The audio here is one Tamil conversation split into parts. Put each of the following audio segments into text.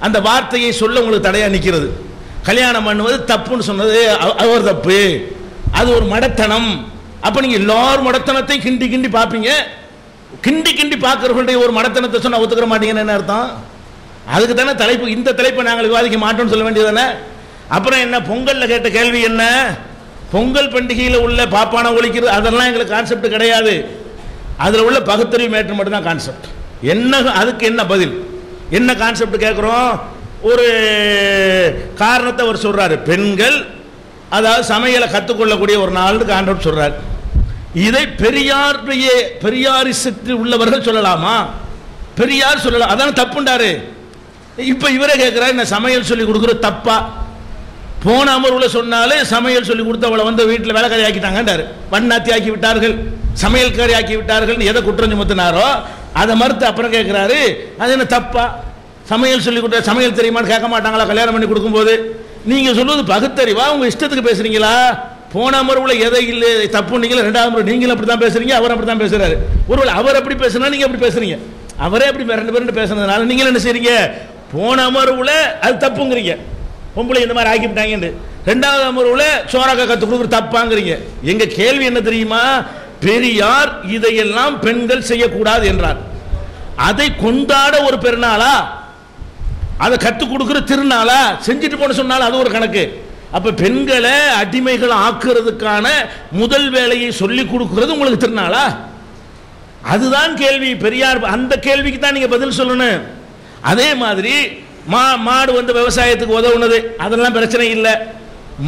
அந்த வார்த்தையை சொல்ல உங்களுக்கு தடையா நிற்கிறது. கல்யாணம் பண்ணுவது தப்புன்னு சொன்னது அவர் தப்பு, அது ஒரு மடத்தனம். அப்ப நீங்க எல்லாரும் மடத்தனத்தை கிண்டி கிண்டி பார்ப்பீங்க. கிண்டி கிண்டி பார்க்கறவங்களுடைய ஒரு மடத்தனத்தை சொன்னா ஒத்துக்கிற மாட்டீங்கன்னு என்ன அர்த்தம்? அதுக்கு தானே தலைப்பு, இந்த தலைப்பை நாங்கள் விவாதிக்க மாட்டோம்னு சொல்ல வேண்டியதானே. அப்புறம் என்ன, பொங்கல்ல கேட்ட கேள்வி என்ன, பொங்கல் பண்டிகையில் உள்ள பாப்பான ஒழிக்கிறது அதெல்லாம் எங்களுக்கு கான்செப்ட் கிடையாது. அதில் உள்ள பகுத்தறிவு மேற்று மட்டும் தான் கான்செப்ட். என்ன அதுக்கு என்ன பதில், என்ன கான்செப்ட் கேட்குறோம்? ஒரு காரணத்தை அவர் சொல்றாரு, பெண்கள் அதாவது சமையலை கற்றுக்கொள்ளக்கூடிய ஒரு நாள் கான்செப்ட் சொல்றாரு. இதை பெரியாரிசத்தில் உள்ளவர்கள் சொல்லலாமா? பெரியார் சொல்லலாம், அதான் தப்புண்டாரு. இப்ப இவரே கேட்கிறார், என்ன சமையல் சொல்லி கொடுக்குறது தப்பா? போன அமர்வுல சொன்னாலே சமையல் சொல்லி கொடுத்தவளை வந்து வீட்டில் வேலைக்காரி ஆக்கிட்டாங்கன்றாரு, வண்ணாத்தி ஆக்கி விட்டார்கள், சமையல்காரி ஆக்கி விட்டார்கள், எதை குற்றம் சுமத்தினாரோ அதை மறுத்து அப்புறம் கேட்கிறாரு, அது என்ன தப்பா? சமையல் சொல்லி கொடுத்த சமையல் தெரியுமான்னு கேட்க மாட்டாங்களா கல்யாணம் பண்ணி கொடுக்கும்போது? நீங்க சொல்வது பகுத்தறிவா? உங்க இஷ்டத்துக்கு பேசுறீங்களா? போன அமர்வுல எதை இல்லை தப்பு நீங்கள, ரெண்டாவது அமர்வு நீங்களும் அப்படி தான் பேசுறீங்க, அவர் அப்படி தான் பேசுறாரு. ஒருவேளை அவர் அப்படி பேசுனா நீங்க அப்படி பேசுறீங்க, அவரே அப்படி ரெண்டு பேரும் பேசுனதுனால நீங்க என்ன செய்றீங்க? போன அமர்வுல அது தப்புங்கிறீங்க, பொம்பளை இந்த மாதிரி ஆக்கிவிட்டாங்க. ரெண்டாவது அமர்வுல சோறாக்க கற்றுக் கொடுக்குறது தப்பாங்கிறீங்க. எங்க கேள்வி என்ன தெரியுமா? பெரியார் இதையெல்லாம் பெண்கள் செய்யக்கூடாது என்றார். அதை கொண்டாட ஒரு பெருநாளா, அதை கற்றுக் கொடுக்கிற திருநாளா, செஞ்சுட்டு போன சொன்னாலும் அது ஒரு கணக்கு. அப்ப பெண்களை அடிமைகள் ஆக்குறதுக்கான முதல் வேலையை சொல்லிக் கொடுக்கிறது உங்களுக்கு திருநாளா? அதுதான் கேள்வி. பெரியார் அந்த கேள்விக்கு தான் நீங்க பதில் சொல்லணும். அதே மாதிரி மாடு வந்து விவசாயத்துக்கு உதவுனது அதெல்லாம் பிரச்சனை இல்லை,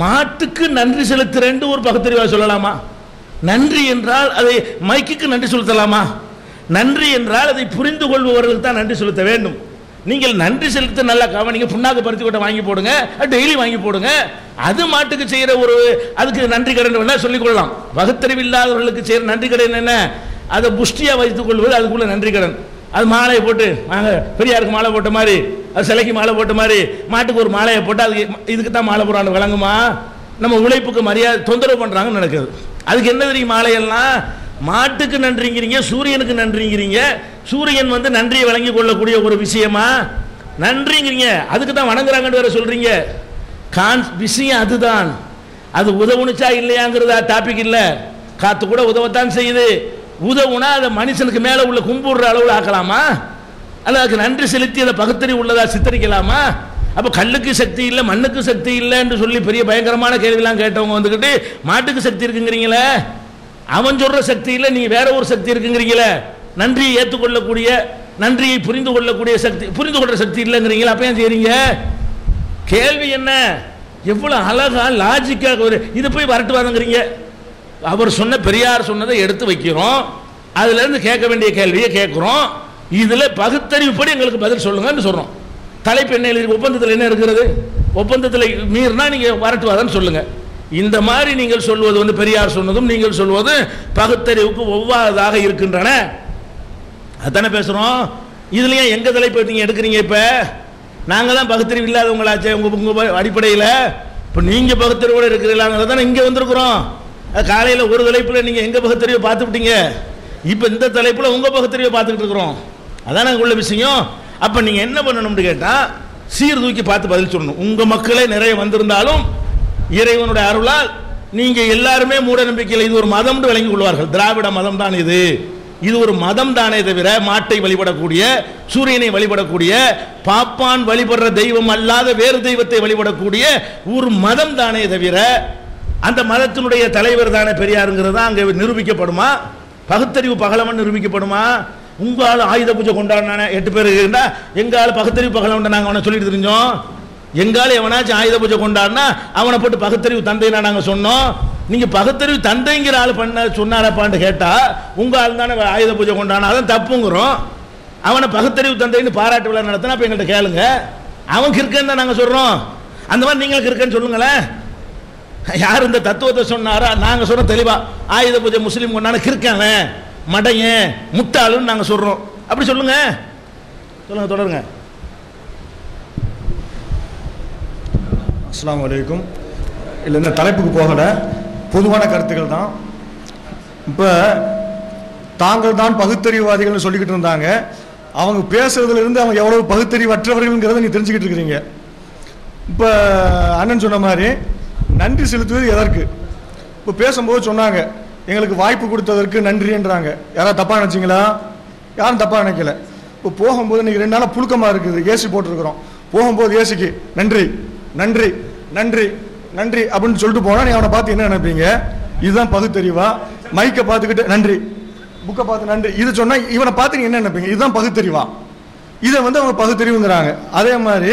மாட்டுக்கு நன்றி செலுத்துறேன் ஒரு பகுத்தறிவா சொல்லலாமா? நன்றி என்றால் அதை மைக்குக்கு நன்றி செலுத்தலாமா? நன்றி என்றால் அதை புரிந்து கொள்பவர்களுக்கு தான் நன்றி செலுத்த வேண்டும். நீங்கள் நன்றி செலுத்த நல்லா கவனிங்க. புண்ணாக்கு பருத்தி கொட்டை வாங்கி போடுங்க, டெய்லி வாங்கி போடுங்க, அது மாட்டுக்கு செய்யற ஒரு அதுக்கு நன்றி கடன் வேணா சொல்லிக் கொள்ளலாம். பகுத்தறிவு இல்லாதவர்களுக்கு செய்யற நன்றி கடன் என்ன? அதை புஷ்டியா வைத்துக் கொள்வது அதுக்குள்ள நன்றி கடன். அது மாலையை போட்டு வாங்க, பெரியாருக்கு மாலை போட்ட மாதிரி, அது சிலைக்கு மாலை போட்ட மாதிரி மாட்டுக்கு ஒரு மாலையை போட்டு அதுக்கு இதுக்கு தான் மாலை போடுறாங்க விளங்குமா? நம்ம உழைப்புக்கு மரியாதை தொந்தரவு பண்றாங்கன்னு நடக்குது. அதுக்கு என்ன தெரியும்? மாலையெல்லாம் மாட்டுக்கு நன்றிங்கிறீங்க, சூரியனுக்கு நன்றிங்கிறீங்க. சூரியன் வந்து நன்றியை வழங்கி கொள்ளக்கூடிய ஒரு விஷயமா நன்றிங்கிறீங்க, அதுக்கு தான் வணங்குறாங்கன்னு வேற சொல்றீங்க. விஷயம் அதுதான். அது உதவுனுச்சா இல்லையாங்கிறதா டாபிக் இல்லை. காத்து கூட உதவத்தான் செய்யுது. உதவுனா அதை மனுஷனுக்கு மேல உள்ள கும்பிடுற அளவில் ஆக்கலாமா? அல்ல அதுக்கு நன்றி செலுத்தி அதை பகுத்தறிவு உள்ளதா சித்தரிக்கலாமா? அப்ப கல்லுக்கு சக்தி இல்லை, மண்ணுக்கு சக்தி இல்லை என்று சொல்லி பெரிய பயங்கரமான கேள்வியெல்லாம் கேட்டவங்க வந்துகிட்டு மாட்டுக்கு சக்தி இருக்குங்கிறீங்களே, அவன் சொல்ற சக்தி இல்லை, நீ வேற ஒரு சக்தி இருக்குங்கிறீங்களே. நன்றியை ஏற்றுக்கொள்ளக்கூடிய, நன்றியை புரிந்து கொள்ளக்கூடிய சக்தி, புரிந்து கொள்ற சக்தி இல்லைங்கிறீங்களா? அப்ப ஏன் செய்றீங்க? கேள்வி என்ன? எவ்வளவு அழகா லாஜிக்காக ஒரு இதை போய் வரட்டுவாதங்கிறீங்க. அவர் சொன்ன பெரியார் சொன்னதை எடுத்து வைக்கிறோம், அதுல இருந்து கேட்க வேண்டிய கேள்வியை கேட்கிறோம். இதுல பகுத்தறிவுப்படி எங்களுக்கு பதில் சொல்லுங்கன்னு சொல்றோம். தலைப்பு என்ன எழுதி, ஒப்பந்தத்தில் என்ன இருக்கிறது? ஒப்பந்தத்தில் மீறினா நீங்க வரட்டுவாதன்னு சொல்லுங்க. இந்த மாதிரி நீங்கள் சொல்வது வந்து பெரியார் சொன்னதும் நீங்கள் சொல்வது பகுத்தறிவுக்கு ஒவ்வாததாக இருக்கின்றன. அதானே பேசுறோம். இதுலயே எங்க தலைப்பு நீங்க எடுக்கிறீங்க? இப்ப நாங்க தான் பகுத்தறிவு இல்லாதவங்களாச்சே உங்க அடிப்படையில். இப்ப நீங்க பகுத்தறிவோடு இருக்கிறீங்களா தானே இங்க வந்திருக்கிறோம். காலையில் ஒரு தலைப்புல நீங்க எங்க பகுத்தறிவை பார்த்து விட்டீங்க, இப்ப இந்த தலைப்புல உங்க பகுத்தறிவை பார்த்துக்கிட்டு இருக்கிறோம். அதான உள்ள விஷயம். அப்ப நீங்க என்ன பண்ணணும்னு கேட்டா சீர்தூக்கி பார்த்து பதில் சொல்லணும். உங்க மக்களே நிறைய வந்திருந்தாலும் இறைவனுடைய அருளால் நீங்க எல்லாருமே மூட நம்பிக்கையில் இது ஒரு மதம் விளங்கி கொள்வார்கள். திராவிட மதம் தான் இது, இது ஒரு மதம் தானே தவிர மாட்டை வழிபடக்கூடிய, சூரியனை வழிபடக்கூடிய, பாப்பான் வழிபடுற தெய்வம் அல்லாத வேறு தெய்வத்தை வழிபடக்கூடிய ஒரு மதம் தானே தவிர அந்த மதத்தினுடைய தலைவர் தானே பெரியாருங்கிறது அங்கே நிரூபிக்கப்படுமா? பகுத்தறிவு பகலவன் நிரூபிக்கப்படுமா? உங்க ஆள் ஆயுத பூஜை கொண்டாடினானே 8 பேர் இருந்தா எங்க ஆள் பகுத்தறிவு பகலவன் நாங்கள் அவனை சொல்லிட்டு தெரிஞ்சோம். எங்கால எவனாச்சும் ஆயுத பூஜை கொண்டாடினா அவனை போட்டு பகுத்தறிவு தந்தைனா நாங்க சொன்னோம். நீங்க பகுத்தறிவு தந்தைங்கிற ஆள் பண்ண சொன்னாரப்பான்னு கேட்டா உங்க ஆள் தானே ஆயுத பூஜை கொண்டாடினா அதான் தப்புங்கிறோம். அவனை பகுத்தறிவு தந்தைன்னு பாராட்டு விழா நடத்தினா அப்ப எங்கள்கிட்ட கேளுங்க. அவன் கிறுக்கன்னு தான் நாங்க சொல்றோம். அந்த மாதிரி நீங்க கிறுக்கன்னு சொல்லுங்களேன். யார் இந்த தத்துவத்தை சொன்னாரா? நாங்க சொல்றோம் தெளிவா, ஆயுத பூஜை முஸ்லீம் கொண்டாட கிறுக்கான மடையன் முட்டாளுன்னு நாங்க சொல்றோம். அப்படி சொல்லுங்க, சொல்லுங்க, தொடருங்க. அஸ்ஸலாமு அலைக்கும். இல்லை, இந்த தலைப்புக்கு போகல, பொதுவான கருத்துக்கள் தான். இப்போ தாங்கள் தான் பகுத்தறிவுவாதிகள்னு சொல்லிக்கிட்டு இருந்தாங்க. அவங்க பேசுறதுல இருந்து அவங்க எவ்வளவு பகுத்தறிவற்றவர்கள்ங்கிறத நீ தெரிஞ்சுக்கிட்டு இருக்கிறீங்க. இப்ப அண்ணன் சொன்ன மாதிரி நன்றி செலுத்துவது எதற்கு? இப்ப பேசும்போது சொன்னாங்க எங்களுக்கு வாய்ப்பு கொடுத்ததற்கு நன்றின்றாங்க. யாராவது தப்பா நினைச்சிங்களா? யாரும் தப்பா நினைக்கல. இப்போ போகும்போது இன்னைக்கு 2 நாளா புழுக்கமா இருக்குது, ஏசி போட்டிருக்கிறோம். போகும்போது ஏசிக்கு நன்றி நன்றி நன்றி நன்றி அப்படின்னு சொல்லிட்டு போனா நீ அவனை பார்த்து என்ன நினைப்பீங்க? இதுதான் பகுத்தறிவா? மைக்கை பார்த்துக்கிட்டு நன்றி, புக்கை பார்த்து நன்றி இது சொன்னா இவனை பார்த்து நீங்க என்ன நினைப்பீங்க? இதுதான் பகுத்தறிவா? இதை வந்து அவங்க பகுத்தறிவுங்கிறாங்க. அதே மாதிரி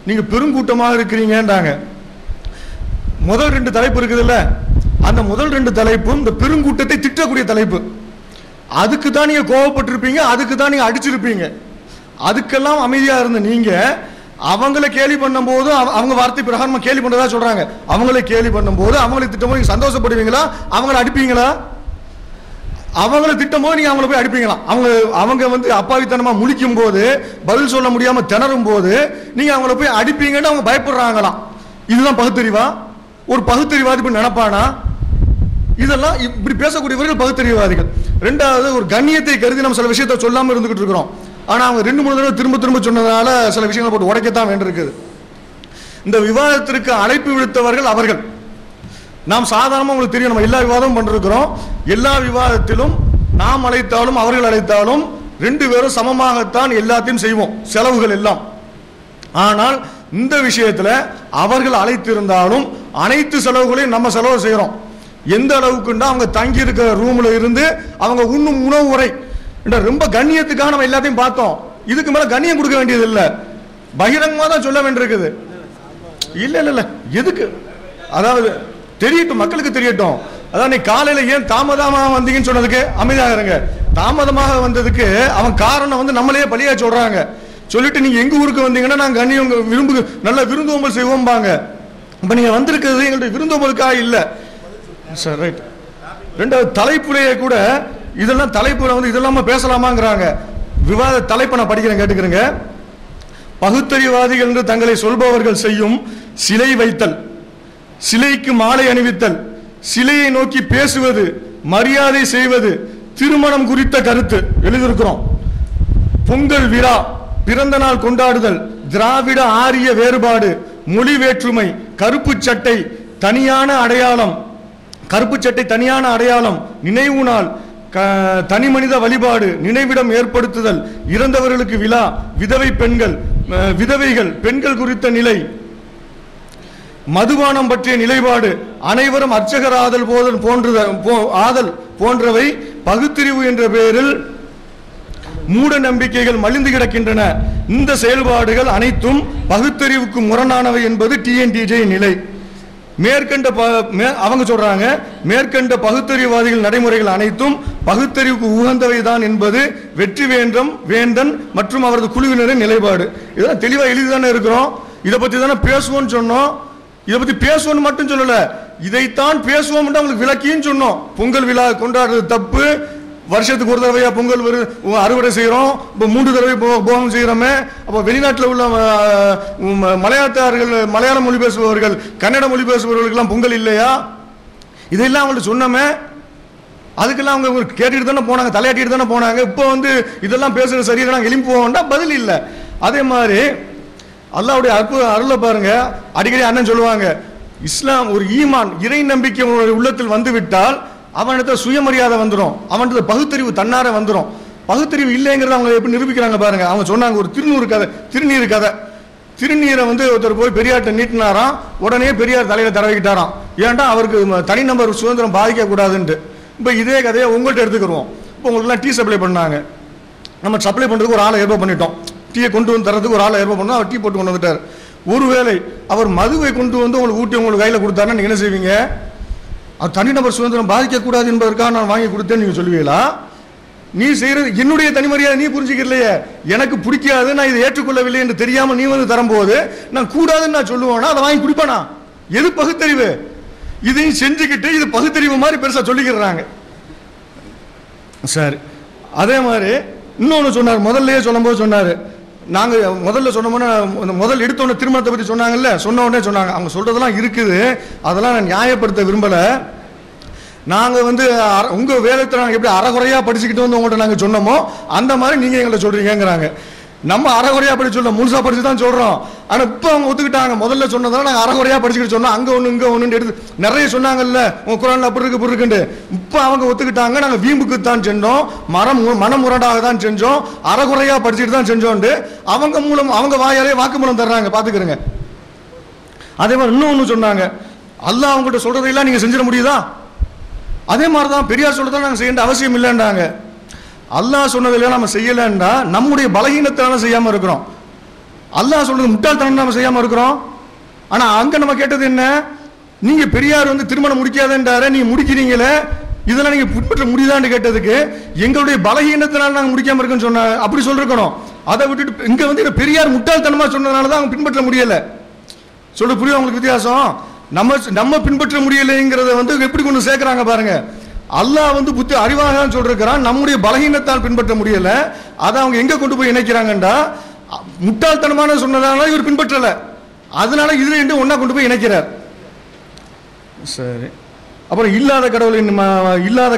நீங்க பெருங்கூட்டமாக இருக்கிறீங்கன்றாங்க. முதல் 2 தலைப்பு இருக்குதுல்ல, அந்த முதல் 2 தலைப்பும் இந்த பெருங்கூட்டத்தை திட்டக்கூடிய தலைப்பு. அதுக்கு தான் நீங்க கோவப்பட்டிருப்பீங்க, அதுக்கு தான் நீங்க அடிச்சிருப்பீங்க. அதுக்கெல்லாம் அமைதியா இருந்த நீங்க அவங்கள கேலி பண்ணும் போது அவங்க வார்த்தை பிரகாரமா கேலி பண்றதா சொல்றாங்க. அவங்கள கேலி பண்ணும் போது அவங்களை திட்டம் போது நீங்க சந்தோஷப்படுவீங்களா? அவங்கள அடிப்பீங்களா? அவங்கள திட்டம் போது நீங்க அவங்கள போய் அடிப்பீங்களா? அவங்க வந்து அப்பாவித்தனமா முழிக்கும் போது பதில் சொல்ல முடியாம திணறும் போது நீங்க அவங்கள போய் அடிப்பீங்கன்னு அவங்க பயப்படுறாங்களாம். இதுதான் பகுத்தறிவா? ஒரு பகுத்தறிவாதி இப்படி நினைப்பானா? இதெல்லாம் இப்படி பேசக்கூடியவர்கள் பகுத்தறிவாதிகள். 2வது, ஒரு கண்ணியத்தை கருதி நம்ம சில விஷயத்தை சொல்லாம இருந்துகிட்டு இருக்கிறோம். ஆனா அவங்க 2-3 தடவை திரும்ப திரும்ப சொன்னதால சில விஷயங்களை போட்டு உடைக்கத்தான் வேண்டியிருக்குது. இந்த விவாதத்திற்கு அழைப்பு விடுத்தவர்கள் அவர்கள். நாம் சாதாரணமாக உங்களுக்கு தெரியும், நம்ம எல்லா விவாதமும் பண்ணிருக்கிறோம். எல்லா விவாதத்திலும் நாம் அழைத்தாலும் அவர்கள் அழைத்தாலும் 2 பேரும் சமமாகத்தான் எல்லாத்தையும் செய்வோம், செலவுகள் எல்லாம். ஆனால் இந்த விஷயத்துல அவர்கள் அழைத்திருந்தாலும் அனைத்து செலவுகளையும் நம்ம செலவு செய்யறோம். எந்த அளவுக்குன்னா அவங்க தங்கி இருக்கிற ரூம்ல இருந்து அவங்க உண்ணும் உணவு முறை ரொம்ப கண்ணியத்துக்காக நம்ம எல்லாத்தையும் பார்த்தோம். இதுக்கு மேல கண்ணியம் கொடுக்க வேண்டியது இல்ல, பகிரங்கமா தான் சொல்ல வேண்டியிருக்குது. இல்ல இல்ல இல்ல எதுக்கு? அதாவது தெரியட்டும், மக்களுக்கு தெரியட்டும். அதான் நீ காலையில ஏன் தாமதமாக வந்தீங்கன்னு சொன்னதுக்கு அமைதியாக இருங்க. தாமதமாக வந்ததுக்கு அவன் காரணம் வந்து நம்மளே பழியா சொல்றாங்க. சொல்லிட்டு நீங்க எங்க ஊருக்கு வந்தீங்கன்னா நாங்க கண்ணியம் விரும்பு நல்ல விருந்தோம்பல் செய்வோம்பாங்க. இப்ப நீங்க வந்திருக்கிறது எங்களுடைய விருந்தோம்பலுக்காக இல்ல சார். ரைட். 2வது தலைப்புலேயே கூட இதெல்லாம் தலைப்புல வந்து இதெல்லாம் பேசலாமாங்கிறாங்க. விவாத தலைப்பை நான் படிக்கிறேன், கேட்டுக்கிறேங்க. பகுத்தறிவாதிகள் என்று தங்களை சொல்பவர்கள் செய்யும் சிலை வைத்தல், சிலைக்கு மாலை அணிவித்தல், சிலையை நோக்கி பேசுவது, மரியாதை செய்வது, திருமணம் குறித்த கருத்து எழுதியிருக்கிறோம். பொங்கல் விழா, பிறந்த நாள் கொண்டாடுதல், திராவிட ஆரிய வேறுபாடு, மொழி வேற்றுமை, கருப்பு சட்டை தனியான அடையாளம், கருப்பு சட்டை தனியான அடையாளம், நினைவு நாள், தனி மனித வழிபாடு, நினைவிடம் ஏற்படுத்துதல், இறந்தவர்களுக்கு விழா, விதவை பெண்கள், விதவைகள் பெண்கள் குறித்த நிலை, மதுபானம் பற்றிய நிலைப்பாடு, அனைவரும் அர்ச்சகர் ஆதல் போன்றவை பகுத்தறிவு என்ற பெயரில் மூட நம்பிக்கைகள் மலிந்து கிடக்கின்றன. இந்த செயல்பாடுகள் அனைத்தும் பகுத்தறிவுக்கு முரணானவை என்பது டிஎன்டிஜே நிலை. மேற்கண்ட அவங்க சொல்றாங்க, மேற்கண்ட பகுத்தறிவாதிகள் நடைமுறைகள் அனைத்தும் பகுத்தறிவுக்கு உகந்தவை தான் என்பது வெற்றி வேந்தன் மற்றும் அவரது குழுவினரின் நிலைப்பாடு. இதெல்லாம் தெளிவா எழுதிதானே இருக்கிறோம். இதை பத்தி தானே பேசுவோம்னு சொன்னோம். இதை பத்தி பேசுவோம்னு மட்டும் சொல்லல, இதைத்தான் பேசுவோம் அவங்களுக்கு விளக்கியும் சொன்னோம். பொங்கல் விழா கொண்டாடுறது தப்பு, வருஷத்துக்கு ஒரு தடவையா பொங்கல் அறுவடை செய்யறோம், இப்போ 3 தடவை போகம் செய்யறோமே. அப்போ வெளிநாட்டில் உள்ள மலையாளத்தார்கள், மலையாள மொழி பேசுபவர்கள், கன்னட மொழி பேசுபவர்களுக்கெல்லாம் பொங்கல் இல்லையா? இதெல்லாம் அவங்கள்ட்ட சொன்னோமே. அதுக்கெல்லாம் அவங்க கேட்டுட்டு தானே போனாங்க, தலையாட்டிட்டு தானே போனாங்க. இப்போ வந்து இதெல்லாம் பேசுறது சரியில்லை, நாங்கள் எழுப்பி போவோம்னா பதில் இல்லை. அதே மாதிரி அல்லாஹ்வுடைய அற்புத அருளை பாருங்க. அடிக்கடி அண்ணன் சொல்லுவாங்க, இஸ்லாம் ஒரு ஈமான் இறை நம்பிக்கை உள்ளத்தில் வந்து விட்டால் அவனிடத்துல சுயமரியாதை வந்துடும், அவன்கிட்ட பகுத்தறிவு தன்னார வந்துடும். பகுத்தறிவு இல்லைங்கிறத அவங்க எப்படி நிரூபிக்கிறாங்க பாருங்க. அவங்க சொன்னாங்க ஒரு திருநீர் கதை. திருநீரை வந்து ஒருத்தர் போய் பெரியார்ட்ட நீட்டினாராம், உடனே பெரியார் தலையில தடவிக்கிட்டாராம். ஏன்டா அவருக்கு தனிநபர் சுதந்திரம் பாதிக்க கூடாதுன்ட்டு. இப்போ இதே கதையை உங்கள்கிட்ட எடுத்துக்கிறோம். இப்போ உங்களுக்குலாம் டீ சப்ளை பண்ணாங்க, நம்ம சப்ளை பண்றதுக்கு ஒரு ஆளை ஏற்பாடு பண்ணிட்டோம். டீயை கொண்டு வந்து தரதுக்கு ஒரு ஆளை ஏற்பாடு பண்ணோம், அவர் டீ போட்டு கொண்டு வந்துட்டார். ஒருவேளை அவர் மதுவை கொண்டு வந்து உங்களுக்கு ஊட்டி உங்களுக்கு கையில் கொடுத்தாருன்னா நீங்க என்ன செய்வீங்க? அது தனிநபர் சுதந்திரம் பாதிக்கக்கூடாது என்பதற்காக நான் வாங்கி கொடுத்தேன்னு நீங்க சொல்லுவீங்களா? நீ செய்யறது என்னுடைய தனிமரியாதை நீ புரிஞ்சுக்கலையே, எனக்கு பிடிக்காது, நான் இதை ஏற்றுக்கொள்ளவில்லை என்று தெரியாம நீ வந்து தரும்போது நான் கூடாதுன்னு நான் சொல்லுவேனா? அதை வாங்கி குடிப்பானா? எது பகுத்தறிவு? இதையும் செஞ்சுக்கிட்டு இது பகுத்தறிவு மாதிரி பெருசா சொல்லிக்கிறாங்க. சரி, அதே மாதிரி இன்னொன்னு சொன்னார். முதல்லயே சொல்லும் போது சொன்னாரு, நாங்க முதல்ல சொன்னோம்னா முதல் எடுத்தோன்னு திருமணத்தை பத்தி சொன்னாங்கல்ல, சொன்ன உடனே சொன்னாங்க அவங்க சொல்றதெல்லாம் இருக்குது, அதெல்லாம் நான் நியாயப்படுத்த விரும்பல. நாங்க வந்து உங்க வேதத்தை நாங்க எப்படி அறகுறையா படிச்சுக்கிட்டு வந்து உங்கள்கிட்ட நாங்க சொன்னோமோ அந்த மாதிரி நீங்க எங்களை சொல்றீங்கிறாங்க. நம்ம அறகுறையா படிச்சு சொல்ல முழுசா படிச்சு தான் சொல்றோம். ஆனா இப்ப அவங்க ஒத்துக்கிட்டாங்க. முதல்ல சொன்னதால நாங்க அறகுறையா படிச்சுக்கிட்டு சொன்னோம். அங்க ஒண்ணு இங்க ஒண்ணு எடுத்து நிறைய சொன்னாங்கல்ல, உங்க குரான்ல அப்படி இருக்கு இப்படி இருக்குன்னு. இப்ப அவங்க ஒத்துக்கிட்டாங்க. நாங்க வீம்புக்கு தான் செஞ்சோம், மனமுரடாக தான் செஞ்சோம், அறகுறையா படிச்சுட்டு தான் செஞ்சோம். அவங்க மூலம் அவங்க வாயாலே வாக்குமூலம் தர்றாங்க, பாத்துக்கிறங்க. அதே மாதிரி இன்னொன்னு சொன்னாங்க, அல்லாஹ் அவங்ககிட்ட சொல்றதையெல்லாம் நீங்க செஞ்சிட முடியுதா? அதே மாதிரிதான் பெரியார் சொல்றதெல்லாம் நாங்க செய்ய வேண்டிய அவசியம் இல்லைன்றாங்க. அல்லாஹ் சொன்னதெல்லாம் நம்ம செய்யலன்னா நம்முடைய பலகீனத்தால செய்யாம இருக்கிறோம். அல்லாஹ் சொல்றது முட்டாள்தனம் நம்ம செய்யாம இருக்கிறோம். ஆனா அங்க நம்ம கேட்டது என்ன, நீங்க பெரியார் வந்து திருமணம் முடிக்காதன்றாரு, நீங்க முடிக்கிறீங்களே, இதெல்லாம் நீங்க பின்பற்ற முடியுதான்னு கேட்டதுக்கு எங்களுடைய பலகீனத்தினால நாங்க முடிக்காம இருக்கோம்னு சொன்ன அப்படி சொல்லிருக்கணும். அதை விட்டுட்டு இங்க வந்து பெரியார் முட்டாள்தனமா சொன்னதுனாலதான் அவங்க பின்பற்ற முடியல. சொல்ல புரியும் உங்களுக்கு வித்தியாசம்? நம்ம பின்பற்ற முடியலைங்கிறத வந்து எப்படி கொண்டு சேர்க்கிறாங்க பாருங்க. அல்லாஹ் வந்து புத்தி அறிவாக தான் சொல்றான், நம்முடைய பலகீனத்தால் பின்பற்ற முடியல. அதை அவங்க எங்க கொண்டு போய் இணைக்கிறாங்கன்றா, முட்டாள்தனமான சொன்னதால இவர் பின்பற்றல, அதனால இதுல ரெண்டும் ஒன்னா கொண்டு போய் இணைக்கிறார். சரி, அப்புறம் இல்லாத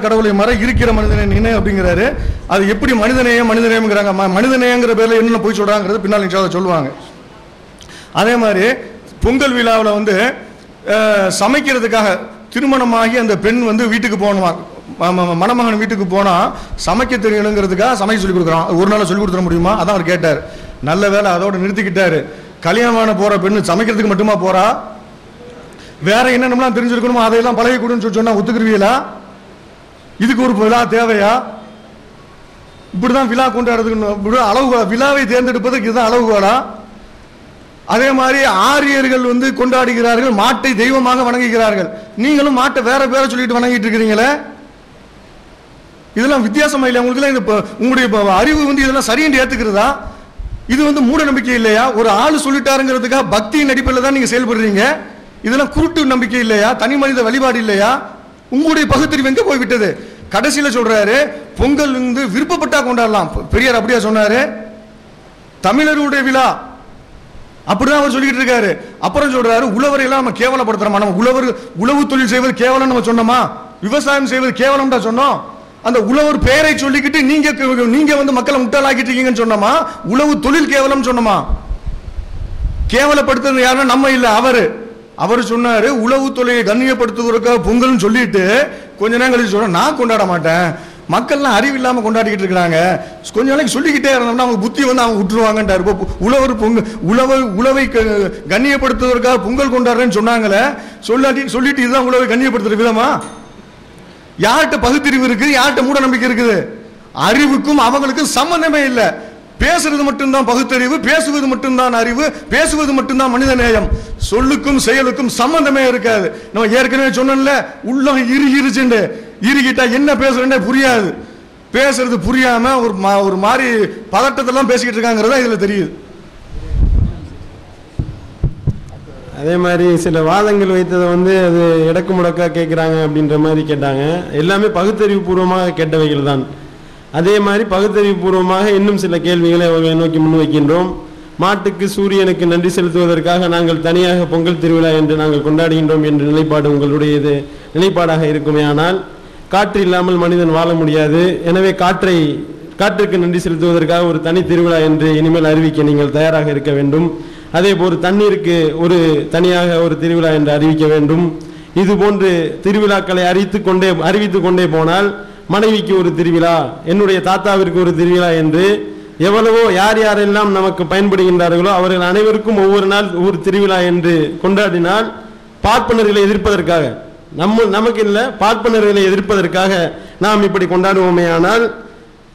கடவுளை மற இருக்கிற மனிதனை நினை அப்படிங்கிறாரு. அது எப்படி மனிதநேயம்ங்கிறாங்க. மனிதநேயங்கிற பேர்ல என்ன போய் சொல்றாங்கிறது பின்னால் இன்ஷா அல்லாஹ் சொல்லுவாங்க. அதே மாதிரி பொங்கல் விழாவில் வந்து சமைக்கிறதுக்காக திருமணமாகி அந்த பெண் வந்து வீட்டுக்கு போகணுமா, மணமகன் வீட்டுக்கு போனா சமைக்க தெரியணுங்கிறதுக்காக சமைக்க சொல்லி கொடுக்குறான். ஒரு நாள் சொல்லி கொடுத்துட முடியுமா? அதான் அவர் கேட்டார். நல்ல வேலை அதோட நிறுத்திக்கிட்டாரு. கல்யாணமான போற பெண்ணு சமைக்கிறதுக்கு மட்டுமா போறா? வேற என்னென்னலாம் தெரிஞ்சிருக்கணுமோ அதையெல்லாம் பழகி கொடுன்னு சொன்னா ஒத்துக்குருவீங்களா? இதுக்கு ஒரு விழா தேவையா? இப்படிதான் விழா கொண்டாடுறதுக்கு அளவுகோலா? விழாவை தேர்ந்தெடுப்பதற்கு இதுதான் அளவுகோலா? அதே மாதிரி ஆரியர்கள் வந்து கொண்டாடுகிறார்கள், மாட்டை தெய்வமாக வணங்குகிறார்கள். நீங்களும் மாட்டை வேற பேர சொல்லிட்டு வணங்கிட்டு இருக்கிறீங்களே, இதெல்லாம் வித்தியாசமா இல்லையா உங்களுக்கு? உங்களுடைய அறிவு வந்து இதெல்லாம் சரின்னு ஏத்துக்கிறதா? இது வந்து மூட நம்பிக்கை இல்லையா? ஒரு ஆளு சொல்லிட்டாருங்கிறதுக்காக பக்தியின் அடிப்படையில் தான் நீங்க செயல்படுறீங்க. இதெல்லாம் குருட்டு நம்பிக்கை இல்லையா? தனி மனித வழிபாடு இல்லையா? உங்களுடைய பகுத்தறிவு எங்க போய் விட்டது? கடைசியில சொல்றாரு, பொங்கல் வந்து விருப்பப்பட்டா கொண்டாடலாம். பெரியார் அப்படியா சொன்னாரு? தமிழருடைய விழா அப்படிதான் அவர் சொல்லிட்டு இருக்காரு. அப்புறம் சொல்றாரு, உழவரை எல்லாம் நம்ம கேவலப்படுத்துறோமா? நம்ம உழவு தொழில் செய்வது கேவலம் நம்ம சொன்னோமா? விவசாயம் செய்வது கேவலம் தான் சொன்னோம். அந்த உழவர் பெயரை சொல்லிக்கிட்டு நீங்க வந்து மக்களை முட்டாளாக்கிட்டு இருக்கீங்கன்னு சொன்னோமா? உழவு தொழில் கேவலம் சொன்னோமா? கேவலப்படுத்துறது யாருன்னா நம்ம இல்ல, அவர் சொன்னாரு உழவு தொழிலை கண்ணியப்படுத்துவதற்காக பொங்கல்னு சொல்லிட்டு கொஞ்ச நேரம் கழிச்சு சொல்ற, நான் கொண்டாட மாட்டேன், மக்கள்லாம் அறிவு இல்லாம கொண்டாடிக்கிட்டு இருக்கிறாங்க, கொஞ்ச நாளைக்கு சொல்லிக்கிட்டே இருந்தோம்னா அவங்க புத்தி வந்து அவங்க விட்டுருவாங்கன்றாரு. உழவை கண்ணியப்படுத்துவதற்காக பொங்கல் கொண்டாடுறேன்னு சொன்னாங்களே, சொல்லிட்டு இதுதான் உழவை கண்ணியப்படுத்துற விதமா? யார்கிட்ட பகுத்தறிவு இருக்கு, யார்கிட்ட மூட நம்பிக்கை இருக்குது? அறிவுக்கும் அவங்களுக்கும் சம்பந்தமே இல்லை. பேசுறது மட்டும்தான் பகுத்தறிவு, பேசுவது மட்டும்தான் அறிவு, பேசுவது மட்டும்தான் மனித நேயம். சொல்லுக்கும் செயலுக்கும் சம்பந்தமே இருக்காது. நம்ம ஏற்கனவே சொன்னோம்ல, உள்ளம் இறுகிருச்சுண்டு, இறுகிட்டா என்ன பேசுறேன்னே புரியாது. பேசுறது புரியாம ஒரு மாதிரி பதட்டத்தெல்லாம் பேசிக்கிட்டு இருக்காங்கிறதா இதுல தெரியுது. அதே மாதிரி சில வாதங்கள் வைத்ததை வந்து அது இடக்கு முடக்கா கேட்குறாங்க அப்படின்ற மாதிரி கேட்டாங்க. எல்லாமே பகுத்தறிவு பூர்வமாக கேட்டவைகள் தான். அதே மாதிரி பகுத்தறிவு பூர்வமாக இன்னும் சில கேள்விகளை அவர்களை நோக்கி முன்வைக்கின்றோம். மாட்டுக்கு சூரியனுக்கு நன்றி செலுத்துவதற்காக நாங்கள் தனியாக பொங்கல் திருவிழா என்று நாங்கள் கொண்டாடுகின்றோம் என்ற நிலைப்பாடு உங்களுடைய நிலைப்பாடாக இருக்குமே, ஆனால் காற்று இல்லாமல் மனிதன் வாழ முடியாது. எனவே காற்றுக்கு நன்றி செலுத்துவதற்காக ஒரு தனி திருவிழா என்று இனிமேல் அறிவிக்க நீங்கள் தயாராக இருக்க வேண்டும். அதே போல் தண்ணீருக்கு ஒரு தனியாக ஒரு திருவிழா என்று அறிவிக்க வேண்டும். இது போன்று திருவிழாக்களை அறிவித்து கொண்டே போனால் மனைவிக்கு ஒரு திருவிழா, என்னுடைய தாத்தாவிற்கு ஒரு திருவிழா என்று எவ்வளவோ யாரெல்லாம் நமக்கு பயன்படுகின்றார்களோ அவர்கள் அனைவருக்கும் ஒவ்வொரு நாள் ஒரு திருவிழா என்று கொண்டாடினால் பார்ப்பனர்களை எதிர்ப்பதற்காக, நமக்கு இல்லை பார்ப்பனர்களை எதிர்ப்பதற்காக நாம் இப்படி கொண்டாடுவோமே, ஆனால்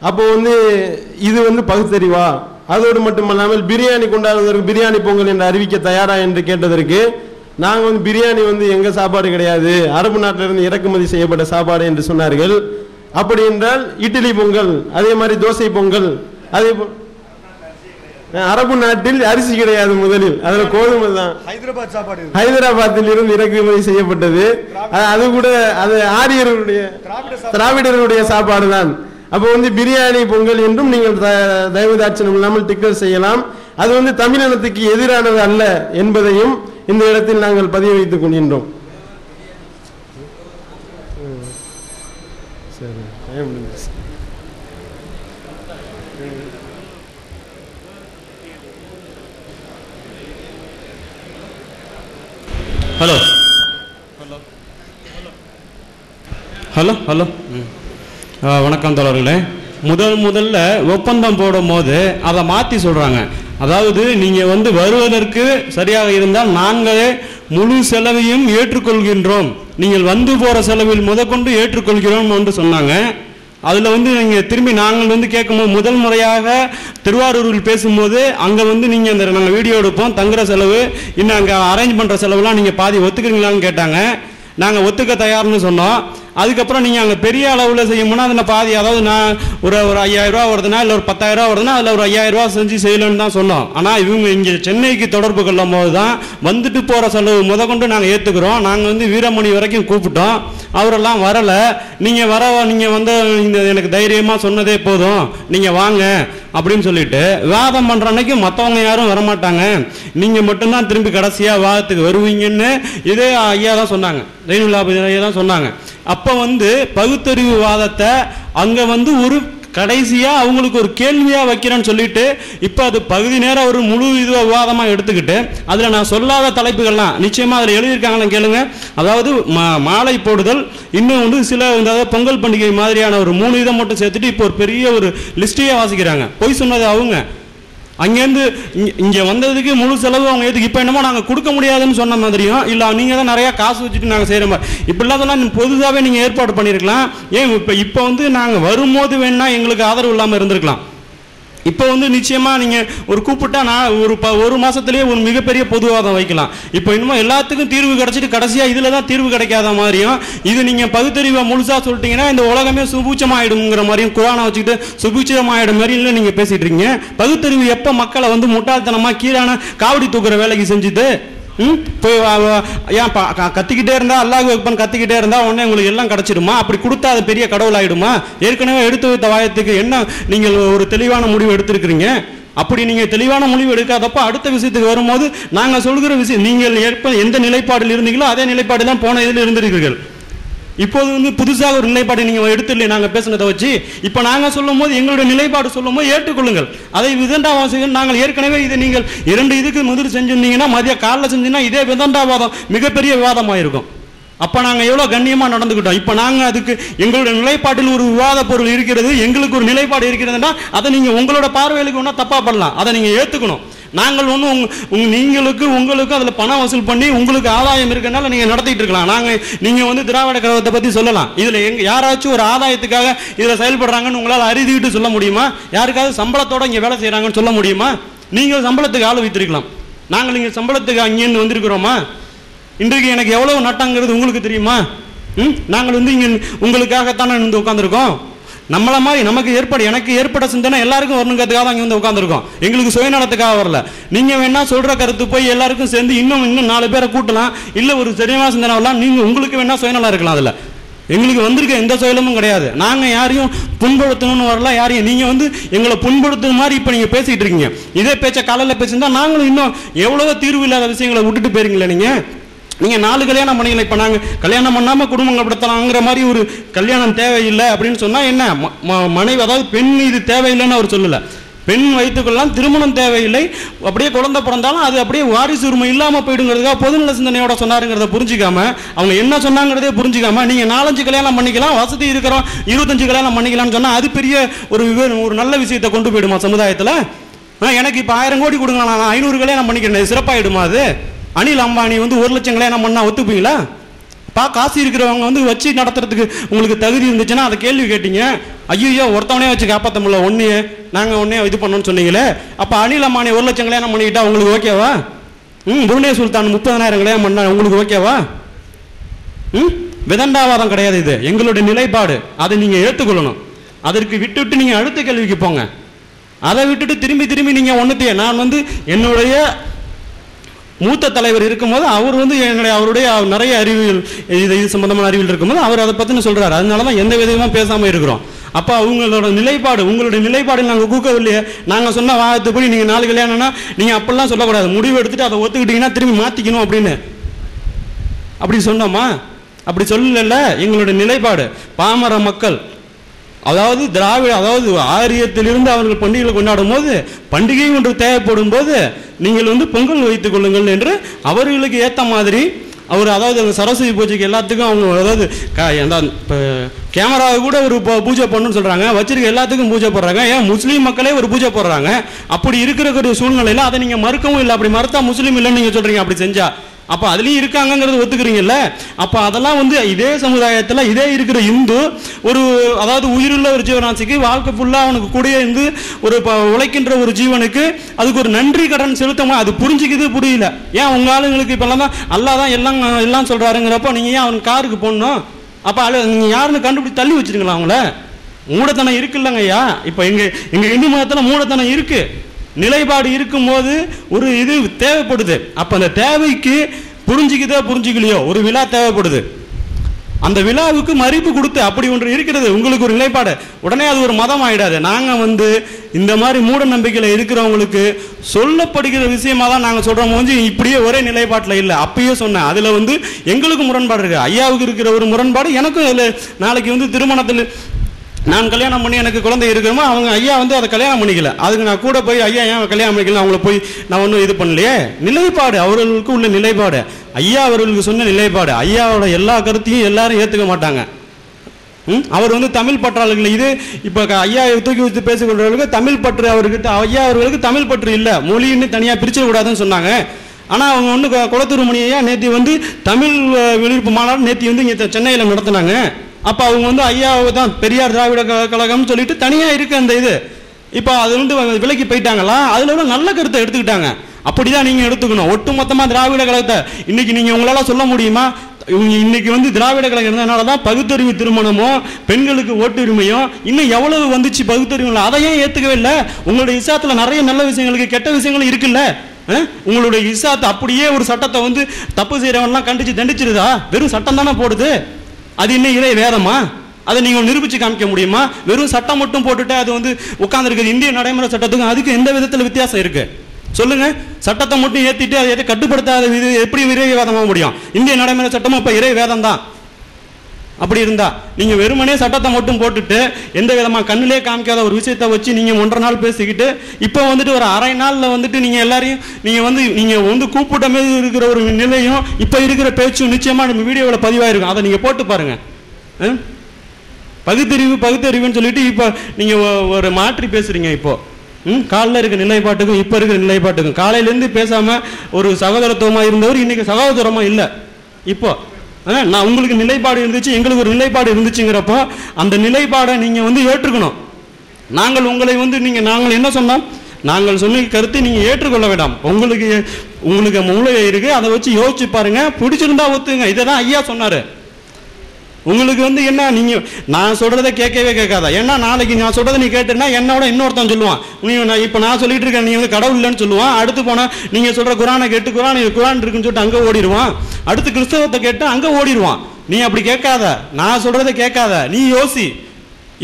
அப்போ வந்து இது வந்து பகுத்தறிவா? அதோடு மட்டுமல்லாமல் பிரியாணி கொண்டாடுவதற்கு பிரியாணி பொங்கல் என்று அறிவிக்க தயாரா என்று கேட்டதற்கு நாங்கள் வந்து பிரியாணி வந்து எங்க சாப்பாடு கிடையாது, அரபு நாட்டிலிருந்து இறக்குமதி செய்யப்பட்ட சாப்பாடு என்று சொன்னார்கள். அப்படி என்றால் இட்லி பொங்கல், அதே மாதிரி தோசை பொங்கல், அதே போல் அரபு நாட்டில் அரிசி கிடையாது, முதலில் அதுல கோதுமை தான் ஹைதராபாத்தில் இருந்து இறக்குமதி செய்யப்பட்டது. அது கூட அது ஆரியர்களுடைய திராவிடர்களுடைய சாப்பாடு தான். அப்போ வந்து பிரியாணி பொங்கல் என்றும் நீங்கள் தயவுதாட்சணம் இல்லாமல் டிக்கெட் செய்யலாம். அது வந்து தமிழினத்துக்கு எதிரானது அல்ல என்பதையும் இந்த இடத்தில் நாங்கள் பதிவு வைத்துக் கொள்கின்றோம். ஹலோ ஹலோ ஹலோ வணக்கம் தோழர்களே. முதல்ல ஒப்பந்தம் போடும் போது அதை மாற்றி சொல்கிறாங்க. அதாவது நீங்கள் வந்து வருவதற்கு சரியாக இருந்தால் நாங்களே முழு செலவையும் ஏற்றுக்கொள்கின்றோம், நீங்கள் வந்து போகிற செலவில் முதற்கொண்டு ஏற்றுக்கொள்கிறோம் என்று சொன்னாங்க. அதில் வந்து நீங்கள் திரும்பி நாங்கள் வந்து கேட்கும்போது முதல் முறையாக திருவாரூரில் பேசும்போது அங்கே வந்து நீங்கள் அந்த நாங்கள் வீடியோ எடுப்போம், தங்குற செலவு இன்னும் அங்கே அரேஞ்ச் பண்ணுற செலவுலாம் நீங்கள் பாதி ஒத்துக்கிறீங்களான்னு கேட்டாங்க. நாங்கள் ஒத்துக்க தயார்னு சொன்னோம். அதுக்கப்புறம் நீங்கள் அங்கே பெரிய அளவில் செய்யணும்னா அதில் பாதி, அதாவது நான் ஒரு 5000 ரூபா வருதுன்னா இல்லை ஒரு 10,000 ரூபா வருதுன்னா அதில் ஒரு 5000 ரூபா செஞ்சு செய்யலன்னு தான் சொன்னோம். ஆனால் இவங்க இங்கே சென்னைக்கு தொடர்பு கொள்ளும் போது தான் வந்துட்டு போகிற செலவு முதற்கொண்டு நாங்கள் ஏற்றுக்கிறோம். நாங்கள் வந்து வீரமணி வரைக்கும் கூப்பிட்டோம், அவரெல்லாம் வரலை. நீங்கள் வந்து இந்த எனக்கு தைரியமாக சொன்னதே போதும், நீங்கள் வாங்க அப்படின்னு சொல்லிட்டு வாதம் பண்ணுற அன்னைக்கு மற்றவங்க யாரும் வரமாட்டாங்க, நீங்கள் மட்டும்தான் திரும்பி கடைசியாக வாதத்துக்கு வருவீங்கன்னு இதே ஐயா தான் சொன்னாங்க, ரெயினுல்லாபதி ஐயா தான் சொன்னாங்க. அப்போ வந்து பகுத்தறிவு வாதத்தை அங்கே வந்து ஒரு கடைசியாக அவங்களுக்கு ஒரு கேள்வியாக வைக்கிறேன்னு சொல்லிட்டு இப்போ அது பகுதி நேரம் ஒரு முழு இது விவாதமாக எடுத்துக்கிட்டு அதில் நான் சொல்லாத தலைப்புகள்லாம் நிச்சயமாக அதில் எழுதியிருக்காங்கன்னு கேளுங்க. அதாவது மாலை போடுதல், இன்னும் வந்து சில அதாவது பொங்கல் பண்டிகை மாதிரியான ஒரு 3 இதை மட்டும் சேர்த்துட்டு இப்போ ஒரு பெரிய ஒரு லிஸ்ட்டையே வாசிக்கிறாங்க. பொய் சொன்னது அவங்க, அங்கேருந்து இங்கே வந்ததுக்கு முழு செலவு அவங்க ஏற்றுக்கு. இப்போ என்னமோ நாங்கள் கொடுக்க முடியாதுன்னு சொன்ன மாதிரியும் இல்லை நீங்கள் தான் நிறையா காசு வச்சுட்டு நாங்கள் செய்கிற மாதிரி இப்படிலாம் சொன்னால் பொதுவாகவே நீங்கள் ஏற்பாடு பண்ணியிருக்கலாம். ஏன் இப்போ வந்து நாங்கள் வரும்போது வேணா எங்களுக்கு ஆதரவு இல்லாமல் இருந்திருக்கலாம். இப்போ வந்து நிச்சயமாக நீங்கள் ஒரு கூப்பிட்டா நான் ஒரு மாதத்துலேயே ஒரு மிகப்பெரிய பொதுவாதம் வைக்கலாம். இப்போ இன்னும் எல்லாத்துக்கும் தீர்வு கிடச்சிட்டு கடைசியாக இதில் தான் தீர்வு கிடைக்காத மாதிரியும் இது நீங்கள் பகுத்தறிவை முழுசாக சொல்லிட்டீங்கன்னா இந்த உலகமே சுபூச்சமாயிடுங்கிற மாதிரியும் குரானை வச்சுக்கிட்டு சுபூச்சமாயிடும் மாதிரி இல்லை நீங்கள் பேசிகிட்டு இருக்கீங்க. பகுத்தறிவு எப்போ மக்களை வந்து முட்டாள்தனமாக கீழான காவடி தூக்குற வேலைக்கு செஞ்சுட்டு போய் ஏன் கத்திக்கிட்டே இருந்தா அல்லாஹ் அக்பர் கத்திக்கிட்டே இருந்தா உடனே உங்களுக்கு எல்லாம் கிடைச்சிடுமா? அப்படி கொடுத்தா அது பெரிய கடவுள் ஆயிடுமா? ஏற்கனவே எடுத்து வைத்த வாயத்துக்கு என்ன நீங்கள் ஒரு தெளிவான முடிவு எடுத்திருக்கிறீங்க? அப்படி நீங்க தெளிவான முடிவு எடுக்காதப்ப அடுத்த விஷயத்துக்கு வரும்போது நாங்கள் சொல்கிற விஷயம் நீங்கள் எந்த நிலைப்பாடில் இருந்தீங்களோ அதே நிலைப்பாடு தான் போன இதில் இருந்திருக்கிறீர்கள். இப்போது வந்து புதுசாக ஒரு நிலைப்பாடு நீங்கள் எடுத்துடல நாங்கள் பேசுனதை வச்சு. இப்போ நாங்கள் சொல்லும் போது எங்களுடைய நிலைப்பாடு சொல்லும் போது ஏற்றுக்கொள்ளுங்கள். அதை விதண்டாவாசிகள் நாங்கள் ஏற்கனவே இதை நீங்கள் 2 இதுக்கு முதல் செஞ்சிருந்தீங்கன்னா மதிய காலில் செஞ்சீங்கன்னா இதே விதண்டாவாதம் மிகப்பெரிய விவாதமாக இருக்கும். அப்போ நாங்கள் எவ்வளோ கண்ணியமாக நடந்துக்கிட்டோம். இப்போ நாங்கள் அதுக்கு எங்களுடைய நிலைப்பாட்டில் ஒரு விவாத பொருள் இருக்கிறது, எங்களுக்கு ஒரு நிலைப்பாடு இருக்கிறதுனா அதை நீங்கள் உங்களோட பார்வைகளுக்கு ஒன்றா தப்பாக பண்ணலாம், அதை நீங்கள் ஏற்றுக்கணும். நாங்கள் ஒன்றும் உங்களுக்கு அதில் பணம் வசூல் பண்ணி உங்களுக்கு ஆதாயம் இருக்கிறனால நீங்கள் நடத்திட்டு இருக்கலாம். நீங்கள் வந்து திராவிட கழகத்தை பற்றி சொல்லலாம். இதில் யாராச்சும் ஒரு ஆதாயத்துக்காக இதில் செயல்படுறாங்கன்னு உங்களால் அறிவிக்கிட்டு சொல்ல முடியுமா? யாருக்காவது சம்பளத்தோடு இங்கே வேலை செய்கிறாங்கன்னு சொல்ல முடியுமா? நீங்கள் சம்பளத்துக்கு ஆள் வைத்திருக்கலாம். நாங்கள் இங்கே சம்பளத்துக்கு அங்கேருந்து வந்திருக்கிறோமா? இன்றைக்கு எனக்கு எவ்வளவு நட்டாங்கிறது உங்களுக்கு தெரியுமா? நாங்கள் வந்து இங்கே உங்களுக்காகத்தானே வந்து உட்காந்துருக்கோம். நம்மளை மாதிரி எனக்கு ஏற்பட சிந்தனை எல்லாருக்கும் வரணுங்கிறதுக்காக தான் இங்கே வந்து உட்காந்துருக்கோம். எங்களுக்கு சுயநலத்துக்காக வரல. நீங்கள் வேணா சொல்கிற கருத்து போய் எல்லாருக்கும் சேர்ந்து இன்னும் 4 பேரை கூட்டலாம், இல்லை ஒரு சரியான சிந்தனை வரலாம். நீங்கள் உங்களுக்கு வேணா சுயநலம் இருக்கலாம். அதில் எங்களுக்கு வந்திருக்க எந்த சுயலமும் கிடையாது. நாங்கள் யாரையும் புண்படுத்தணும்னு வரல யாரையும். நீங்கள் வந்து எங்களை புண்படுத்துற மாதிரி இப்போ நீங்கள் பேசிகிட்டு இருக்கீங்க. இதே பேச்சை காலையில் பேசியிருந்தா நாங்களும் இன்னும் எவ்வளவோ தீர்வு இல்லாத விஷயங்களை விட்டுட்டு போயிருங்களே. நீங்கள் 4 கல்யாணம் பண்ணிக்கல. இப்போ நாங்கள் கல்யாணம் பண்ணாமல் குடும்பங்கள் படுத்தலாங்கிற மாதிரி ஒரு கல்யாணம் தேவையில்லை அப்படின்னு சொன்னால் என்ன மனைவி, அதாவது பெண் இது தேவையில்லைன்னு அவர் சொல்லலை. பெண் வைத்துக்கொள்ளலாம், திருமணம் தேவையில்லை, அப்படியே குழந்தை பிறந்தாலும் அது அப்படியே வாரிசு உரிமை இல்லாமல் போயிடுங்கிறதுக்காக பொதுநல சிந்தனையோட சொன்னாருங்கிறத புரிஞ்சிக்காம, அவங்க என்ன சொன்னாங்கிறதே புரிஞ்சிக்காம நீங்கள் 4-5 கல்யாணம் பண்ணிக்கலாம், வசதி இருக்கிறோம் 25 கல்யாணம் பண்ணிக்கலாம்னு சொன்னால் அது பெரிய ஒரு நல்ல விஷயத்தை கொண்டு போயிடுமா சமுதாயத்தில்? எனக்கு இப்போ 1000 கோடி கொடுங்க, நான் 500 கல்யாணம் பண்ணிக்கிறேன், சிறப்பாயிடுமா அது? அனில் அம்பானி வந்து 1 லட்சம் கல்யாணம் பண்ணால் ஒத்துப்பீங்களா? காசு இருக்கிறவங்க வந்து வச்சு நடத்துறதுக்கு உங்களுக்கு தகுதி இருந்துச்சுன்னா அதை கேள்வி கேட்டீங்க. ஐயோ ஒருத்தவனே வச்சு காப்பாற்ற முடியல, நாங்கள் இது பண்ணோன்னு சொன்னீங்களே. அப்போ அனில் அம்பானி 1 லட்சம் கல்யாணம் பண்ணிக்கிட்டா உங்களுக்கு ஓகேவா? புருனே சுல்தான் 30,000 கல்யாணம் பண்ணா உங்களுக்கு ஓகேவா? விதண்டாவாதம் கிடையாது, இது எங்களுடைய நிலைப்பாடு. அதை நீங்கள் ஏற்றுக்கொள்ளணும். அதற்கு விட்டுவிட்டு நீங்கள் அடுத்த கேள்விக்கு போங்க. அதை விட்டுட்டு திரும்பி நீங்கள் ஒன்றுத்தையே நான் வந்து என்னுடைய மூத்த தலைவர் இருக்கும்போது அவர் வந்து அவருடைய நிறைய அறிவியல் இது சம்பந்தமான அறிவியல் இருக்கும்போது அவர் அதை பற்றின சொல்கிறார். அதனால தான் எந்த விதமாக பேசாமல் இருக்கிறோம். அப்போ அவங்களோட நிலைப்பாடு உங்களுடைய நிலைப்பாடு நாங்கள் கூக்கவில்லையே. நாங்கள் சொன்ன வாதத்துப்படி நீங்கள் 4 கல்யாணம்னா நீங்கள் அப்படிலாம் சொல்லக்கூடாது, முடிவு எடுத்துட்டு அதை ஒத்துக்கிட்டீங்கன்னா திரும்பி மாற்றிக்கணும் அப்படின்னு அப்படி சொன்னோமா? அப்படி சொல்லல. எங்களுடைய நிலைப்பாடு பாமர மக்கள், அதாவது அதாவது ஆரியத்திலிருந்து அவர்கள் பண்டிகைகளை கொண்டாடும் போது பண்டிகை ஒன்று தேவைப்படும் போது நீங்கள் வந்து பொங்கல் வைத்துக் கொள்ளுங்கள் என்று அவர்களுக்கு ஏற்ற மாதிரி அவர் அதாவது சரஸ்வதி பூஜைக்கு எல்லாத்துக்கும் அவங்க அதாவது இப்போ கேமராவை கூட ஒரு பூஜை பண்ணணும்னு சொல்கிறாங்க, வச்சிருக்க எல்லாத்துக்கும் பூஜை போடுறாங்க. ஏன் முஸ்லீம் மக்களே ஒரு பூஜை போடுறாங்க. அப்படி இருக்கிற சூழ்நிலையில் அதை நீங்கள் மறுக்கவும் இல்லை. அப்படி மறுத்தா முஸ்லீம் இல்லைன்னு நீங்கள் சொல்கிறீங்க. அப்படி செஞ்சா அப்போ அதுலேயும் இருக்காங்கங்கிறது ஒத்துக்கிறீங்கல்ல. அப்போ அதெல்லாம் வந்து இதே சமுதாயத்தில் இதே இருக்கிற இந்து ஒரு அதாவது உயிருள்ள ஒரு ஜீவராசிக்கு வாழ்க்கை ஃபுல்லாக அவனுக்கு கூடயே இருந்து ஒரு உழைக்கின்ற ஒரு ஜீவனுக்கு அதுக்கு ஒரு நன்றி கடன் செலுத்தமா அது புரிஞ்சிக்குது புரியல. ஏன் உங்கள் ஆளுங்களுக்கு இப்போல்லாம் தான் அல்லா தான் எல்லாம் சொல்கிறாருங்கிறப்போ நீங்கள் ஏன் அவனுக்கு காருக்கு போடணும்? அப்போ நீங்கள் யாருன்னு கண்டுபிடிச்சி தள்ளி வச்சுருங்களா அவங்கள? மூடத்தனம் இருக்குல்லங்க ஐயா. இப்போ எங்கள் இந்து மதத்தில் மூடத்தனம் இருக்குது. நிலைப்பாடு இருக்கும்போது ஒரு இது தேவைப்படுது. அப்போ அந்த தேவைக்கு புரிஞ்சிக்கலையோ ஒரு விழா தேவைப்படுது. அந்த விழாவுக்கு மதிப்பு கொடுத்து அப்படி ஒன்று இருக்கிறது உங்களுக்கு ஒரு நிலைப்பாடு. உடனே அது ஒரு மதம் ஆகிடாது. நாங்கள் வந்து இந்த மாதிரி மூட நம்பிக்கையில் இருக்கிறவங்களுக்கு சொல்லப்படுகிற விஷயமா தான் நாங்கள் சொல்கிறோம். வந்து இப்படியே ஒரே நிலைப்பாட்டில் இல்லை. அப்பயே சொன்னேன், அதில் வந்து எங்களுக்கு முரண்பாடு இருக்குது. ஐயாவுக்கு இருக்கிற ஒரு முரண்பாடு எனக்கும் அதில். நாளைக்கு வந்து திருமணத்தில் நான் கல்யாணம் பண்ணி எனக்கு குழந்தை இருக்கிறோமோ அவங்க ஐயா வந்து அதை கல்யாணம் பண்ணிக்கல. அதுக்கு நான் கூட போய் ஐயா ஏன் கல்யாணம் பண்ணிக்கல அவங்கள போய் நான் ஒன்றும் இது பண்ணலையே. நிலைப்பாடு அவர்களுக்கு உள்ள நிலைப்பாடு, ஐயா அவர்களுக்கு சொன்ன நிலைப்பாடு. ஐயாவோட எல்லா கருத்தையும் எல்லாரும் ஏற்றுக்க மாட்டாங்க. அவர் வந்து தமிழ் பற்றாளர்கள் இது இப்போ ஐயா தூக்கி வச்சு பேசிக்கொள்றவர்களுக்கு தமிழ் பற்று அவர்கிட்ட ஐயா அவர்களுக்கு தமிழ் பற்று இல்லை, மொழின்னு தனியாக பிரிச்சிடக்கூடாதுன்னு சொன்னாங்க. ஆனால் அவங்க ஒன்று குளத்தூர் மணி ஐயா நேற்று வந்து தமிழ் விழிப்பு மாநாடு நேற்று வந்து இங்கே சென்னையில் நடத்தினாங்க. அப்போ அவங்க வந்து ஐயாவை தான் பெரியார் திராவிட கழகம்னு சொல்லிட்டு தனியாக இருக்கு அந்த இது. இப்போ அது வந்து விலைக்கு போயிட்டாங்களா? அதில் உள்ள நல்ல கருத்தை எடுத்துக்கிட்டாங்க. அப்படிதான் நீங்கள் எடுத்துக்கணும். ஒட்டுமொத்தமாக திராவிட கழகத்தை இன்னைக்கு நீங்கள் உங்களால் சொல்ல முடியுமா? இன்னைக்கு வந்து திராவிட கழகம் இருந்ததுனால தான் பகுத்தறிவு திருமணமோ பெண்களுக்கு ஓட்டுரிமையோ இன்னும் எவ்வளவு வந்துச்சு பகுத்தறிவு. அதையும் ஏற்றுக்கவே இல்லை. உங்களுடைய இசாத்தில் நிறைய நல்ல விஷயங்களுக்கு கெட்ட விஷயங்களும் இருக்குல்ல. உங்களுடைய இசாத்து அப்படியே ஒரு சட்டத்தை வந்து தப்பு செய்கிறவன்லாம் கண்டிச்சு தண்டிச்சிருதா? வெறும் சட்டம் தானே போடுது. அது இன்னும் இறை வேதமா? அதை நீங்கள் நிரூபித்து காமிக்க முடியுமா? வெறும் சட்டம் மட்டும் போட்டுட்டு அது வந்து உட்காந்துருக்குது. இந்திய நடைமுறை சட்டத்துக்கும் அதுக்கு எந்த விதத்தில் வித்தியாசம் இருக்கு சொல்லுங்க? சட்டத்தை மட்டும் ஏற்றிட்டு அதை கட்டுப்படுத்தாத இது எப்படி இறை வேதமாக முடியும்? இந்திய நடைமுறை சட்டமும் இப்போ இறை வேதம் தான். அப்படி இருந்தா நீங்க வெறுமனே சட்டத்தை மட்டும் போட்டுட்டு எந்த விதமாக கண்ணிலே காமிக்காத ஒரு விஷயத்தை வச்சு நீங்க 1.5 நாள் பேசிக்கிட்டு இப்போ வந்துட்டு ஒரு அரை நாளில் வந்துட்டு நீங்க எல்லாரையும் நீங்க வந்து கூப்பிட்ட மாதிரி இருக்கிற ஒரு நிலையும் இப்போ இருக்கிற பேச்சும் நிச்சயமா நம்ம வீடியோவில் பதிவாயிருக்கும். அதை நீங்க போட்டு பாருங்க. பகுத்தறிவுன்னு சொல்லிட்டு இப்போ நீங்க ஒரு மாற்றி பேசுறீங்க. இப்போ காலைல இருக்க நிலைப்பாட்டுக்கும் இப்போ இருக்கிற நிலைப்பாட்டுக்கும் காலையிலேருந்து பேசாம ஒரு சகோதரத்துவமா இருந்தவர் இன்னைக்கு சகோதரமா இல்லை. இப்போ நான் உங்களுக்கு நிலைப்பாடு இருந்துச்சு, எங்களுக்கு ஒரு நிலைப்பாடு இருந்துச்சுங்கிறப்போ அந்த நிலைப்பாடை நீங்கள் வந்து ஏற்றுக்கணும். நாங்கள் உங்களை வந்து நாங்கள் என்ன சொன்னோம்? நாங்கள் சொன்ன கருத்தை நீங்கள் ஏற்றுக்கொள்ள வேண்டாம். உங்களுக்கு மூளை இருக்கு, அதை வச்சு யோசிச்சு பாருங்க. பிடிச்சிருந்தா ஒத்துங்க. இதை தான் ஐயா சொன்னார். உங்களுக்கு வந்து என்ன நீங்கள் நான் சொல்கிறத கேட்கவே கேட்காதா? ஏன்னா நாளைக்கு நான் சொல்கிறத நீ கேட்டேன்னா என்னோட இன்னொருத்தன் சொல்லுவான், நீ இப்போ நான் சொல்லிட்டு இருக்கேன் நீ வந்து கடவுள் இல்லைன்னு சொல்லுவான். அடுத்து போனால் நீங்கள் சொல்கிற குரானை கேட்டு குரான் இருக்குன்னு சொல்லிட்டு அங்கே ஓடிடுவான். அடுத்து கிறிஸ்தவத்தை கேட்டு அங்கே ஓடிடுவான். நீ அப்படி கேட்காத, நான் சொல்கிறத கேட்காத, நீ யோசி.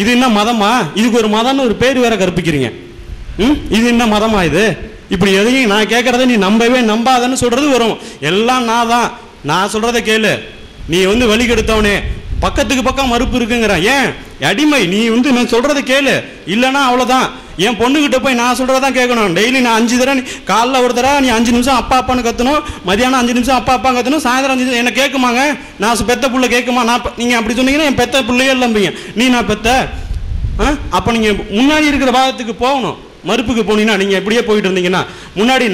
இது என்ன மதமா? இதுக்கு ஒரு மதம்னு ஒரு பேர் வேற கற்பிக்கிறீங்க. இது என்ன மதமா? இது இப்படி எதையும் நான் கேட்கறத நீ நம்பாதன்னு சொல்கிறது வரும். எல்லாம் நான் சொல்கிறத கேளு. நீ வந்து வழி கெடுத்தவனே பக்கத்துக்கு பக்கம் மறுப்பு இருக்குங்கிற. ஏன் அடிமை? நீ வந்து நான் சொல்றதை கேளு, இல்லைன்னா அவ்வளோதான். என் பொண்ணுகிட்ட போய் நான் சொல்றதான் கேட்கணும். டெய்லி நான் 5 தடவை காலைல ஒரு தடவை நீ 5 நிமிஷம் அப்பா அப்பான்னு கத்தணும், மதியானம் 5 நிமிஷம் அப்பா அப்பா கத்தணும், சாயந்தரம் 5 நிமிஷம் என்ன கேட்குமாங்க? நான் பெத்த புள்ள கேட்குமா? நீங்கள் அப்படி சொன்னீங்கன்னா என் பெத்த பிள்ளையே இல்லைம்பீங்க. நான் பெத்த அப்போ நீங்கள் முன்னாடி இருக்கிற பாகத்துக்கு போகணும். மறுப்புக்கு போனீங்கன்னா நீங்கள் எப்படியே போயிட்டு இருந்தீங்கன்னா முன்னாடி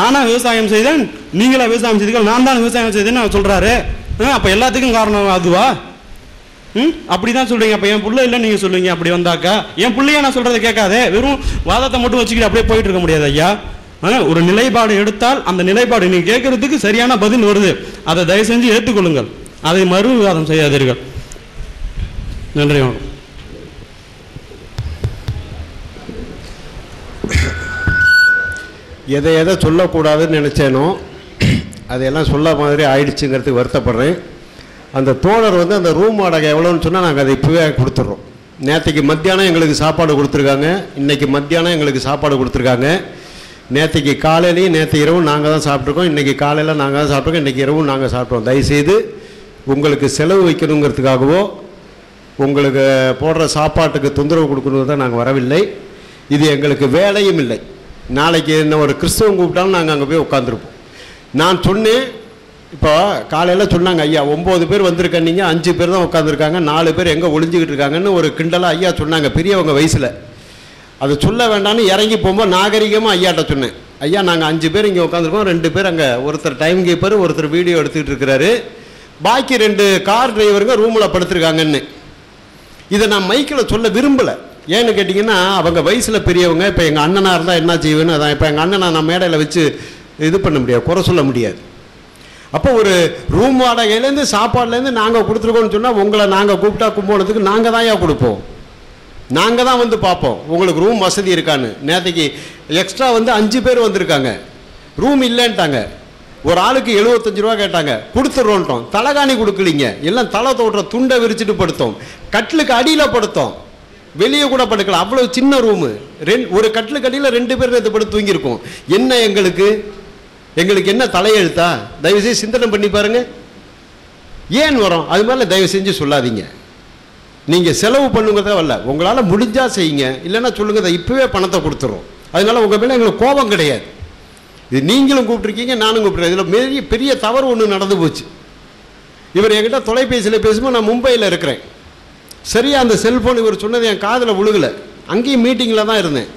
நானா விவசாயம் செய்தேன், நீங்களா விவசாயம் செய்தீர்கள், நான் தான் விவசாயம் செய்தேன்னு சொல்றாரு. அப்போ எல்லாத்துக்கும் காரணம் அதுவா? அப்படிதான் சொல்றீங்க. அப்போ என் பிள்ளை இல்லைன்னு நீங்கள் சொல்லுவீங்க. அப்படி வந்தாக்கா என் பிள்ளைய நான் சொல்றதை கேட்காதே, வெறும் வாதத்தை மட்டும் வச்சுக்கிட்டு அப்படியே போயிட்டு இருக்க முடியாது ஐயா. ஒரு நிலைப்பாடு எடுத்தால் அந்த நிலைப்பாடு நீங்க கேட்கறதுக்கு சரியான பதில் வருது. அதை தயவு செஞ்சு ஏற்றுக்கொள்ளுங்கள். அதை மறு விவாதம் செய்யாதீர்கள். நன்றி. எதை சொல்லக்கூடாதுன்னு நினச்சேனோ அதையெல்லாம் சொல்ல மாதிரி ஆயிடுச்சுங்கிறதுக்கு வருத்தப்படுறேன். அந்த தோழர் வந்து அந்த ரூம் வாடகை எவ்வளோன்னு சொன்னால் நாங்கள் அதை இப்போவே கொடுத்துட்றோம். நேற்றுக்கு மத்தியானம் எங்களுக்கு சாப்பாடு கொடுத்துருக்காங்க, இன்றைக்கி மத்தியானம் எங்களுக்கு சாப்பாடு கொடுத்துருக்காங்க. நேற்றுக்கு காலையிலையும் நேற்று இரவும் நாங்கள் தான் சாப்பிட்ருக்கோம், இன்றைக்கி காலையில் நாங்கள் தான் சாப்பிட்ருக்கோம், இன்றைக்கி இரவும் நாங்கள் சாப்பிட்றோம். தயவுசெய்து உங்களுக்கு செலவு வைக்கணுங்கிறதுக்காகவோ உங்களுக்கு போடுற சாப்பாட்டுக்கு தொந்தரவு கொடுக்கணும் தான் நாங்கள் வரவில்லை. இது எங்களுக்கு வேலையும் இல்லை. நாளைக்கு என்ன ஒரு கிறிஸ்தவம் கூப்பிட்டாலும் நாங்கள் அங்கே போய் உட்காந்துருப்போம். நான் சொன்னேன், இப்போ காலையில் சொன்னாங்க ஐயா 9 பேர் வந்திருக்கேன், நீங்கள் 5 பேர் தான் உட்காந்துருக்காங்க, 4 பேர் எங்கே ஒளிஞ்சிக்கிட்டு இருக்காங்கன்னு ஒரு கிண்டலாக ஐயா சொன்னாங்க பெரியவங்க வயசில். அது சொல்ல வேண்டாம்னு இறங்கி போகும்போது நாகரிகமாக ஐயாட்ட சொன்னேன், ஐயா நாங்கள் 5 பேர் இங்கே உட்காந்துருக்கோம், 2 பேர் அங்கே ஒருத்தர் டைம் கீப்பர், ஒருத்தர் வீடியோ எடுத்துக்கிட்டு இருக்கிறாரு, பாக்கி 2 கார் டிரைவருங்க ரூமில் படுத்துருக்காங்கன்னு. இதை நான் மைக்கில் சொல்ல விரும்பலை. ஏன்னு கேட்டிங்கன்னா அவங்க வயசில் பெரியவங்க. இப்போ எங்கள் அண்ணனாக இருந்தால் என்ன செய்வேன்னு அதான். இப்போ எங்கள் அண்ணனை நான் மேடையில் வச்சு இது பண்ண முடியாது, குறை சொல்ல முடியாது. அப்போ ஒரு ரூம் வாடகையிலேருந்து சாப்பாடுலேருந்து நாங்கள் கொடுத்துருக்கோம்னு சொன்னால் உங்களை நாங்கள் கூப்பிட்டா கும்போணத்துக்கு நாங்கள் தான் கொடுப்போம், நாங்கள் தான் வந்து பார்ப்போம் உங்களுக்கு ரூம் வசதி இருக்கான்னு. நேற்றுக்கு எக்ஸ்ட்ரா வந்து 5 பேர் வந்திருக்காங்க, ரூம் இல்லைன்ட்டாங்க. ஒரு ஆளுக்கு 75 ரூபா கேட்டாங்க, கொடுத்துட்றோன்ட்டோம். தலைகாணி கொடுக்கலிங்க, எல்லாம் தலை தோட்டுற துண்டை விரிச்சிட்டு படுத்தோம், கட்டிலுக்கு அடியில் படுத்தோம், வெளியே கூட படுக்கலாம், அவ்வளோ சின்ன ரூமு. ஒரு கட்டிலுக்கு அடியில் 2 பேர் நேற்று படுத்து தூங்கியிருக்கோம். என்ன எங்களுக்கு என்ன தலையெழுத்தா? தயவுசெய்து சிந்தனை பண்ணி பாருங்க. ஏன் வரோம் அது மாதிரிலாம் தயவு செஞ்சு சொல்லாதீங்க. நீங்கள் செலவு பண்ணுங்கிறத வரல, உங்களால் முடிஞ்சால் செய்யுங்க, இல்லைன்னா சொல்லுங்க இப்போவே பணத்தை கொடுத்துறோம். அதனால உங்கள் மேலே எங்களுக்கு கோபம் கிடையாது. இது நீங்களும் கூப்பிட்ருக்கீங்க, நானும் கூப்பிட்றேன். இதில் பெரிய தவறு ஒன்று நடந்து போச்சு. இவர் என்கிட்ட தொலைபேசியில் பேசும்போது நான் மும்பையில் இருக்கிறேன். சரியா அந்த செல்ஃபோன் இவர் சொன்னது என் காதில் விழுகலை. அங்கேயும் மீட்டிங்கில் தான் இருந்தேன்.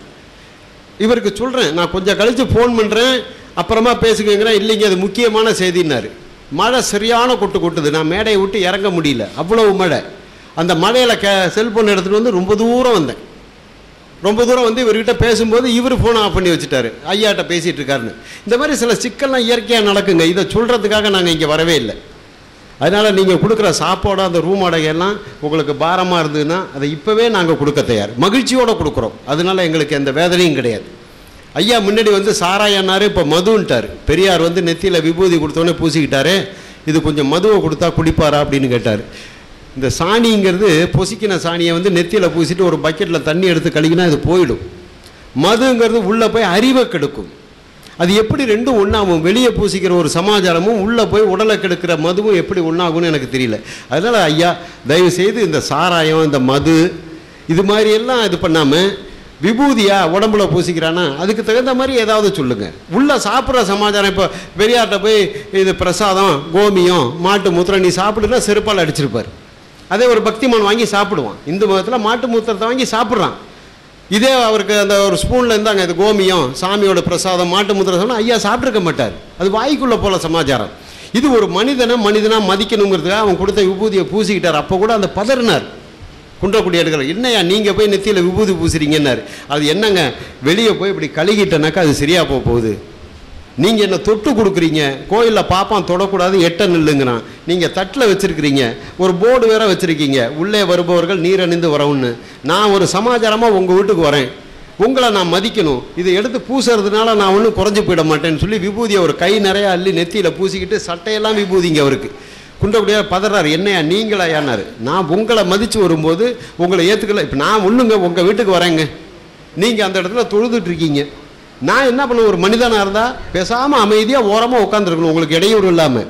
இவருக்கு சொல்கிறேன், நான் கொஞ்சம் கழித்து ஃபோன் பண்ணுறேன், அப்புறமா பேசுகிறேன். இல்லைங்க அது முக்கியமான செய்தின்னாரு. மழை சரியான கொட்டுது, நான் மேடையை விட்டு இறங்க முடியல, அவ்வளவு மழை. அந்த மழையில் செல்ஃபோன் எடுத்துகிட்டு வந்து ரொம்ப தூரம் வந்தேன். ரொம்ப தூரம் வந்து இவர்கிட்ட பேசும்போது இவர் ஃபோனை ஆஃப் பண்ணி வச்சுட்டாரு, ஐயாட்ட பேசிகிட்டு இருக்காருன்னு. இந்த மாதிரி சில சிக்கல்லாம் இயற்கையாக நடக்குங்க. இதை சொல்கிறதுக்காக நாங்கள் இங்கே வரவே இல்லை. அதனால் நீங்கள் கொடுக்குற சாப்பாடு அந்த ரூம் வாடகையெல்லாம் உங்களுக்கு பாரமாக இருந்ததுன்னா அதை இப்போவே நாங்கள் கொடுக்க தயார், மகிழ்ச்சியோடு கொடுக்குறோம். அதனால் எங்களுக்கு எந்த வேதனையும் கிடையாது. ஐயா முன்னாடி வந்து சாராயன்னாரு, இப்போ மதுன்ட்டார். பெரியார் வந்து நெத்தியில் விபூதி கொடுத்தோன்னே பூசிக்கிட்டாரு, இது கொஞ்சம் மதுவை கொடுத்தா குடிப்பாரா அப்படின்னு கேட்டார். இந்த சாணிங்கிறது பொசிக்கின சாணியை வந்து நெத்தியில் பூசிட்டு ஒரு பக்கெட்டில் தண்ணி எடுத்து கழிக்கினா இது போயிடும். மதுங்கிறது உள்ளே போய் அறிவை கெடுக்கும். அது எப்படி ரெண்டும் ஒன்றாகும்? வெளியே பூசிக்கிற ஒரு சமாச்சாரமும் உள்ளே போய் உடலை கெடுக்கிற மதுவும் எப்படி ஒன்றாகும்னு எனக்கு தெரியல. அதனால் ஐயா தயவு செய்து இந்த சாராயம், இந்த மது இது மாதிரி எல்லாம் இது பண்ணாமல் விபூதியா உடம்புல பூசிக்கிறானா அதுக்கு தகுந்த மாதிரி ஏதாவது சொல்லுங்கள். உள்ளே சாப்பிட்ற சமாச்சாரம். இப்போ பெரியார்கிட்ட போய் இது பிரசாதம், கோமியம், மாட்டு மூத்திரம் நீ சாப்பிடுனா செருப்பால் அடிச்சிருப்பார். அதே ஒரு பக்திமான் வாங்கி சாப்பிடுவான். இந்து மதத்தில் மாட்டு மூத்திரத்தை வாங்கி சாப்பிட்றான். இதே அவருக்கு அந்த ஒரு ஸ்பூனில் இருந்தாங்க இது கோமியம், சாமியோட பிரசாதம், மாட்டு மூத்திரம் சொன்னால் ஐயா சாப்பிட்ருக்க மாட்டார். அது வாய்க்குள்ளே போல சமாச்சாரம். இது ஒரு மனிதனாக மதிக்கணுங்கிறதுக்காக அவன் கொடுத்த விபூதியை பூசிக்கிட்டார். அப்போ கூட அந்த பதறினார் குன்றக்குடி எடுக்கிறார். என்னையா நீங்கள் போய் நெத்தியில் விபூதி பூசுறீங்கன்னாரு. அது என்னங்க, வெளியே போய் இப்படி கழுகிட்டனாக்கா அது சரியாக போகுது. நீங்கள் என்ன தொட்டு கொடுக்குறீங்க, கோயிலில் பாப்பான் தொடக்கூடாது, எட்ட நில்லுங்கிறான். நீங்கள் தட்டில் வச்சுருக்கிறீங்க, ஒரு போர்டு வேற வச்சுருக்கீங்க, உள்ளே வருபவர்கள் நீர் அணிந்து வரவுன்னு. நான் ஒரு சமாச்சாரமாக உங்கள் வீட்டுக்கு வரேன், உங்களை நான் மதிக்கணும், இதை எடுத்து பூசுறதுனால நான் ஒன்றும் குறைஞ்சி போயிட மாட்டேன்னு சொல்லி விபூதியை ஒரு கை நிறையா அள்ளி நெத்தியில் பூசிக்கிட்டு சட்டையெல்லாம் விபூதிங்க அவருக்கு. குன்றக்குடியார் பதறாரு, என்னையா நீங்களா யானாரு, நான் உங்களை மதித்து வரும்போது உங்களை ஏற்றுக்கல. இப்போ நான் ஒன்றுங்க உங்கள் வீட்டுக்கு வரேங்க, நீங்கள் அந்த இடத்துல தொழுதுட்ருக்கீங்க, நான் என்ன பண்ண ஒரு மனிதனாக இருந்தால் பேசாமல் அமைதியாக ஓரமாக உட்காந்துருக்கணும் உங்களுக்கு இடையூறு இல்லாமல்.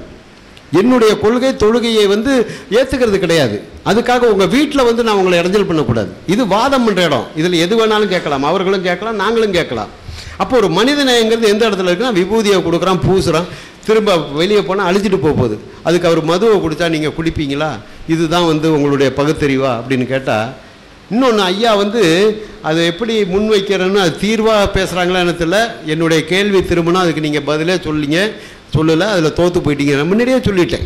என்னுடைய கொள்கை தொழுகையை வந்து ஏற்றுக்கிறது கிடையாது. அதுக்காக உங்கள் வீட்டில் வந்து நான் உங்களை இடைஞ்சல் பண்ணக்கூடாது. இது வாதம் பண்ணுற இடம், இதில் எது வேணாலும் கேட்கலாம், அவர்களும் கேட்கலாம், நாங்களும் கேட்கலாம். அப்போ ஒரு மனிதநேயங்கிறது எந்த இடத்துல இருக்குன்னா விபூதியை கொடுக்குறான், பூசுகிறான், திரும்ப வெளியே போனால் அழிச்சிட்டு போகுது. அதுக்கு அவர் மதுவை கொடுத்தா நீங்கள் குடிப்பீங்களா? இதுதான் வந்து உங்களுடைய பகுத்தறிவா அப்படின்னு கேட்டால். இன்னொன்று ஐயா வந்து அதை எப்படி முன்வைக்கிறேன்னு அது தீர்வாக பேசுகிறாங்களா எனக்கு தெரியல. என்னுடைய கேள்வி திரும்பினா அதுக்கு நீங்கள் பதிலே சொல்லலை, அதில் தோற்று போயிட்டீங்க. நான் முன்னாடியே சொல்லிட்டேன்,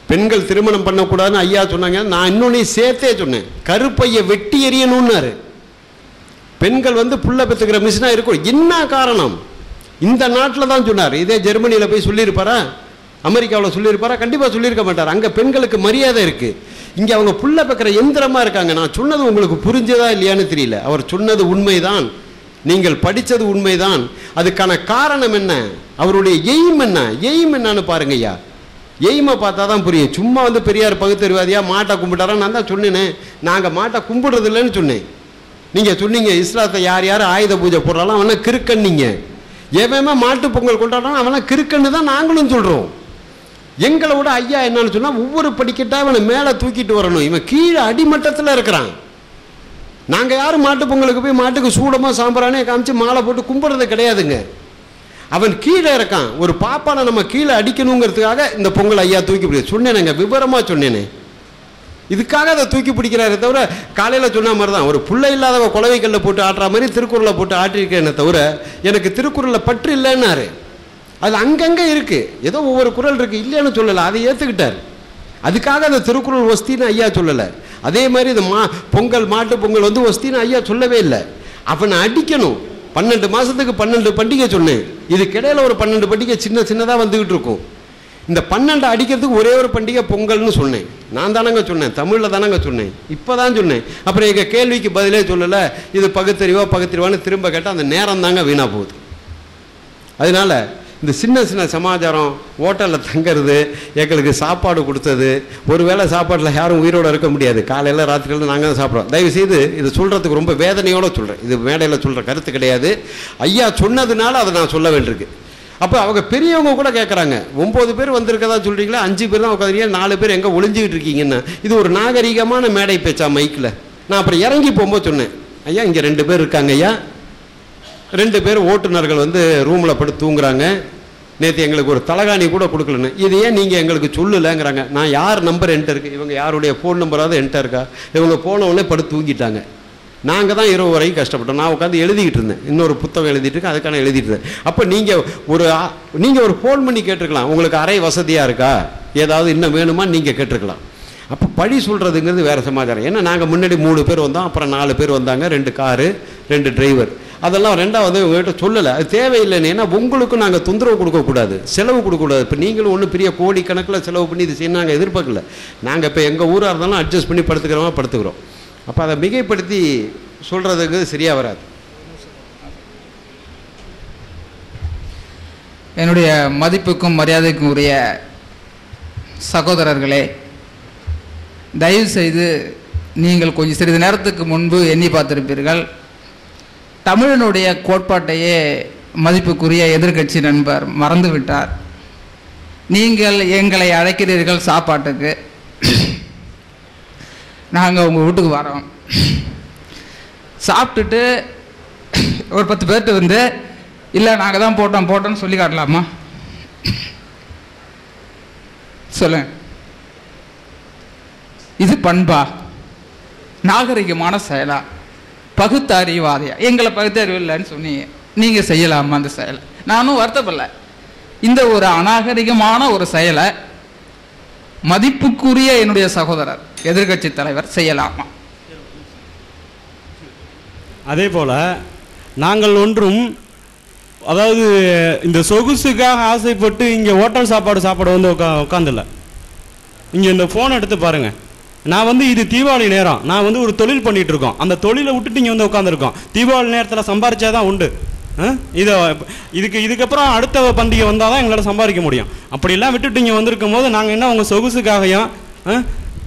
பெண்கள் திருமணம் பண்ணக்கூடாதுன்னு ஐயா சொன்னாங்க. நான் இன்னொன்று சேர்த்தே சொன்னேன், கருப்பையை வெட்டி எறியணும்னாரு. பெண்கள் வந்து புள்ள பெற்றுக்கிற மிஷினாக இருக்கும். என்ன காரணம்? இந்த நாட்டில் தான் சொன்னார். இதே ஜெர்மனியில் போய் சொல்லியிருப்பாரா, அமெரிக்காவில் சொல்லியிருப்பாரா? கண்டிப்பாக சொல்லியிருக்க மாட்டார். அங்கே பெண்களுக்கு மரியாதை இருக்குது. இங்கே அவங்க புள்ள பெக்கிற எந்திரமாக இருக்காங்க. நான் சொன்னது உங்களுக்கு புரிஞ்சதா இல்லையான்னு தெரியல. அவர் சொன்னது உண்மைதான், நீங்கள் படித்தது உண்மைதான். அதுக்கான காரணம் என்ன, அவருடைய எய்ம் என்னன்னு பாருங்கய்யா. எய்மை பார்த்தா தான் புரியும். சும்மா வந்து பெரியார் பகுத்தறிவாதியா மாட்டை கும்பிட்டாரா? நான் தான் சொன்னேனே, நாங்கள் மாட்டை கும்பிடுறது இல்லைன்னு சொன்னேன். நீங்கள் சொன்னீங்க இஸ்லாத்தை யார் யார் ஆயுத பூஜை போடுறாலும் அவனை கிறுக்கன்னீங்க. எவன் மாட்டு பொங்கல் கொண்டாடுறான் அவனை கிறுக்கன்னு தான் நாங்களும் சொல்கிறோம். எங்களை விட ஐயா என்னன்னு சொன்னால் ஒவ்வொரு படிக்கட்டாக இவனை மேலே தூக்கிட்டு வரணும். இவன் கீழே அடிமட்டத்தில் இருக்கிறான். நாங்கள் யாரும் மாட்டு பொங்கலுக்கு போய் மாட்டுக்கு சூடமாக சாம்பிரானே காமிச்சு மாலை போட்டு கும்பிட்றது கிடையாதுங்க. அவன் கீழே இருக்கான், ஒரு பாப்பானை நம்ம கீழே அடிக்கணுங்கிறதுக்காக இந்த பொங்கல் ஐயா தூக்கி பிடிக்க சொன்னேனேங்க, விவரமாக சொன்னேனே. இதுக்காக அதை தூக்கி பிடிக்கிறாரே தவிர காலையில் சொன்ன மாதிரி தான் ஒரு பிள்ளை இல்லாதவ குலவைக்கல்ல போட்டு ஆட்டுற மாதிரி திருக்குறளை போட்டு ஆட்டிருக்கேனே தவிர எனக்கு திருக்குறளில் பற்று இல்லைன்னாரு. அது அங்கங்கே இருக்குது, ஏதோ ஒவ்வொரு குறள் இருக்குது, இல்லைன்னு சொல்லலை, அதை ஏற்றுக்கிட்டார். அதுக்காக அந்த திருக்குறள் ஒஸ்தின்னு ஐயா சொல்லலை. அதே மாதிரி இந்த பொங்கல் மாட்டு பொங்கல் வந்து ஒஸ்தின்னு ஐயா சொல்லவே இல்லை. அவனை அடிக்கணும். 12 மாதத்துக்கு 12 பண்டிகை சொன்னேன். இதுக்கிடையில் ஒரு 12 பண்டிகை சின்னதாக வந்துக்கிட்டு இருக்கும். இந்த 12 அடிக்கிறதுக்கு ஒரே ஒரு பண்டிகை பொங்கல்னு சொன்னேன். நான் தானங்க சொன்னேன், தமிழில் தானங்க சொன்னேன், இப்போ தான் சொன்னேன். அப்புறம் எங்கள் கேள்விக்கு பதிலே சொல்லலை. இது பகுத்தறிவான்னு திரும்ப கேட்டால் அந்த நேரம் தாங்க வீணாக போகுது. அதனால இந்த சின்ன சின்ன சமாச்சாரம், ஹோட்டலில் தங்கிறது, எங்களுக்கு சாப்பாடு கொடுத்தது, ஒருவேளை சாப்பாட்டில் யாரும் உயிரோடு இருக்க முடியாது, காலையில் ராத்திரியில் நாங்கள் தான் சாப்பிட்றோம். தயவுசெய்து இதை சொல்கிறதுக்கு ரொம்ப வேதனையோடு சொல்கிறேன். இது மேடையில் சொல்கிற கருத்து கிடையாது, ஐயா சொன்னதுனால அதை நான் சொல்ல வேண்டியிருக்கு. அப்போ அவங்க பெரியவங்க கூட கேட்குறாங்க, 9 பேர் வந்திருக்கதா சொல்கிறீங்களா, 5 பேர் தான் உட்காந்துருக்கீங்க, 4 பேர் எங்கே ஒளிஞ்சிக்கிட்டு இருக்கீங்கன்னு. இது ஒரு நாகரிகமான மேடை பேச்சா மைக்கில்? நான் அப்புறம் இறங்கி போகும்போது சொன்னேன், ஐயா இங்கே 2 பேர் இருக்காங்க ஐயா, 2 பேர் ஓட்டுநர்கள் வந்து ரூமில் படுத்து தூங்குறாங்க, நேற்று எங்களுக்கு ஒரு தலகாணி கூட கொடுக்கலன்னு. இது ஏன் நீங்கள் எங்களுக்கு சொல்லலைங்கிறாங்க. நான் யார் நம்பர் என்கிட்ட இருக்குது, இவங்க யாருடைய ஃபோன் நம்பராவது என்கிட்ட இருக்கா, இவங்க போனவொடனே படுத்து தூங்கிட்டாங்க. நாங்கள் தான் இரவு வரைக்கும் கஷ்டப்பட்டோம். நான் உட்காந்து எழுதிக்கிட்டு இருந்தேன், இன்னொரு புத்தகம் எழுதிட்டு இருக்கேன், அதுக்கான எழுதிட்டு இருந்தேன். அப்போ நீங்கள் ஒரு ஃபோன் பண்ணி கேட்டிருக்கலாம், உங்களுக்கு அறை வசதியாக இருக்கா, ஏதாவது இன்னும் வேணுமா நீங்கள் கேட்டிருக்கலாம். அப்போ பழி சொல்கிறதுங்கிறது வேறு சமாச்சாரம். ஏன்னா நாங்கள் முன்னாடி 3 பேர் வந்தோம், அப்புறம் 4 பேர் வந்தாங்க, 2 காரு 2 டிரைவர். அதெல்லாம் ரெண்டாவது உங்கள்கிட்ட சொல்லலை, அது தேவையில்லைன்னு. ஏன்னா உங்களுக்கும் நாங்கள் தொந்தரவு கொடுக்கக்கூடாது, செலவு கொடுக்கக்கூடாது. இப்போ நீங்களும் ஒன்றும் பெரிய கோடிக்கணக்கில் செலவு பண்ணி இது செய்ய நாங்கள் எதிர்பார்க்கல. நாங்கள் இப்போ எங்கள் ஊராக இருந்தாலும் அட்ஜஸ்ட் பண்ணி படுத்துக்கிறோம். அப்போ அதை மிகைப்படுத்தி சொல்கிறதுக்கு சரியாக வராது. என்னுடைய மதிப்புக்கும் மரியாதைக்கும் உரிய சகோதரர்களே, தயவு செய்து நீங்கள் கொஞ்சம் சிறிது நேரத்துக்கு முன்பு எண்ணி பார்த்திருப்பீர்கள், தமிழனுடைய கோட்பாட்டையே மதிப்புக்குரிய எதிர்க்கட்சி நண்பர் மறந்துவிட்டார். நீங்கள் எங்களை அழைக்கிறீர்கள் சாப்பாட்டுக்கு, நாங்கள் உங்கள் வீட்டுக்கு வரோம், சாப்பிட்டுட்டு ஒரு 10 பேர்கிட்ட வந்து இல்லை நாங்கள் தான் போட்டோன்னு சொல்லி காட்டலாமா? சொல்லுங்க, இது பண்பா? நாகரிகமான செயலா? பகுத்தறிவாதியா? எங்களை பகுத்தறிவு இல்லைன்னு சொன்னீங்க, நீங்கள் செய்யலாமா அந்த செயலை? நானும் வருத்தப்படல. இந்த ஒரு அநாகரிகமான ஒரு செயலை மதிப்புக்குரிய என்னுடைய சகோதரர் எதிர்கட்சி தலைவர் செய்யலாமா? அதே போல் நாங்கள் ஒன்றும், அதாவது இந்த சொகுசுக்காக ஆசைப்பட்டு இங்கே ஹோட்டல் சாப்பாடு வந்து உட்காந்துல. இங்கே இந்த ஃபோன் எடுத்து பாருங்கள். நான் வந்து இது தீபாவளி நேரம், நான் வந்து ஒரு தொழில் பண்ணிகிட்டு இருக்கோம், அந்த தொழிலை விட்டுட்டு இங்கே வந்து உட்காந்துருக்கோம். தீபாவளி நேரத்தில் சம்பாரிச்சாதான் உண்டு. இதுக்கப்புறம் அடுத்த பண்டிகை வந்தால் தான் எங்களால் சம்பாதிக்க முடியும். அப்படிலாம் விட்டுட்டு இங்கே வந்திருக்கும் போது நாங்கள் என்ன உங்கள் சொகுசுக்காகையும்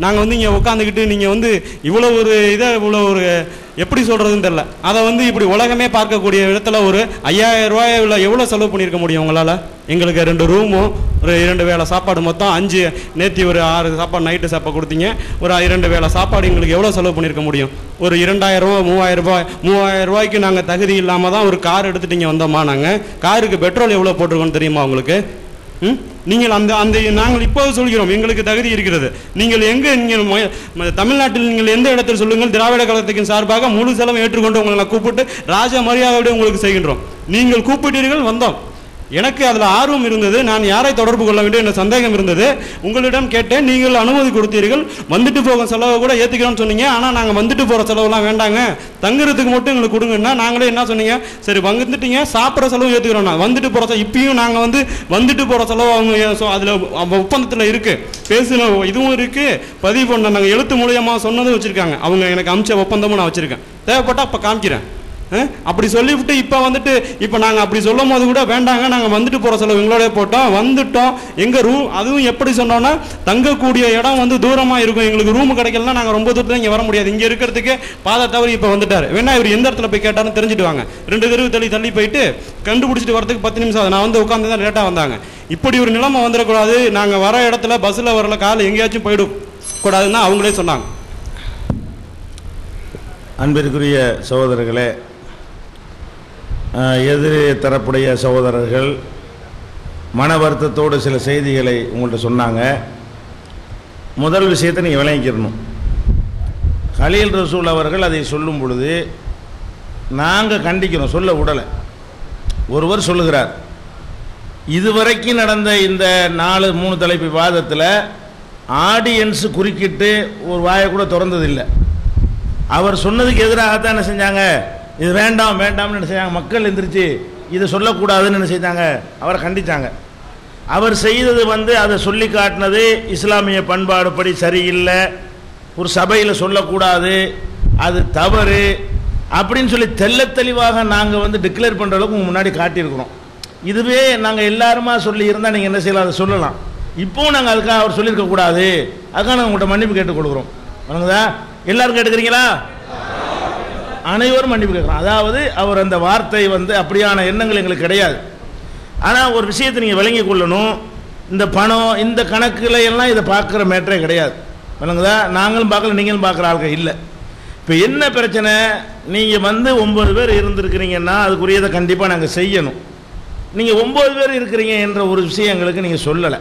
நாங்கள் வந்து இங்கே உட்காந்துக்கிட்டு நீங்கள் வந்து இவ்வளோ ஒரு எப்படி சொல்கிறதுன்னு தெரில. அதை வந்து இப்படி உலகமே பார்க்கக்கூடிய இடத்துல ஒரு 5000 ரூபாயில் எவ்வளோ செலவு பண்ணியிருக்க முடியும் உங்களால்? எங்களுக்கு 2 ரூமும் ஒரு 2 வேளை சாப்பாடு, மொத்தம் 5, நேற்று ஒரு 6 சாப்பாடு, நைட்டு சாப்பாடு கொடுத்தீங்க, ஒரு 2 வேளை சாப்பாடு எங்களுக்கு எவ்வளோ செலவு பண்ணியிருக்க முடியும்? ஒரு 2000 ரூபா 3000 ரூபாய்க்கு நாங்கள் தகுதி இல்லாமல் தான் ஒரு கார் எடுத்துகிட்டு இங்கே வந்தோமா? நாங்கள் காருக்கு பெட்ரோல் எவ்வளோ போட்டிருக்கோன்னு தெரியுமா உங்களுக்கு? நீங்கள் நாங்கள் இப்போது சொல்கிறோம், எங்களுக்கு தகுதி இருக்கிறது. நீங்கள் தமிழ்நாட்டில் நீங்கள் எந்த இடத்தில் சொல்லுங்கள், திராவிட கழகத்தின் சார்பாக முழு செலவு ஏற்றுக்கொண்டு உங்களை கூப்பிட்டு ராஜ மரியாதையோடு உங்களுக்கு செய்கின்றோம். நீங்கள் கூப்பிட்டீர்கள், வந்தோம். எனக்கு அதில் ஆர்வம் இருந்தது, நான் யாரை தொடர்பு கொள்ள வேண்டும் என்ற சந்தேகம் இருந்தது. உங்களிடம் கேட்டேன், நீங்கள் அனுமதி கொடுத்தீர்கள். வந்துட்டு போக செலவை கூட ஏற்றுக்கிறோன்னு சொன்னீங்க. ஆனால் நாங்கள் வந்துட்டு போகிற செலவுலாம் வேண்டாங்க, தங்குறதுக்கு மட்டும் எங்களுக்கு கொடுங்கன்னா நாங்களே என்ன சொன்னீங்க, சரி வந்துட்டீங்க, சாப்பிட்ற செலவு ஏற்றுக்கிறோம். வந்துட்டு போகிற இப்பயும் நாங்கள் வந்துட்டு போகிற செலவு அவங்க அதில் ஒப்பந்தத்தில் இருக்குது, பேசின இதுவும் இருக்குது, பதிவு பண்ண நாங்கள் எழுத்து மூலியமாக சொன்னதும் வச்சுருக்காங்க. அவங்க எனக்கு அமிச்ச ஒப்பந்தமும் நான் வச்சுருக்கேன், தேவைப்பட்டால் அப்போ காமிக்கிறேன். அப்படி சொல்லிவிட்டு இப்போ நாங்கள் அப்படி சொல்லும் போது கூட வேண்டாங்க, நாங்கள் வந்துட்டு போகிற செலவு எங்களோட போட்டோம், வந்துட்டோம். எங்கள் ரூம் அதுவும் எப்படி சொன்னோன்னா, தங்கக்கூடிய இடம் வந்து தூரமாக இருக்கும், எங்களுக்கு ரூம் கிடைக்கலன்னா நாங்கள் ரொம்ப தூரத்தில் இங்கே வர முடியாது, இங்கே இருக்கிறதுக்கு பாதை தவறி இப்போ வந்துட்டார். வேணா இவர் எந்த இடத்துல போய் கேட்டாலும் தெரிஞ்சுட்டு வாங்க. 2 தெருவு தள்ளி போயிட்டு கண்டுபிடிச்சிட்டு வரதுக்கு 10 நிமிஷம் ஆகுது. நான் வந்து உட்காந்து தான் லேட்டாக வந்தாங்க. இப்படி ஒரு நிலைமை வந்துடக்கூடாது, நாங்கள் வர இடத்துல பஸ்ஸில் வரல, காலை எங்கேயாச்சும் போயிடக்கூடாதுன்னா அவங்களே சொன்னாங்க. அன்பிற்குரிய சகோதரர்களே, எதிர் தரப்புடைய சகோதரர்கள் மன வருத்தத்தோடு சில செய்திகளை உங்கள்கிட்ட சொன்னாங்க. முதல் விஷயத்தை நீங்கள் விளங்கிக்கிறணும். கலீல் ரசூல் அவர்கள் அதை சொல்லும் பொழுது நாங்கள் கண்டிக்கிறோம், சொல்ல விடலை. ஒருவர் சொல்லுகிறார், இதுவரைக்கும் நடந்த இந்த 4-3 தலைப்பு விவாதத்தில் ஆடியன்ஸு குறுக்கிட்டு ஒரு வாயை கூட திறந்ததில்லை. அவர் சொன்னதுக்கு எதிராகத்தான் என்ன செஞ்சாங்க, இது வேண்டாம் வேண்டாம்னு என்ன செஞ்சாங்க, மக்கள் எந்திரிச்சு இதை சொல்லக்கூடாதுன்னு என்ன செஞ்சாங்க, அவரை கண்டித்தாங்க. அவர் செய்தது அதை சொல்லி காட்டினது இஸ்லாமிய பண்பாடுப்படி சரியில்லை, ஒரு சபையில் சொல்லக்கூடாது, அது தவறு அப்படின்னு சொல்லி தெள்ள தெளிவாக நாங்கள் டிக்ளேர் பண்ணுற அளவுக்கு முன்னாடி காட்டியிருக்கிறோம். இதுவே நாங்கள் எல்லாருமா சொல்லி இருந்தால் நீங்கள் என்ன செய்யலாம், அதை சொல்லலாம். இப்போவும் நாங்கள் அதுக்காக அவர் சொல்லியிருக்கக்கூடாது, அதுக்காக நாங்கள் உங்கள்கிட்ட மன்னிப்பு கேட்டுக் கொடுக்குறோம். வணங்குதா? எல்லாரும் கேட்டுக்கிறீங்களா? அனைவரும் மன்னிப்பு கேட்குறோம். அதாவது அவர் அந்த வார்த்தை அப்படியான எண்ணங்கள் எங்களுக்கு கிடையாது. ஆனால் ஒரு விஷயத்தை நீங்கள் விளங்கி கொள்ளணும், இந்த பணம் இந்த கணக்கில் எல்லாம் இதை பார்க்குற மேட்டரே கிடையாது. வணங்குதா? நாங்களும் பார்க்கல, நீங்களும் பார்க்குற ஆள்கள் இல்லை. இப்போ என்ன பிரச்சனை, நீங்கள் 9 பேர் இருந்திருக்கிறீங்கன்னா அதுக்குரியதை கண்டிப்பாக நாங்கள் செய்யணும். நீங்கள் 9 பேர் இருக்கிறீங்க என்ற ஒரு விஷயம் எங்களுக்கு நீங்கள் சொல்லலை.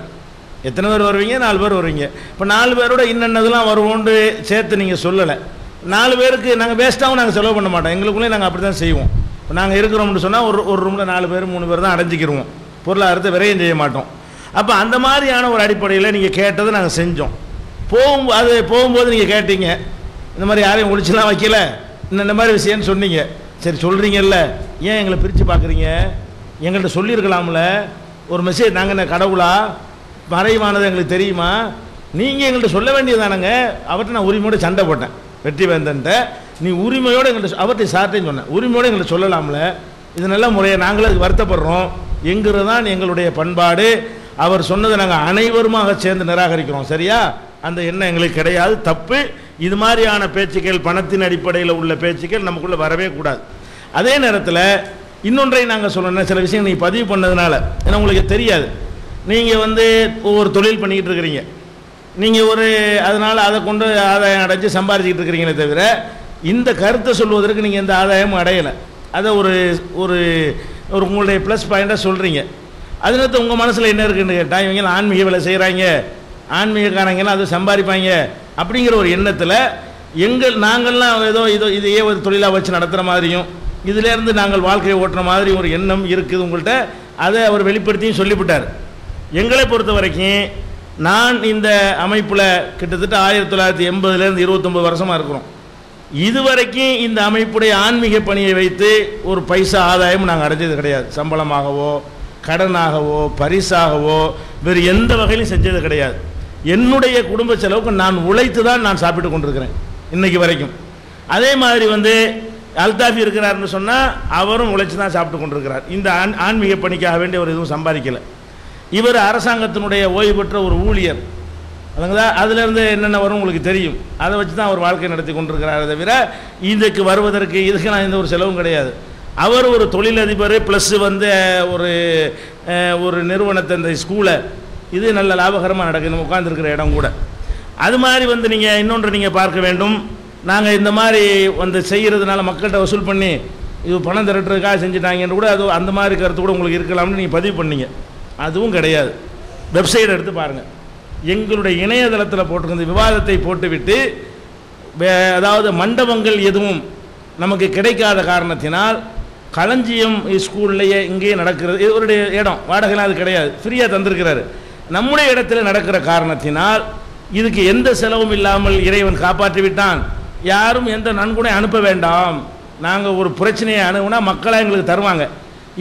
எத்தனை பேர் வருவீங்க? 4 பேர் வருவீங்க. இப்போ 4 பேரோட இன்னென்னதெல்லாம் வருவோன்னு சேர்த்து நீங்கள் சொல்லலை. 4 பேருக்கு நாங்கள் வேஸ்ட்டாகவும் நாங்கள் செலவு பண்ண மாட்டோம். எங்களுக்குள்ளே நாங்கள் அப்படி தான் செய்வோம். இப்போ நாங்கள் இருக்கிறோம்னு சொன்னால் ஒரு ரூமில் 4 பேர் 3 பேர் தான் அடைஞ்சிக்கிடுவோம், பொருளாதாரத்தை விரையும் செய்ய மாட்டோம். அப்போ அந்த மாதிரியான ஒரு அடிப்படையில் நீங்கள் கேட்டதை நாங்கள் செஞ்சோம். போகும்போது நீங்கள் கேட்டீங்க, இந்த மாதிரி யாரையும் ஒழிச்சுலாம் வைக்கல, இந்த மாதிரி விஷயம்னு சொன்னீங்க. சரி சொல்கிறீங்கல்ல, ஏன் எங்களை பிரித்து பார்க்குறீங்க? எங்கள்கிட்ட சொல்லியிருக்கலாம்ல, ஒரு மெசேஜ். நாங்கள் என்ன கடவுளா? மறைவானது எங்களுக்கு தெரியுமா? நீங்கள் எங்கள்கிட்ட சொல்ல வேண்டியதானங்க. அவர்கிட்ட நான் உரிமையோடு சண்டை போட்டேன், வெற்றி வேந்தன்ட்ட. நீ உரிமையோடு எங்கள்கிட்ட, அவர்கிட்ட சார்ட்டையும் சொன்னேன், உரிமையோடு எங்கள்கிட்ட சொல்லலாம்ல. இது நல்ல முறையை நாங்களும் அதுக்கு வருத்தப்படுறோம். எங்கிறது தான் எங்களுடைய பண்பாடு. அவர் சொன்னதை நாங்கள் அனைவருமாக சேர்ந்து நிராகரிக்கிறோம். சரியா? அந்த எண்ணம் எங்களுக்கு கிடையாது, தப்பு. இது மாதிரியான பேச்சுக்கள், பணத்தின் அடிப்படையில் உள்ள பேச்சுக்கள் நமக்குள்ளே வரவே கூடாது. அதே நேரத்தில் இன்னொன்றை நாங்கள் சொல்லணும், சில விஷயங்கள் நீங்கள் பதிவு பண்ணதுனால, ஏன்னா உங்களுக்கு தெரியாது, நீங்கள் ஒவ்வொரு தொழில் பண்ணிக்கிட்டு இருக்கிறீங்க, நீங்கள் அதனால் அதை கொண்டு ஆதாயம் அடைஞ்சு சம்பாதிச்சிக்கிட்டு இருக்கிறீங்களே தவிர இந்த கருத்தை சொல்வதற்கு நீங்கள் எந்த ஆதாயமும் அடையலை. அதை ஒரு உங்களுடைய ப்ளஸ் பாயிண்டாக சொல்கிறீங்க. அதனால உங்கள் மனசில் என்ன இருக்குன்னு கேட்டால், இவங்க ஆன்மீக வேலை செய்கிறாங்க, ஆன்மீகக்காரங்கன்னா அது சம்பாதிப்பாங்க அப்படிங்கிற ஒரு எண்ணத்தில் நாங்கள்லாம் இதையே ஒரு தொழிலாக வச்சு நடத்துகிற மாதிரியும், இதிலேருந்து நாங்கள் வாழ்க்கையை ஓட்டுற மாதிரி ஒரு எண்ணம் இருக்குது உங்கள்கிட்ட. அதை அவர் வெளிப்படுத்தியும் சொல்லிவிட்டார். எங்களை பொறுத்த வரைக்கும் நான் இந்த அமைப்பில் கிட்டத்தட்ட 1980லேருந்து 29 வருஷமாக இருக்கிறோம். இதுவரைக்கும் இந்த அமைப்புடைய ஆன்மீக பணியை வைத்து ஒரு பைசா ஆதாயம் நாங்கள் அடைஞ்சது கிடையாது. சம்பளமாகவோ கடனாகவோ பரிசாகவோ வேறு எந்த வகையிலும் செஞ்சது கிடையாது. என்னுடைய குடும்ப செலவுக்கு நான் உழைத்து தான் நான் சாப்பிட்டு கொண்டிருக்கிறேன் இன்னைக்கு வரைக்கும். அதே மாதிரி அல்தாஃபி இருக்கிறார்னு சொன்னால் அவரும் உழைச்சி தான் சாப்பிட்டு கொண்டிருக்கிறார். இந்த ஆன்மீக பணிக்காக வேண்டிய ஒரு எதுவும் சம்பாதிக்கலை. இவர் அரசாங்கத்தினுடைய ஓய்வு பெற்ற ஒரு ஊழியர். அதுங்களா? அதுலேருந்து என்னென்ன வரும் உங்களுக்கு தெரியும். அதை வச்சு தான் அவர் வாழ்க்கை நடத்தி கொண்டிருக்கிறார். தவிர இதுக்கு வருவதற்கு இதுக்கு நான் எந்த ஒரு செலவும் கிடையாது. அவர் ஒரு தொழிலதிபர் ப்ளஸ் ஒரு நிறுவனத்தை, இந்த ஸ்கூலை, இது நல்ல லாபகரமாக நடக்குது உட்கார்ந்துருக்கிற இடம் கூட. அது மாதிரி நீங்கள் இன்னொன்று நீங்கள் பார்க்க வேண்டும். நாங்கள் இந்த மாதிரி செய்கிறதுனால மக்கள்கிட்ட வசூல் பண்ணி இது பணம் திரட்டுறதுக்காக செஞ்சுட்டாங்கன்னு கூட அது அந்த மாதிரி கருத்து கூட உங்களுக்கு இருக்கலாம்னு நீங்கள் பதிவு பண்ணீங்க. அதுவும் கிடையாது. வெப்சைட் எடுத்து பாருங்கள், எங்களுடைய இணையதளத்தில் போட்டிருக்க விவாதத்தை போட்டுவிட்டு, அதாவது மண்டபங்கள் எதுவும் நமக்கு கிடைக்காத காரணத்தினால் களஞ்சியம் ஸ்கூல்லையே இங்கேயே நடக்கிறது. இவருடைய இடம் வாடகைலாம் அது கிடையாது, ஃப்ரீயாக தந்திருக்கிறாரு. நம்முடைய இடத்துல நடக்கிற காரணத்தினால் இதுக்கு எந்த செலவும் இல்லாமல் இறைவன் காப்பாற்றி விட்டான். யாரும் எந்த நன்கொடை அனுப்ப வேண்டாம். நாங்கள் ஒரு பிரச்சனையை அணுகுனா மக்களாக எங்களுக்கு தருவாங்க.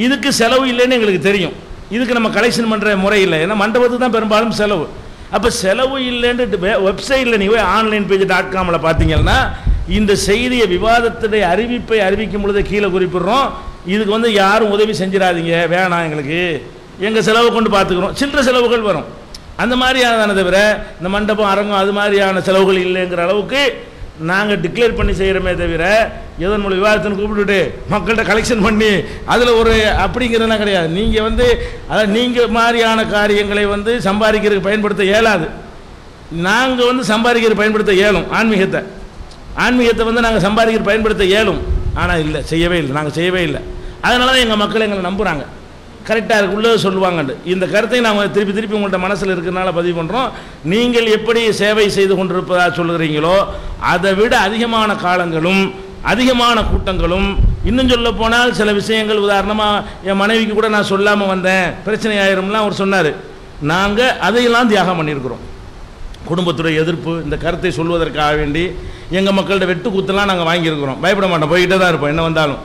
இதுக்கு செலவு இல்லைன்னு எங்களுக்கு தெரியும். இதுக்கு நம்ம கலெக்ஷன் பண்ணுற முறை இல்லை. ஏன்னா மண்டபத்துக்கு தான் பெரும்பாலும் செலவு. அப்போ செலவு இல்லைன்ட்டு வெப்சைட்டில் நீங்கள் ஆன்லைன் பேஜ் .comல பார்த்தீங்கன்னா இந்த செய்தியை விவாதத்துடைய அறிவிப்பை அறிவிக்கும் பொழுது கீழே குறிப்பிடுறோம், இதுக்கு யாரும் உதவி செஞ்சிடாதீங்க, வேணாம், எங்களுக்கு எங்கள் செலவு கொண்டு பார்த்துக்கிறோம். சில்லற செலவுகள் வரும், அந்த மாதிரியானதான தவிர இந்த மண்டபம் அரங்கம் அது மாதிரியான செலவுகள் இல்லைங்கிற அளவுக்கு நாங்கள் டிக்ளேர் பண்ணி செய்கிறோமே தவிர எதன் மூலம் விவாதத்தின்னு கூப்பிட்டுட்டு மக்கள்கிட்ட கலெக்ஷன் பண்ணி அதில் ஒரு அப்படிங்கிறதுலாம் கிடையாது. நீங்கள் அதாவது நீங்கள் மாதிரியான காரியங்களை சம்பாதிக்கிறதுக்கு பயன்படுத்த இயலாது. நாங்கள் சம்பாதிக்கிறது பயன்படுத்த இயலும். ஆன்மீகத்தை நாங்கள் சம்பாதிக்கிறது பயன்படுத்த இயலும். ஆனால் இல்லை, செய்யவே இல்லை, நாங்கள் செய்யவே இல்லை. அதனால தான் எங்கள் மக்கள் எங்களை நம்புகிறாங்க, கரெக்டாக இருக்கு உள்ளே சொல்லுவாங்கண்டு. இந்த கருத்தை நாம் திருப்பி திருப்பி உங்கள்கிட்ட மனசில் இருக்கிறனால பதிவு பண்ணுறோம். நீங்கள் எப்படி சேவை செய்து கொண்டிருப்பதாக சொல்லுகிறீங்களோ அதை விட அதிகமான காலங்களும் அதிகமான கூட்டங்களும், இன்னும் சொல்ல போனால் சில விஷயங்கள், உதாரணமாக என் மனைவிக்கு கூட நான் சொல்லாமல் வந்தேன் பிரச்சனை ஆயிரும்லாம் அவர் சொன்னார். நாங்கள் அதையெல்லாம் தியாகம் பண்ணியிருக்கிறோம். குடும்பத்துடைய எதிர்ப்பு, இந்த கருத்தை சொல்வதற்காக வேண்டி எங்கள் மக்கள்கிட்ட வெட்டு கூத்தெல்லாம் நாங்கள் வாங்கியிருக்கிறோம். பயப்பட மாட்டோம், போய்கிட்டே தான் இருப்போம். என்ன வந்தாலும்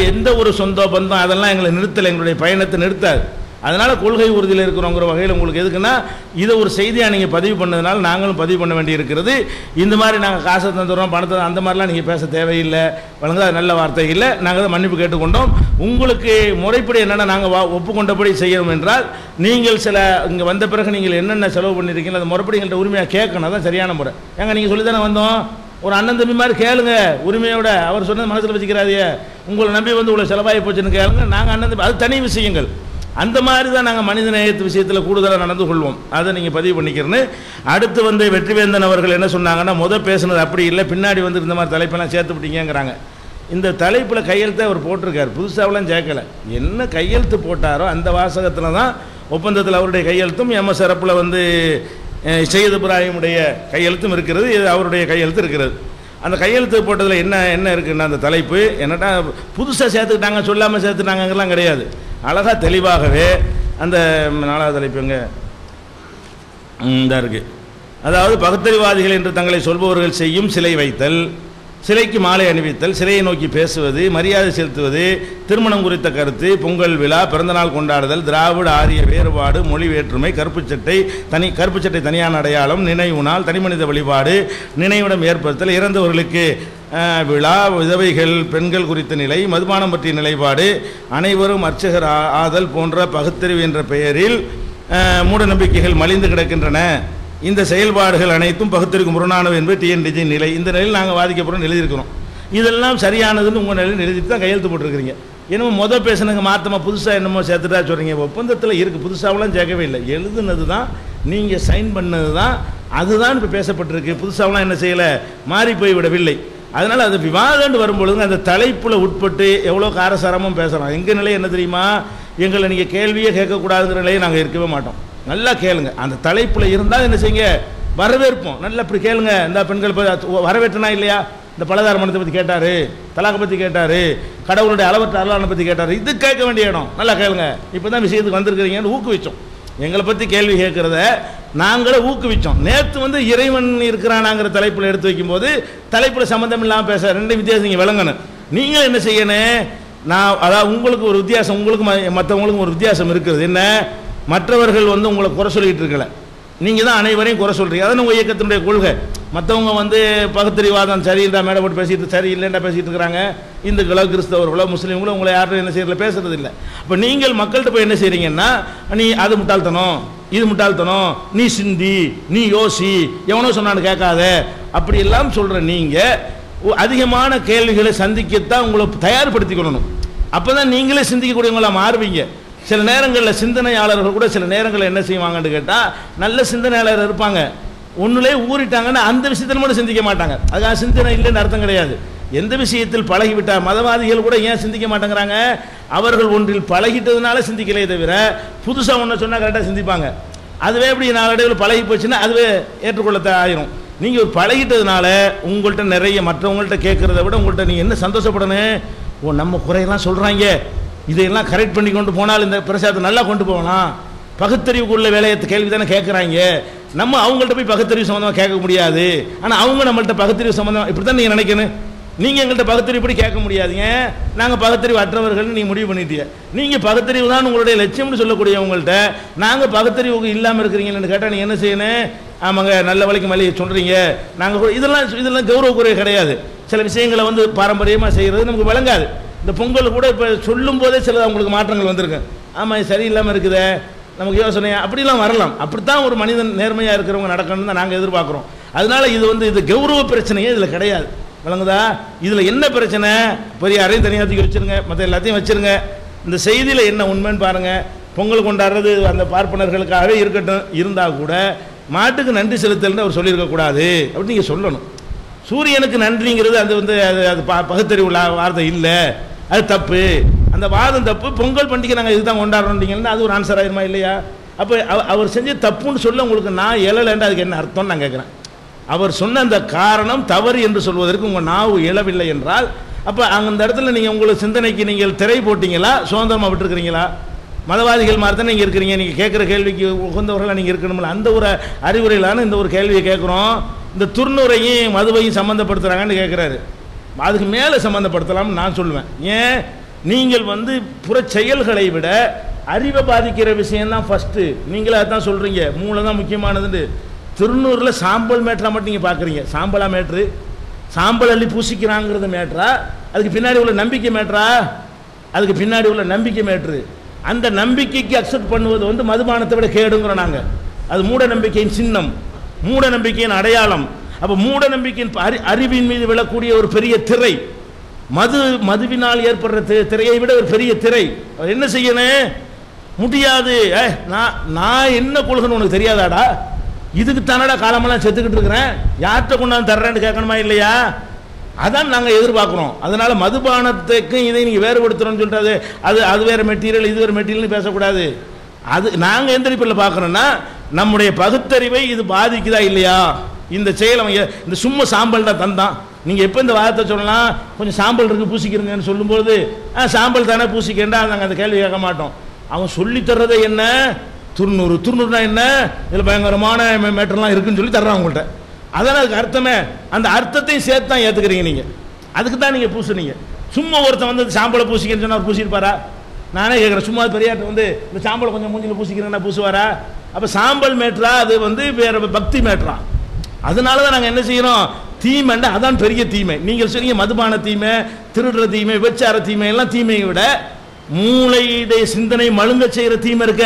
எந்த ஒரு சொந்த பந்தம் அதெல்லாம் எங்களை நிறுத்தலை, எங்களுடைய பயணத்தை நிறுத்தாது. அதனால் கொள்கை உறுதியில் இருக்கிறோங்கிற வகையில் உங்களுக்கு எதுக்குன்னா இதை ஒரு செய்தியாக நீங்கள் பதிவு பண்ணதுனால நாங்களும் பதிவு பண்ண வேண்டி இருக்கிறது. இந்த மாதிரி நாங்கள் காசை தந்துடுறோம், பணத்தை அந்த மாதிரிலாம் நீங்கள் பேச தேவையில்லை, வழங்க நல்ல வார்த்தை இல்லை. நாங்கள் தான் மன்னிப்பு கேட்டுக்கொண்டோம். உங்களுக்கு முறைப்படி என்னென்ன நாங்கள் ஒப்புக்கொண்டபடி செய்யணும் என்றால், நீங்கள் சில இங்கே வந்த பிறகு நீங்கள் என்னென்ன செலவு பண்ணியிருக்கீங்களோ அது முறைப்படி எங்கள்கிட்ட உரிமையாக கேட்கணும். அதான் சரியான முறை. ஏங்க நீங்கள் சொல்லி தானே வந்தோம், ஒரு அண்ணன் தம்பி மாதிரி கேளுங்க உரிமையோட. அவர் சொன்னது மனசில் வச்சுக்கிறாதே, உங்களை நம்பி வந்து உங்களை செலவாகி போச்சுன்னு கேளுங்க. நாங்கள் அண்ணன் தம்பி, அது தனி விஷயங்கள். அந்த மாதிரி தான் நாங்கள் மனித நேயத்து விஷயத்தில் கூடுதலாக நடந்து கொள்வோம். அதை நீங்கள் பதிவு பண்ணிக்கிறேன்னு. அடுத்து வந்து வெற்றிவேந்தன் அவர்கள் என்ன சொன்னாங்கன்னா, பேசுனது அப்படி இல்லை, பின்னாடி வந்து இந்த மாதிரி தலைப்பெல்லாம் சேர்த்து விட்டீங்கிறாங்க. இந்த தலைப்பில் கையெழுத்தை அவர் போட்டிருக்காரு, புதுசாகலாம் சேர்க்கலை. என்ன கையெழுத்து போட்டாரோ அந்த வாசகத்தில் தான் ஒப்பந்தத்தில் அவருடைய கையெழுத்தும் எம்எஸ்ஆர்எஃப்பில் வந்து சையத் இப்ராஹிமுடைய கையெழுத்தும் இருக்கிறது, இது அவருடைய கையெழுத்து இருக்கிறது. அந்த கையெழுத்து போட்டதில் என்ன இருக்குன்னா, அந்த தலைப்பு என்னட்டா புதுசாக சேர்த்துக்கிட்டாங்க, சொல்லாமல் சேர்த்துட்டாங்கலாம் கிடையாது. அழகாக தெளிவாகவே அந்த 4வது தலைப்பு எங்கே இதாக இருக்குது. அதாவது பகுத்தறிவாதிகள் என்று தங்களை சொல்பவர்கள் செய்யும் சிலை வைத்தல், சிலைக்கு மாலை அணிவித்தல், சிலையை நோக்கி பேசுவது, மரியாதை செலுத்துவது, திருமணம் குறித்த கருத்து, பொங்கல் விழா, பிறந்தநாள் கொண்டாடுதல், திராவிட ஆரிய வேறுபாடு, மொழி வேற்றுமை, கருப்பு சட்டை தனியான அடையாளம், நினைவு நாள், தனிமனித வழிபாடு, நினைவிடம் ஏற்படுத்தல், இறந்தவர்களுக்கு விழா, விதவைகள் பெண்கள் குறித்த நிலை, மதுபானம் பற்றிய நிலைப்பாடு, அனைவரும் அர்ச்சகர் ஆதல் போன்ற பகுத்தறிவு என்ற பெயரில் மூட நம்பிக்கைகள் மலிந்து கிடக்கின்றன. இந்த செயல்பாடுகள் அனைத்தும் பகுத்தறிவுக்கு முரணானவை என்பது டிஎன்டிஜி நிலை. இந்த நிலையில் நாங்கள் வாதிக்கப்புறம் எழுதியிருக்கிறோம். இதெல்லாம் சரியானதுன்னு உங்கள் நிலையில் எழுதிட்டு தான் கையெழுத்து போட்டிருக்கிறீங்க. என்னமோ பேசுனங்க மாற்றமாக புதுசாக என்னமோ சேர்த்துட்டா சொல்கிறீங்க. ஒப்பந்தத்தில் இருக்குது, புதுசாகலாம் சேர்க்கவே இல்லை. எழுதுனது தான், நீங்கள் சைன் பண்ணது தான், அதுதான் இப்போ பேசப்பட்டிருக்கு. புதுசாகலாம் என்ன செய்யலை, மாறி போய் விடவில்லை. அதனால் அது விவாதம் வரும்பொழுது அந்த தலைப்பில் உட்பட்டு எவ்வளோ காரசாரமும் பேசுகிறோம். எங்கள் நிலை என்ன தெரியுமா, எங்களை நீங்கள் கேள்வியே கேட்கக்கூடாதுங்கிற நிலையை நாங்கள் இருக்கவே மாட்டோம். நல்லா கேளுங்க, அந்த தலைப்பில் இருந்தால் என்ன செய்யுங்க, வரவேற்போம். நல்லா இப்படி கேளுங்க. இந்த பெண்கள் வரவேற்றனா இல்லையா, இந்த பலதார மனத்தை பற்றி கேட்டார், தலாக்கை பற்றி கேட்டார், கடவுளுடைய அளவற்ற அருளானை பற்றி கேட்டார், இது கேட்க வேண்டிய இடம். நல்லா கேளுங்க, இப்போ தான் விஷயத்துக்கு வந்திருக்கிறீங்கன்னு ஊக்குவிச்சோம். எங்களை பற்றி கேள்வி கேட்குறத நாங்களே ஊக்குவிச்சோம். நேற்று வந்து இறைவன் இருக்கிறானாங்கிற தலைப்பில் எடுத்து வைக்கும்போது தலைப்பில் சம்மந்தம் இல்லாமல் பேச, ரெண்டு வித்தியாசம் நீங்கள் விளங்கணும். நீங்கள் என்ன செய்யணும், அதாவது உங்களுக்கு ஒரு வித்தியாசம், உங்களுக்கு மற்றவங்களுக்கும் ஒரு வித்தியாசம் இருக்கிறது. என்ன, மற்றவர்கள் வந்து உங்களை குறை சொல்லிகிட்டு இருக்கல, நீங்கள் தான் அனைவரையும் குறை சொல்கிறீங்க. அதான் உங்கள் இயக்கத்தினுடைய கொள்கை. மற்றவங்க வந்து பகுத்தறிவாதம் சரியில்லை மேடை போட்டு பேசிட்டு, சரி இல்லைண்டா பேசிகிட்டு இருக்கிறாங்க. இந்துக்களோ கிறிஸ்தவர்களோ முஸ்லீம்களோ உங்களை யாரும் என்ன செய்யறதில்ல, பேசுறது இல்லை. அப்போ நீங்கள் மக்கள்கிட்ட போய் என்ன செய்கிறீங்கன்னா, நீ அது முட்டாள்தனம், இது முட்டாள்தனம், நீ சிந்தி, நீ யோசி, எவனோ சொன்னான்னு கேட்காத, அப்படி எல்லாம் சொல்கிற நீங்கள் அதிகமான கேள்விகளை சந்திக்கத்தான் உங்களை தயார்படுத்திக்கொள்ளணும். அப்போ தான் நீங்களே சிந்திக்கக்கூடியவங்களா மாறுவீங்க. சில நேரங்களில் சிந்தனையாளர்கள் கூட சில நேரங்களில் என்ன செய்வாங்கன்னு கேட்டால், நல்ல சிந்தனையாளர் இருப்பாங்க, ஒன்றுலே ஊறிட்டாங்கன்னா அந்த விஷயத்தில் மட்டும் சிந்திக்க மாட்டாங்க. அதுக்காக சிந்தனை இல்லைன்னு அர்த்தம் கிடையாது. எந்த விஷயத்தில் பழகிவிட்டால், மதவாதிகள் கூட ஏன் சிந்திக்க மாட்டேங்கிறாங்க, அவர்கள் ஒன்றில் பழகிட்டதுனால சிந்திக்கலையே தவிர புதுசாக ஒன்று சொன்னால் கரெக்டாக சிந்திப்பாங்க. அதுவே எப்படி நாளடைவில் பழகி போச்சுன்னா அதுவே ஏற்றுக்கொள்ளத்த ஆயிரும். நீங்கள் பழகிட்டதுனால உங்கள்கிட்ட நிறைய மற்றவங்கள்ட்ட கேட்குறத விட உங்கள்கிட்ட நீங்கள் என்ன சந்தோஷப்படணும், ஓ நம்ம குறையெல்லாம் சொல்கிறாங்க, இதையெல்லாம் கரெக்ட் பண்ணி கொண்டு போனால் இந்த பிரசாதத்தை நல்லா கொண்டு போகலாம். பகுத்தறிவுக்குள்ள வேலையை கேள்வி தானே கேட்குறாங்க. நம்ம அவங்கள்ட்ட போய் பகுத்தறிவு சம்மந்தமாக கேட்க முடியாது. ஆனால் அவங்க நம்மள்ட்ட பகுத்தறிவு சம்மந்தமாக இப்படி தான் நீங்கள் நினைக்கணும். நீங்கள் எங்கள்கிட்ட பகுத்தறிவு இப்படி கேட்க முடியாதுங்க, நாங்கள் பகுத்தறிவு அற்றவர்கள்னு நீங்கள் முடிவு பண்ணிட்டீங்க. நீங்கள் பகுத்தறிவு தான் உங்களுடைய லட்சியம்னு சொல்லக்கூடியவங்கள்ட்ட நாங்கள் பகுத்தறிவு இல்லாமல் இருக்கிறீங்கன்னு கேட்டால் நீங்கள் என்ன செய்யணும், ஆமாங்க நல்ல வழிக்கு மல்லி சொல்கிறீங்க, நாங்கள் இதெல்லாம் கௌரவக்குறை கிடையாது. சில விஷயங்களை வந்து பாரம்பரியமாக செய்கிறது நமக்கு விளங்காது. இந்த பொங்கல் கூட இப்போ சொல்லும் போதே சில அவங்களுக்கு மாற்றங்கள் வந்திருக்கு. ஆமாம் இது சரியில்லாமல் இருக்குதே, நமக்கு யோசனையா அப்படிலாம் வரலாம். அப்படித்தான் ஒரு மனிதன் நேர்மையாக இருக்கிறவங்க நடக்கணும்னு தான் நாங்கள் எதிர்பார்க்குறோம். அதனால இது கௌரவ பிரச்சனையே இதில் கிடையாது. விளங்குதா? இதில் என்ன பிரச்சனை, பெரியாரையும் தனியாக தூக்கி வச்சுருங்க, மற்ற எல்லாத்தையும் வச்சுருங்க. இந்த செய்தியில் என்ன உண்மைன்னு பாருங்கள். பொங்கல் கொண்டாடுறது அந்த பார்ப்பனர்களுக்காகவே இருக்கட்டும், இருந்தால் கூட மாட்டுக்கு நன்றி செலுத்தல்னு அவர் சொல்லியிருக்கக்கூடாது அப்படின்னு நீங்கள் சொல்லணும். சூரியனுக்கு நன்றிங்கிறது அது வந்து அது பகுத்தறிவு வார்த்தை இல்லை, அது தப்பு. அந்த வாதம் தப்பு. பொங்கல் பண்டிகை நாங்கள் இதுதான் கொண்டாடுறோம்னீங்கன்னா அது ஒரு ஆன்சர் ஆயிருமா இல்லையா? அப்போ அவர் செஞ்ச தப்புன்னு சொல்ல உங்களுக்கு நான் எழலைன்னு அதுக்கு என்ன அர்த்தம்னு நான் கேட்குறேன். அவர் சொன்ன அந்த காரணம் தவறு என்று சொல்வதற்கு உங்கள் நாவு எழவில்லை என்றால் அப்போ அந்த இடத்துல நீங்கள் உங்களுக்கு சிந்தனைக்கு நீங்கள் திரை போட்டிங்களா, சுதந்திரமாக விட்டுருக்கிறீங்களா? மதவாதிகள் மாதிரி தான் நீங்கள் இருக்கிறீங்க. நீங்கள் கேட்குற கேள்விக்கு உகந்தவர்களாக நீங்கள் இருக்கணும்ல. அந்த ஒரு அறிவுரையிலான இந்த ஒரு கேள்வியை கேட்குறோம். இந்த துர்நுரையும் மதுவையும் சம்மந்தப்படுத்துகிறாங்கன்னு கேட்குறாரு. அதுக்கு மேலே சம்மந்தப்படுத்தலாம்னு நான் சொல்லுவேன். ஏன் நீங்கள் வந்து புற செயல்களை விட அறிவை பாதிக்கிற விஷயம்தான் ஃபஸ்ட்டு. நீங்களே அதான் சொல்கிறீங்க, மூளை தான் முக்கியமானதுன்னு. திருநூறில் சாம்பல் மேட்டரா மட்டும் நீங்கள் பார்க்குறீங்க. சாம்பலா மேட்ரு? சாம்பல் அள்ளி பூசிக்கிறாங்கிறது மேட்ரா? அதுக்கு பின்னாடி உள்ள நம்பிக்கை மேட்ரா? அதுக்கு பின்னாடி உள்ள நம்பிக்கை மேட்ரு. அந்த நம்பிக்கைக்கு அக்செப்ட் பண்ணுவது வந்து மதுபானத்தை விட கேடுங்கிறோம் நாங்கள். அது மூட நம்பிக்கையின் சின்னம், மூட நம்பிக்கையின் அடையாளம். அப்போ மூட நம்பிக்கையின் அறிவின் மீது விழக்கூடிய ஒரு பெரிய திரை, மதுவினால் ஏற்படுற திரையை விட ஒரு பெரிய திரை. என்ன செய்யணும்? முடியாது. நான் என்ன கொள்கைன்னு உனக்கு தெரியாதாடா? இதுக்கு தானடா காலமெல்லாம் செத்துக்கிட்டு இருக்கிறேன், யார்கிட்ட கொண்டாந்து தர்றேன்னு கேட்கணுமா இல்லையா? அதான் நாங்கள் எதிர்பார்க்குறோம். அதனால மதுபானத்துக்கும் இதை நீங்கள் வேறுபடுத்துகிறோன்னு சொல்லிட்டு அது வேறு மெட்டீரியல் இது வேறு மெட்டீரியல்னு பேசக்கூடாது. அது நாங்கள் எந்த அடிப்படையில் பார்க்குறோன்னா நம்முடைய பகுத்தறிவை இது பாதிக்குதா இல்லையா? இந்த செயல் அவங்க இந்த சும்மா சாம்பல் தான் தந்தான். நீங்கள் எப்போ இந்த வார்த்தை சொல்லலாம், கொஞ்சம் சாம்பல் இருக்குது பூசிக்கிறீங்கன்னு சொல்லும்போது சாம்பல் தானே பூசிக்கேண்டா நாங்கள் அந்த கேள்வி கேட்க மாட்டோம். அவன் சொல்லித்தர்றதை என்ன, துர்நூறுனா என்ன, இதில் பயங்கரமான மேட்டர்லாம் இருக்குன்னு சொல்லி தர்றான் உங்கள்கிட்ட. அதான அதுக்கு அர்த்தமே. அந்த அர்த்தத்தையும் சேர்த்து தான் ஏற்றுக்கிறீங்க நீங்கள். அதுக்கு தான் நீங்கள் பூசுனீங்க. சும்மா ஒருத்தன் வந்து சாம்பலை பூசிக்கிறேன்னு சொன்னால் அவர் பூசியிருப்பாரா? நானே கேட்குறேன். சும்மா பெரியாட்ட வந்து இந்த சாம்பலை கொஞ்சம் மூஞ்சில் பூசிக்கிறேன்னா பூசுவாரா? அப்போ சாம்பல் மேட்ரா அது வந்து வேறு பக்தி மேட்ரா? அதனால தான் நாங்கள் என்ன செய்கிறோம், தீமைண்டா அதான் பெரிய தீமை. நீங்கள் சொன்னீங்க மதுபான தீமை, திருடுற தீமை, விபச்சார தீமை எல்லாம் தீமையை விட மூளையுடைய சிந்தனை மழுங்க செய்கிற தீமை இருக்க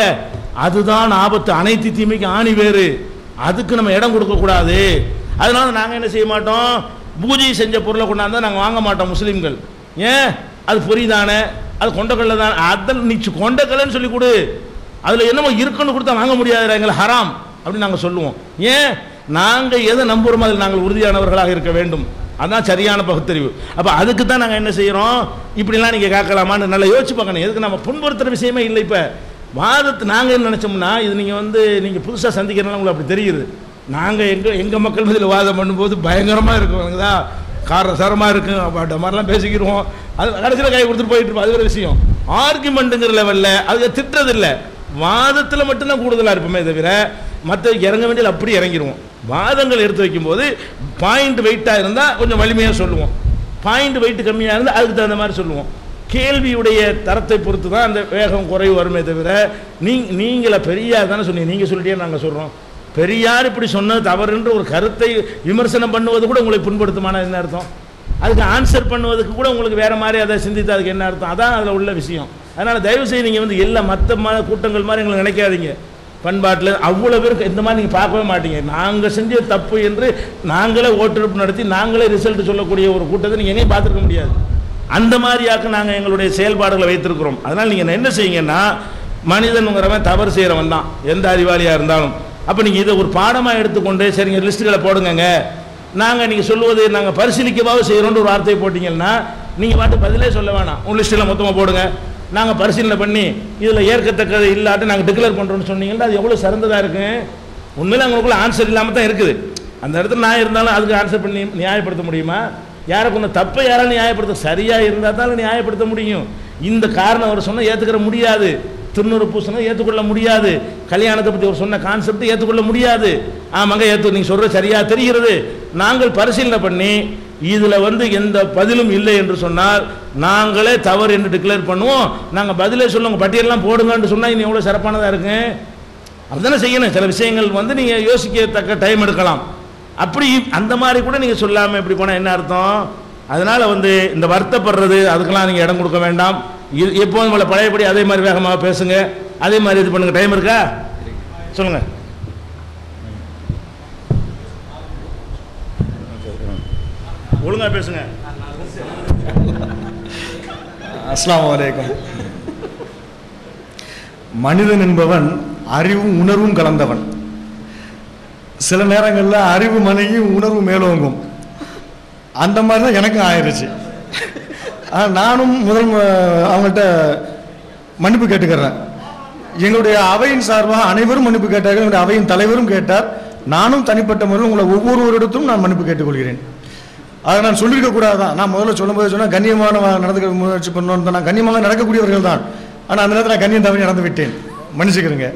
அதுதான் ஆபத்து. அனைத்து தீமைக்கு ஆணி வேறு. அதுக்கு நம்ம இடம் கொடுக்கக்கூடாது. அதனால நாங்கள் என்ன செய்ய மாட்டோம், பூஜை செஞ்ச பொருளை கொண்டாந்து நாங்கள் வாங்க மாட்டோம் முஸ்லீம்கள். ஏன்? அது பொரிதானே, அது கொண்டக்கடலை தானே, அதை நீ கொண்டக்கடலைன்னு சொல்லி கொடு, அதில் என்னமோ இருக்குன்னு கொடுத்தா வாங்க முடியாது, எங்களை ஹராம் அப்படின்னு நாங்கள் சொல்லுவோம். ஏன்? நாங்கள் எதை நம்புகிறோமோ அதில் நாங்கள் உறுதியானவர்களாக இருக்க வேண்டும். அதுதான் சரியான பகுத்தறிவு. அப்போ அதுக்கு தான் நாங்கள் என்ன செய்கிறோம், இப்படிலாம் நீங்கள் கேட்கலாமான்னு நல்லா யோசிச்சு பார்க்கணும். எதுக்கு நம்ம புண்படுத்துகிற விஷயமே இல்லை. இப்போ வாதத்தை நாங்கள் என்ன நினச்சோம்னா, இது நீங்கள் புதுசாக சந்திக்கிறனால உங்களுக்கு அப்படி தெரியுது. நாங்கள் எங்கள் மக்கள் மத்தியில் வாதம் பண்ணும்போது பயங்கரமாக இருக்கும், காரசாரமாக இருக்கும், அப்படி மாதிரிலாம் பேசிக்கிடுவோம். அது கடைசியில் கை கொடுத்துட்டு போயிட்டு இருப்போம். அது ஒரு விஷயம். ஆர்குமெண்ட்டுங்கிற லெவலில் அது திட்டதில்லை, வாதத்தில் மட்டும்தான் கூடுதலாக இருப்போமே தவிர மற்ற இறங்க வேண்டியது அப்படி இறங்கிடுவோம். வாதங்கள் எடுத்து வைக்கும்போது பாயிண்ட் வெயிட்டாக இருந்தால் கொஞ்சம் வலிமையாக சொல்லுவோம், பாயிண்ட் வெயிட் கம்மியாக இருந்தால் அதுக்கு தகுந்த மாதிரி சொல்லுவோம். கேள்வியுடைய தரத்தை பொறுத்து தான் அந்த வேகம் குறைவு வருமே தவிர நீங்கள பெரியார் தானே சொன்னீங்க, நீங்கள் சொல்லிட்டே நாங்கள் சொல்கிறோம். பெரியார் இப்படி சொன்னது தவறுன்ற ஒரு கருத்தை விமர்சனம் பண்ணுவது கூட உங்களுக்கு புண்படுத்துமான என்ன அர்த்தம்? அதுக்கு ஆன்சர் பண்ணுவதுக்கு கூட உங்களுக்கு வேறு மாதிரி அதை சிந்தித்து அதுக்கு என்ன அர்த்தம்? அதான் அதில் உள்ள விஷயம். அதனால் தயவுசெய்து நீங்கள் வந்து எல்லா மற்ற கூட்டங்கள் மாதிரி எங்களை நினைக்காதீங்க. பண்பாட்டில் அவ்வளோ பேருக்கு இந்த மாதிரி நீங்கள் பார்க்கவே மாட்டீங்க. நாங்கள் செஞ்ச தப்பு என்று நாங்களே ஓட்டெடுப்பு நடத்தி நாங்களே ரிசல்ட் சொல்லக்கூடிய ஒரு கூட்டத்தை நீங்கள் எங்கேயும் பார்த்துருக்க முடியாது. அந்த மாதிரியாக்க நாங்கள் எங்களுடைய செயல்பாடுகளை வைத்திருக்கிறோம். அதனால் நீங்கள் என்ன செய்யுங்கன்னா, மனிதனுங்கிறவன் தவறு செய்கிறவன் தான், எந்த அறிவாளியாக இருந்தாலும். அப்போ நீங்கள் இதை ஒரு பாடமாக எடுத்துக்கொண்டு சரிங்க லிஸ்ட்டுகளை போடுங்க, நாங்கள் நீங்கள் சொல்லுவது நாங்கள் பரிசீலிக்கவாக செய்கிறோன்னு ஒரு வார்த்தையை போட்டிங்கன்னா நீங்கள் பாட்டு பதிலே சொல்ல வேணாம், உங்கள் லிஸ்ட்டில் மொத்தமாக போடுங்க, நாங்கள் பரிசீலனை பண்ணி இதில் ஏற்கத்தக்கது இல்லாட்டு நாங்கள் டிக்ளேர் பண்ணுறோன்னு சொன்னீங்கன்னா அது எவ்வளோ சிறந்ததாக இருக்குது. உண்மையில் அவங்களுக்குள்ள ஆன்சர் இல்லாமல் தான் இருக்குது. அந்த இடத்துல நான் இருந்தாலும் அதுக்கு ஆன்சர் பண்ணி நியாயப்படுத்த முடியுமா? யாரை கொண்டு தப்பை யாராலும் நியாயப்படுத்த, சரியாக இருந்தால் தான் நியாயப்படுத்த முடியும். இந்த காரணம் அவர் சொன்னால் ஏற்றுக்கிற முடியாது, திருநூறு பூசணம் ஏற்றுக்கொள்ள முடியாது, கல்யாணத்தை பற்றி அவர் சொன்ன கான்செப்ட் ஏற்றுக்கொள்ள முடியாது. ஆமாங்க நீங்கள் சொல்கிற சரியாக தெரிகிறது. நாங்கள் பரிசீலனை பண்ணி இதில் வந்து எந்த பதிலும் இல்லை என்று சொன்னால் நாங்களே தவறு என்று டிக்ளேர் பண்ணுவோம். நாங்கள் பதிலே சொல்லுவோம், பட்டியலெல்லாம் போடுங்கன்னு சொன்னால் இன்னும் எவ்வளோ சிறப்பானதாக இருக்கு. அப்படிதானே செய்யணும். சில விஷயங்கள் வந்து நீங்கள் யோசிக்கத்தக்க டைம் எடுக்கலாம். அப்படி அந்த மாதிரி கூட நீங்கள் சொல்லாமல் இப்படி போனால் என்ன அர்த்தம்? அதனால் வந்து இந்த வருத்தப்படுறது அதுக்கெல்லாம் நீங்கள் இடம் கொடுக்க வேண்டாம். எப்போதும் உங்களை பழையபடி அதே மாதிரி வேகமாக பேசுங்க, அதே மாதிரி இது பண்ணுங்க. டைம் இருக்கா? சொல்லுங்க. ஒழுங்கா பேசுங்க. அஸ்ஸலாமு அலைக்கும். மனிதன் என்பவன் அறிவும் உணர்வும் கலந்தவன். சில நேரங்களில் அறிவு மனையும் உணர்வு மேலோங்கும். அந்த மாதிரி தான் எனக்கும் ஆயிடுச்சு. நானும் அவங்கள்ட்ட மன்னிப்பு கேட்டுக்கிறேன். எங்களுடைய அவையின் சார்பாக அனைவரும் மன்னிப்பு கேட்டார்கள். என்னுடைய அவையின் தலைவரும் கேட்டார். நானும் தனிப்பட்ட முறையில் உங்களை ஒவ்வொருவரிடத்தும் நான் மன்னிப்பு கேட்டுக்கொள்கிறேன். அதை நான் சொல்லியிருக்க கூடாதான். நான் முதல்ல சொல்லும்போது சொன்னால் கண்ணியமான நடந்துக்க முயற்சி பண்ணணும். நான் கண்ணியமாக நடக்கக்கூடியவர்கள் தான். ஆனால் அந்த நேரத்தில் நான் கண்ணியம் தவறி நடந்து விட்டேன், மன்னிச்சுக்கிறேங்க.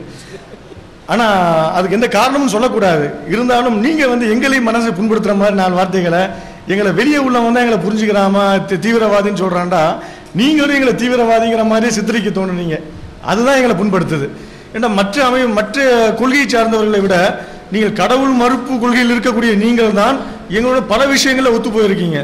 ஆனால் அதுக்கு எந்த காரணமும் சொல்லக்கூடாது. இருந்தாலும் நீங்கள் வந்து எங்களையும் மனசை புண்படுத்துகிற மாதிரி 4 வார்த்தைகளை எங்களை வெளியே உள்ளவங்க தான் எங்களை புரிஞ்சுக்கிறாமா தீவிரவாதின்னு சொல்கிறான்டா, நீங்களும் எங்களை தீவிரவாதிங்கிற மாதிரி சித்தரிக்க தோணுனீங்க. அதுதான் எங்களை புண்படுத்துது. ஏன்னா மற்ற கொள்கையை சார்ந்தவர்களை விட நீங்கள் கடவுள் மறுப்பு கொள்கையில் இருக்கக்கூடிய நீங்கள் தான் எங்களோட பல விஷயங்களில் ஒத்து போயிருக்கீங்க.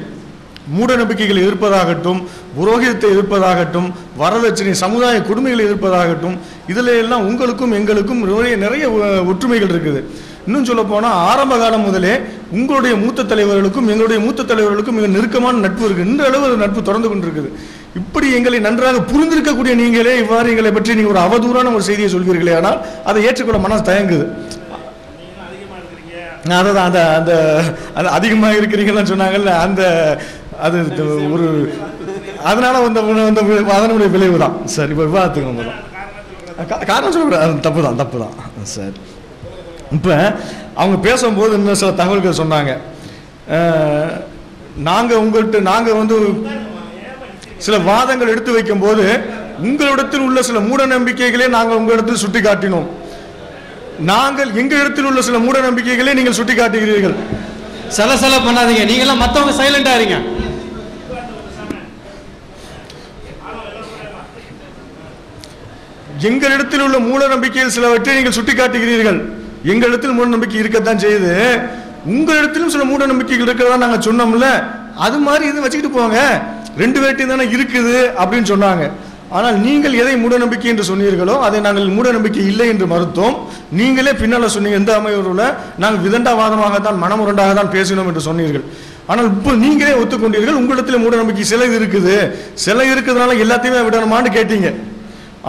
மூட நம்பிக்கைகளை எதிர்ப்பதாகட்டும், புரோகிதத்தை எதிர்ப்பதாகட்டும், வரதட்சணை சமுதாய கொடுமைகளை எதிர்ப்பதாகட்டும், இதில் எல்லாம் உங்களுக்கும் எங்களுக்கும் நிறைய ஒற்றுமைகள் இருக்குது. இன்னும் சொல்ல போனால் ஆரம்ப காலம் முதலே உங்களுடைய மூத்த தலைவர்களுக்கும் எங்களுடைய மூத்த தலைவர்களுக்கும் மிக நெருக்கமான நட்பு இருக்குது. இந்த அளவு நட்பு தொடர்ந்து கொண்டிருக்குது. இப்படி எங்களை நன்றாக புரிந்திருக்கக்கூடிய நீங்களே இவ்வாறு எங்களை பற்றி நீங்கள் ஒரு அவதூறான ஒரு செய்தியை சொல்வீர்களே, ஆனால் அதை ஏற்றுக்கொள்ள மனசு தயங்குது. அதான் அந்த அந்த அதிகமாக இருக்கிறீங்கன்னு சொன்னாங்கல்ல, அந்த அது ஒரு அதனால அதனுடைய விளைவு தான். சரி, இப்போ விவாதத்துக்கு நம்ம காரணம் சொல்லக்கூடாது, தப்பு தான். சரி, இப்போ அவங்க பேசும்போது இன்னும் சில தகவல்கள் சொன்னாங்க. நாங்கள் வந்து சில வாதங்கள் எடுத்து வைக்கும் போது உங்களிடத்தில் உள்ள சில மூட நம்பிக்கைகளே நாங்கள் உங்களிடத்தில் சுட்டி காட்டினோம். நாங்கள் எங்களிடத்தில் உள்ள சில மூட நம்பிக்கைகளே நீங்கள் சுட்டி காட்டுகிறீர்கள். சலசல பண்ணாதீங்க, நீங்களாம் மற்றவங்க சைலண்டா இருங்க. எங்களிடத்தில் உள்ள மூட நம்பிக்கையில் சிலவற்றை நீங்கள் சுட்டி காட்டுகிறீர்கள். எங்களிடத்தில் மூட நம்பிக்கை இருக்கத்தான் செய்யுது, உங்களிடத்திலும் சில மூட நம்பிக்கைகள் இருக்கிறதா நாங்கள் சொன்னோம்ல. அது மாதிரி இது வச்சுக்கிட்டு போங்க, 2 பேர்ட்டையும் தானே இருக்குது அப்படின்னு சொன்னாங்க. ஆனால் நீங்கள் எதை மூட நம்பிக்கை என்று சொன்னீர்களோ அதை நாங்கள் மூட நம்பிக்கை இல்லை என்று மறுத்தோம். நீங்களே பின்னால் சொன்னீங்க, எந்த அமைவரில் நாங்கள் விதண்டாவாதமாகத்தான் மனமுரண்டாக தான் பேசினோம் என்று சொன்னீர்கள். ஆனால் இப்போ நீங்களே ஒத்துக்கொண்டீர்கள் உங்களிடத்தில் மூட நம்பிக்கை சிலை இருக்குதுனால எல்லாத்தையுமே விடணுமான்னு கேட்டீங்க.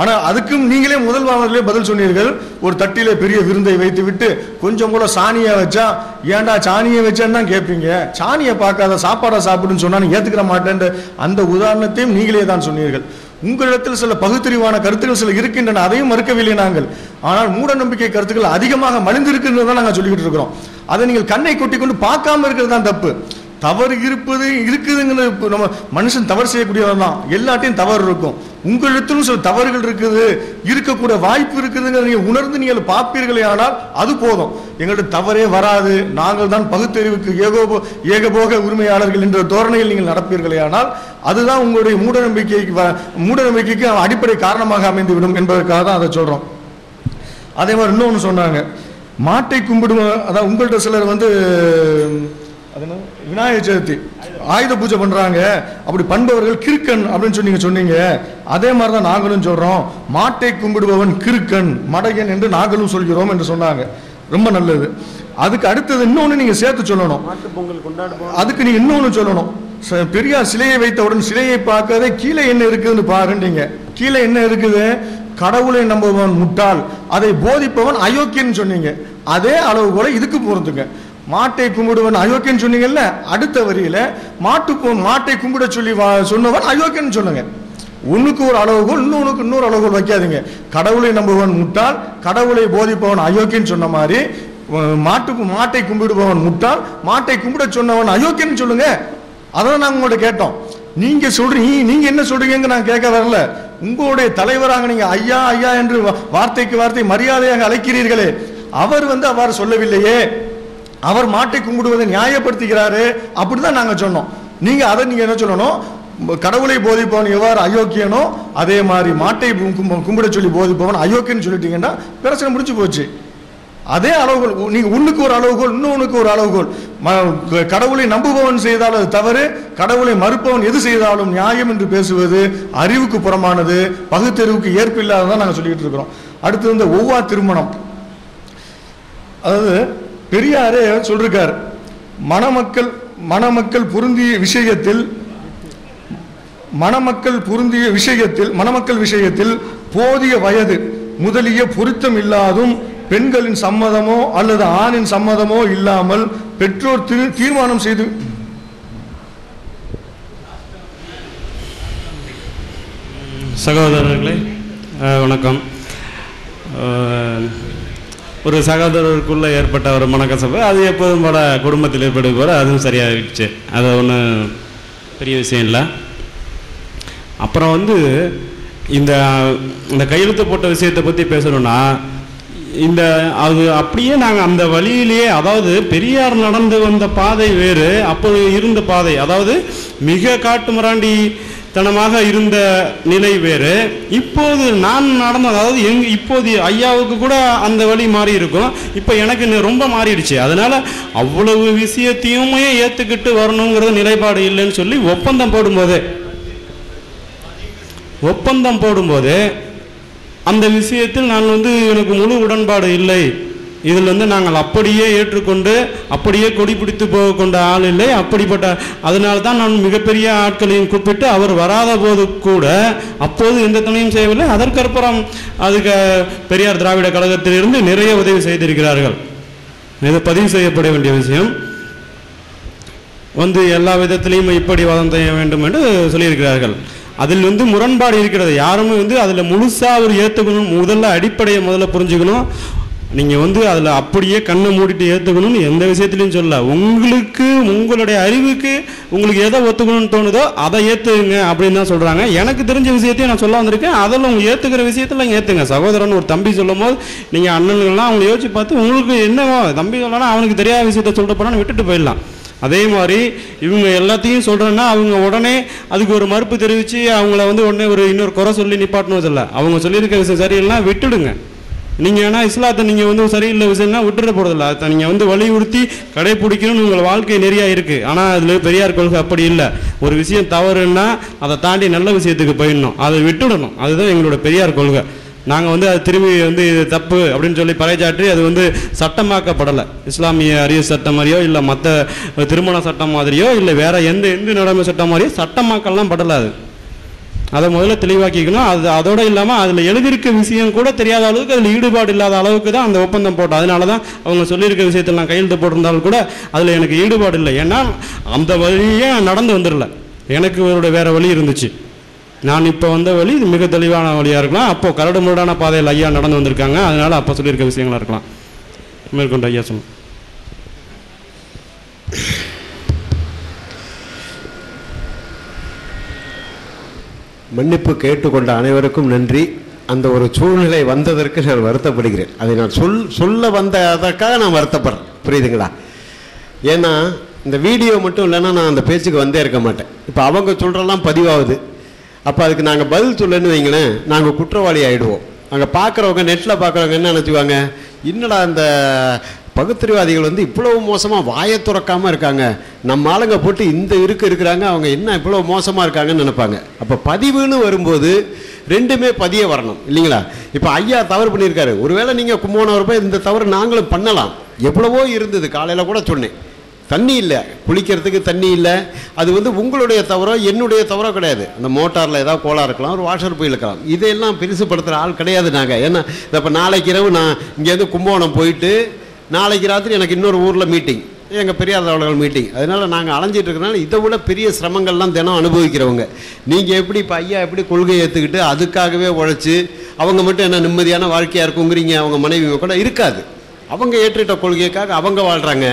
ஆனால் அதுக்கும் நீங்களே முதல் வாரத்திலே பதில் சொன்னீர்கள். ஒரு தட்டிலே பெரிய விருந்தை வைத்து விட்டு கொஞ்சம் கூட சாணியை வச்சா, ஏன்டா சாணியை வச்சேன்னு தான் கேட்பீங்க, சாணியை பார்க்காத சாப்பாடை சாப்பிடுன்னு சொன்னா நீ ஏற்றுக்கிற மாட்டேன். அந்த உதாரணத்தையும் நீங்களே தான் சொன்னீர்கள். உங்களிடத்தில் சில பகுத்தறிவான கருத்துக்கள் சில இருக்கின்றன, அதையும் மறுக்கவில்லை நாங்கள். ஆனால் மூட நம்பிக்கை கருத்துக்கள் அதிகமாக மலிந்திருக்குன்னு தான் நாங்கள் சொல்லிக்கிட்டு இருக்கிறோம். அதை நீங்கள் கண்ணை கொட்டி கொண்டு பார்க்காம இருக்கிறது தான் தப்பு. தவறு இருக்குதுங்கிறது நம்ம மனுஷன் தவறு செய்யக்கூடியவன் தான், எல்லாத்தையும் தவறு இருக்கும். உங்களிடத்திலும் சில தவறுகள் இருக்கக்கூடிய வாய்ப்பு இருக்குதுங்கிற நீங்க உணர்ந்து நீங்கள் பார்ப்பீர்களே, ஆனால் அது போதும். எங்கள்ட்ட தவறே வராது, நாங்கள் தான் பகுத்தறிவுக்கு ஏகபோக உரிமையாளர்கள் என்ற தோரணையில் நீங்கள் நடப்பீர்களே, ஆனால் அதுதான் உங்களுடைய மூட நம்பிக்கைக்கு அடிப்படை காரணமாக அமைந்துவிடும் என்பதற்காக தான் அதை சொல்றோம். அதே மாதிரி இன்னொன்று சொன்னாங்க, மாட்டை கும்பிடுவோம். அதான் உங்கள்கிட்ட சிலர் வந்து விநாயகர் சதுர்த்தி ஆயுத பூஜை பண்றாங்க, அப்படி பண்பவர்கள் கிறுக்கன் அப்படின்னு சொன்னீங்க. அதே மாதிரிதான் நாங்களும் சொல்றோம், மாட்டை கும்பிடுபவன் கிறுக்கன் மடையன் என்று நாங்களும் சொல்கிறோம் என்று சொன்னாங்க. ரொம்ப நல்லது. அதுக்கு அடுத்தது இன்னொன்னு நீங்க சேர்த்து சொல்லணும். அதுக்கு நீங்க இன்னொன்னு சொல்லணும். பெரியார் சிலையை வைத்தவுடன் சிலையை பார்க்காதே கீழே என்ன இருக்குதுன்னு பாருங்க. கீழே என்ன இருக்குது? கடவுளை நம்புபவன் முட்டாள், அதை போதிப்பவன் அயோக்கியன்னு சொன்னீங்க. அதே அளவு போல இதுக்கு பொறுத்துங்க. மாட்டை கும்பிடுவன் அயோக்கியன்னு சொன்னீங்கல்ல, அடுத்த வரியில மாட்டை கும்பிட சொல்லி சொன்னவன் அயோக்கியன்னு சொல்லுங்க. ஒண்ணுக்கு ஒரு அளவுகோல், இன்னொரு அளவுகோல் வைக்காதீங்க. கடவுளை நம்புவன் முட்டாள், கடவுளை போதிப்பவன் அயோக்கியன்னு சொன்ன மாதிரி மாட்டை கும்பிடுபவன் முட்டாள், மாட்டை கும்பிட சொன்னவன் அயோக்கியன்னு சொல்லுங்க. அதான் நாங்க உங்கள்ட்ட கேட்டோம். நீங்க சொல்றீங்க, நீங்க என்ன சொல்றீங்க நான் கேட்க வரல. உங்களுடைய தலைவராக நீங்க ஐயா ஐயா என்று வார்த்தைக்கு வார்த்தை மரியாதையாக அழைக்கிறீர்களே, அவர் அவ்வாறு சொல்லவில்லையே, அவர் மாட்டை கும்பிடுவதை நியாயப்படுத்துகிறாரு அப்படிதான் நாங்க சொன்னோம். நீங்க என்ன சொல்லணும்? கடவுளை போதிப்பவன் எவ்வாறு அயோக்கியனோ அதே மாதிரி மாட்டை கும்பிட சொல்லி போதிப்பவன் அயோக்கியன்னு சொல்லிட்டீங்கன்னா பிரச்சனை முடிச்சு போச்சு. அதே அளவுகோல், நீங்க ஒண்ணுக்கு ஒரு அளவுகோல், இன்னொன்னுக்கு ஒரு அளவுகோல். கடவுளை நம்புபவன் செய்தால் அது தவறு, கடவுளை மறுப்பவன் எது செய்தாலும் நியாயம் என்று பேசுவது அறிவுக்கு புறமானது, பகுத்தறிவுக்கு ஏற்பில்லாததான் நாங்க சொல்லிட்டு இருக்கிறோம். அடுத்து இந்த ஒவ்வா திருமணம், அதாவது பெரியாரே சொல்றார், மணமக்கள் பொருந்திய விஷயத்தில் போதிய வயது முதலிய பொருத்தம் இல்லாதும் பெண்களின் சம்மதமோ அல்லது ஆணின் சம்மதமோ இல்லாமல் பெற்றோர் தீர்மானம் செய்து சகோதரர்களே வணக்கம். ஒரு சகோதரருக்குள்ளே ஏற்பட்ட ஒரு மனக்கசப்பு அது எப்போதும் போல குடும்பத்தில் ஏற்படுது போல அதுவும் சரியாகிடுச்சு. அது ஒன்றும் பெரிய விஷயம் இல்லை. அப்புறம் இந்த கையெழுத்து போட்ட விஷயத்தை பற்றி பேசணும்னா அது அப்படியே நாங்கள் அந்த வழியிலேயே, அதாவது பெரியார் நடந்து வந்த பாதை வேறு, அப்போது இருந்த பாதை, அதாவது மிக காட்டுமிராண்டி தனமாக இருந்த நிலை வேறு. இப்போது நான் நடந்த, அதாவது இப்போது ஐயாவுக்கு கூட அந்த வழி மாறி இருக்கும், இப்போ எனக்கு ரொம்ப மாறிடுச்சு. அதனால அவ்வளவு விஷயத்தையுமே ஏற்றுக்கிட்டு வரணுங்கிறது நிலைப்பாடு இல்லைன்னு சொல்லி ஒப்பந்தம் போடும்போது அந்த விஷயத்தில் நான் எனக்கு முழு உடன்பாடு இல்லை. இதில் நாங்கள் அப்படியே ஏற்றுக்கொண்டு அப்படியே கொடி பிடித்து போக கொண்ட ஆள் இல்லை. அப்படிப்பட்ட அதனால தான் நான் மிகப்பெரிய ஆட்களையும் கூப்பிட்டு அவர் வராத போது கூட அப்போது எந்த துணையும் செய்யவில்லை. அதற்கப்புறம் அதுக்கு பெரியார் திராவிட கழகத்திலிருந்து நிறைய உதவி செய்திருக்கிறார்கள். இது பதிவு செய்யப்பட வேண்டிய விஷயம். எல்லா விதத்திலையும் இப்படி வாதம் செய்ய வேண்டும் என்று சொல்லியிருக்கிறார்கள். அதில் முரண்பாடு இருக்கிறது. யாருமே அதில் முழுசாக அவர் ஏற்றுக்கணும். அடிப்படையை புரிஞ்சுக்கணும். நீங்கள் அதில் அப்படியே கண்ணை மூடிட்டு ஏற்றுக்கணும்னு எந்த விஷயத்துலையும் சொல்ல. உங்களுக்கு உங்களுடைய அறிவுக்கு உங்களுக்கு எதை ஒத்துக்கணும்னு தோணுதோ அதை ஏற்றுங்க அப்படின்னு தான் சொல்கிறாங்க. எனக்கு தெரிஞ்ச விஷயத்தையும் நான் சொல்ல வந்திருக்கேன். அதில் உங்கள் ஏற்றுக்கிற விஷயத்தில் ஏற்றுங்க. சகோதரன் ஒரு தம்பி சொல்லும் போது நீங்கள் அண்ணன்கள்லாம் அவங்க யோசிச்சு பார்த்து உங்களுக்கு என்னவோ தம்பி சொல்லலாம் அவனுக்கு தெரியாத விஷயத்த சொல்லிட்டு போனான்னு விட்டுட்டு போயிடலாம். அதே மாதிரி இவங்க எல்லாத்தையும் சொல்கிறேன்னா அவங்க உடனே அதுக்கு ஒரு மறுப்பு தெரிவித்து அவங்கள உடனே இன்னொரு குறை சொல்லி நிப்பாட்டணும் இல்லை. அவங்க சொல்லியிருக்க விஷயம் சரியில்லைனா விட்டுடுங்க. நீங்கள் ஏன்னா இஸ்லாத்தை நீங்கள் சரியில்லை விஷயம்னா விட்டுற போகிறதில்ல. அதை நீங்கள் வலியுறுத்தி கடைப்பிடிக்கணும்னு உங்கள் வாழ்க்கை நிறையா இருக்குது. ஆனால் அதில் பெரியார் கொள்கை அப்படி இல்லை. ஒரு விஷயம் தவறுன்னா அதை தாண்டி நல்ல விஷயத்துக்கு போயிடணும், அதை விட்டுடணும். அதுதான் எங்களோட பெரியார் கொள்கை. நாங்கள் அது திரும்பி இது தப்பு அப்படின்னு சொல்லி பறைச்சாற்றி அது சட்டமாக்கப்படலை. இஸ்லாமிய அரிய சட்டம் மாதிரியோ இல்லை மற்ற திருமண சட்டம் மாதிரியோ இல்லை வேற எந்த நடைமுறை சட்டம் மாதிரியோ சட்டமாக்கலாம் படலை. அதை முதல்ல தெளிவாக்கிக்கணும். அதோடு இல்லாமல் அதில் எழுதியிருக்க விஷயம் கூட தெரியாத அளவுக்கு அதில் ஈடுபாடு இல்லாத அளவுக்கு தான் அந்த ஒப்பந்தம் போட்டோம். அதனால தான் அவங்க சொல்லியிருக்க விஷயத்தில் நான் கையெழுத்து போட்டிருந்தாலும் கூட அதில் எனக்கு ஈடுபாடு இல்லை. ஏன்னா அந்த வழியே நடந்து வந்துடல. எனக்கு வேற வழி இருந்துச்சு. நான் இப்போ வந்த வழி இது மிக தெளிவான வழியாக இருக்கலாம். அப்போது கரடு முரடான பாதையில் ஐயா நடந்து வந்திருக்காங்க. அதனால் அப்போ சொல்லியிருக்க விஷயங்களாக இருக்கலாம். மேற்கொண்டு ஐயா சொல்லுங்கள். மன்னிப்பு கேட்டுக்கொண்ட அனைவருக்கும் நன்றி. அந்த ஒரு சூழ்நிலை வந்ததற்கு நான் வருத்தப்படுகிறேன். அதை நான் சொல்ல வந்ததற்காக நான் வருத்தப்படுறேன். புரியுதுங்களா? ஏன்னா இந்த வீடியோ மட்டும் இல்லைன்னா நான் அந்த பேச்சுக்கு வந்தே இருக்க மாட்டேன். இப்போ அவங்க சொல்கிறலாம் பதிவாகுது. அப்போ அதுக்கு நாங்கள் பதில் சொல்லன்னு வைங்களேன், நாங்கள் குற்றவாளி ஆகிடுவோம். அங்கே பார்க்குறவங்க நெட்டில் பார்க்குறவங்க என்ன நினச்சிக்குவாங்க, என்னடா இந்த பகுத்தறிவாதிகள் இவ்வளவு மோசமாக வாயை துறக்காமல் இருக்காங்க, நம்ம ஆளுங்க போட்டு இந்த இருக்கிறாங்க, அவங்க என்ன இவ்வளோ மோசமாக இருக்காங்கன்னு நினைப்பாங்க. அப்போ பதிவுன்னு வரும்போது ரெண்டுமே பதிய வரணும் இல்லைங்களா? இப்போ ஐயா தவறு பண்ணியிருக்காரு. ஒருவேளை நீங்கள் கும்போனவர் போய் இந்த தவறு நாங்களும் பண்ணலாம். எவ்வளவோ இருந்தது. காலையில் கூட சொன்னேன், தண்ணி இல்லை, குளிக்கிறதுக்கு தண்ணி இல்லை. அது உங்களுடைய தவறோ என்னுடைய தவறோ கிடையாது. அந்த மோட்டாரில் ஏதாவது கோளாக இருக்கலாம், ஒரு வாஷர் போய் இருக்கலாம். இதையெல்லாம் பெருசுப்படுத்துகிற ஆள் கிடையாது நாங்கள். ஏன்னா இப்போ நாளைக்கு இரவு நான் இங்கேருந்து கும்பகோணம் போயிட்டு நாளைக்கு ராத்திரி எனக்கு இன்னொரு ஊரில் மீட்டிங், எங்கள் பெரியார் தலைவர்கள் மீட்டிங். அதனால் நாங்கள் அலைஞ்சிட்டு இருக்கிறனால இதை விட பெரிய சிரமங்கள்லாம் தினம் அனுபவிக்கிறவங்க. நீங்கள் எப்படி இப்போ ஐயா எப்படி கொள்கையை ஏற்றுக்கிட்டு அதுக்காகவே உழைச்சி அவங்க மட்டும் என்ன நிம்மதியான வாழ்க்கையாக இருக்குங்கிறீங்க? அவங்க மனைவி கூட இருக்காது. அவங்க ஏற்றுக்கிட்ட கொள்கைக்காக அவங்க வாழ்கிறாங்க,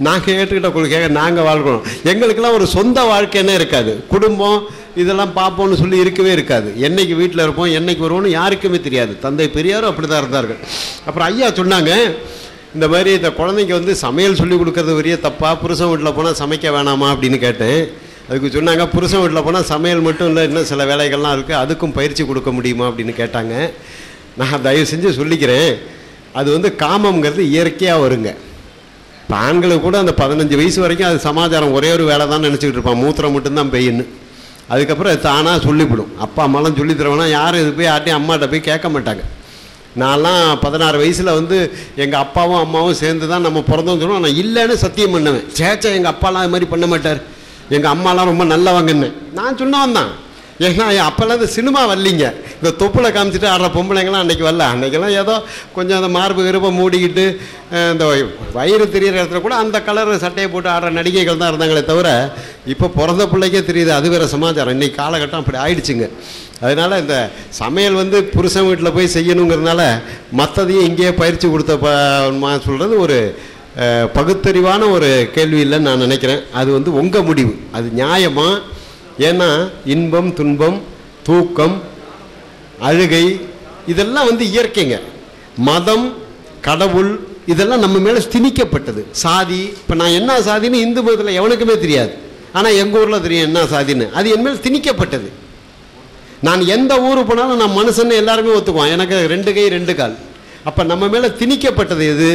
நாங்கள் ஏற்றுக்கிட்ட கொள்கையாக நாங்கள் வாழ்கிறோம். எங்களுக்கெல்லாம் ஒரு சொந்த வாழ்க்கைன்னே இருக்காது. குடும்பம் இதெல்லாம் பார்ப்போம்னு சொல்லி இருக்கவே இருக்காது. என்னைக்கு வீட்டில் இருப்போம் என்னைக்கு வருவோம்னு யாருக்குமே தெரியாது. தந்தை பெரியாரும் அப்படி தான் இருந்தார்கள். அப்புறம் ஐயா சொன்னாங்க, இந்த மாதிரி இந்த குழந்தைங்க சமையல் சொல்லி கொடுக்கறது பெரிய தப்பா, புருஷன் வீட்டில் போனால் சமைக்க வேணாமா அப்படின்னு கேட்டேன். அதுக்கு சொன்னாங்க, புருஷன் வீட்டில் போனால் சமையல் மட்டும் இல்லை, இன்னும் சில வேலைகள்லாம் இருக்குது, அதுக்கும் பயிற்சி கொடுக்க முடியுமா அப்படின்னு கேட்டாங்க. நான் தயவு செஞ்சு சொல்லிக்கிறேன், அது காமங்கிறது இயற்கையாக வருங்க. இப்போ ஆண்களுக்கு கூட அந்த 15 வயசு வரைக்கும் அது சமாச்சாரம் ஒரே ஒரு வேலை தான் நினச்சிக்கிட்டு இருப்பான், மூத்திரம் மட்டும்தான் பெய்யுன்னு. அதுக்கப்புறம் அது தானாக சொல்லிவிடும். அப்பா அம்மாலாம் சொல்லி தருவேன்னா யாரும் இது போய் யார்ட்டையும் அம்மாட்ட போய் கேட்க மாட்டாங்க. நான்லாம் 16 வயசில் எங்கள் அப்பாவும் அம்மாவும் சேர்ந்து தான் நம்ம பிறந்தோம்னு சொல்லுவோம். நான் இல்லைன்னு சத்தியம் பண்ணுவேன். சேச்சா எங்கள் அப்பாலாம் அது மாதிரி பண்ண மாட்டார், எங்கள் அம்மாலாம் ரொம்ப நல்லவங்கன்னு நான் சொன்னவன் தான். ஏன்னா அப்போல்லாம் இந்த சினிமா வரலிங்க. இந்த தொப்புல காமிச்சிட்டு ஆடுற பொம்பளைங்களாம் அன்றைக்கி வரல. அன்றைக்கெல்லாம் ஏதோ கொஞ்சம் அந்த மார்பு கருப்பை மூடிக்கிட்டு இந்த வயிறு தெரியிற இடத்துல கூட அந்த கலர் சட்டையை போட்டு ஆடுற நடிகைகள் தான் இருந்தாங்களே தவிர இப்போ பிறந்த பிள்ளைக்கே தெரியுது. அது வேறு சமாச்சாரம். இன்றைக்கி காலகட்டம் அப்படி ஆயிடுச்சுங்க. அதனால் இந்த சமையல் வந்து புருஷன் வீட்டில் போய் செய்யணுங்கிறதுனால மற்றதையும் இங்கேயே பயிற்சி கொடுத்த சொல்கிறது ஒரு பகுத்தறிவான ஒரு கேள்வி இல்லைன்னு நான் நினைக்கிறேன். அது வந்து உங்கள் முடிவு, அது நியாயமா? ஏன்னா இன்பம், துன்பம், தூக்கம், அழுகை இதெல்லாம் வந்து இயற்கைங்க. மதம், கடவுள் இதெல்லாம் நம்ம மேலே திணிக்கப்பட்டது. சாதி, இப்போ நான் என்ன சாதின்னு இந்து மதத்தில் எவனுக்குமே தெரியாது. ஆனால் எங்கள் ஊரில் தெரியும் என்ன சாதின்னு. அது என் மேல் திணிக்கப்பட்டது. நான் எந்த ஊருக்கு போனாலும் நான் மனுஷன்னு எல்லாருமே ஒத்துக்குவான். எனக்கு 2 கை 2 கால். அப்போ நம்ம மேலே திணிக்கப்பட்டது எது,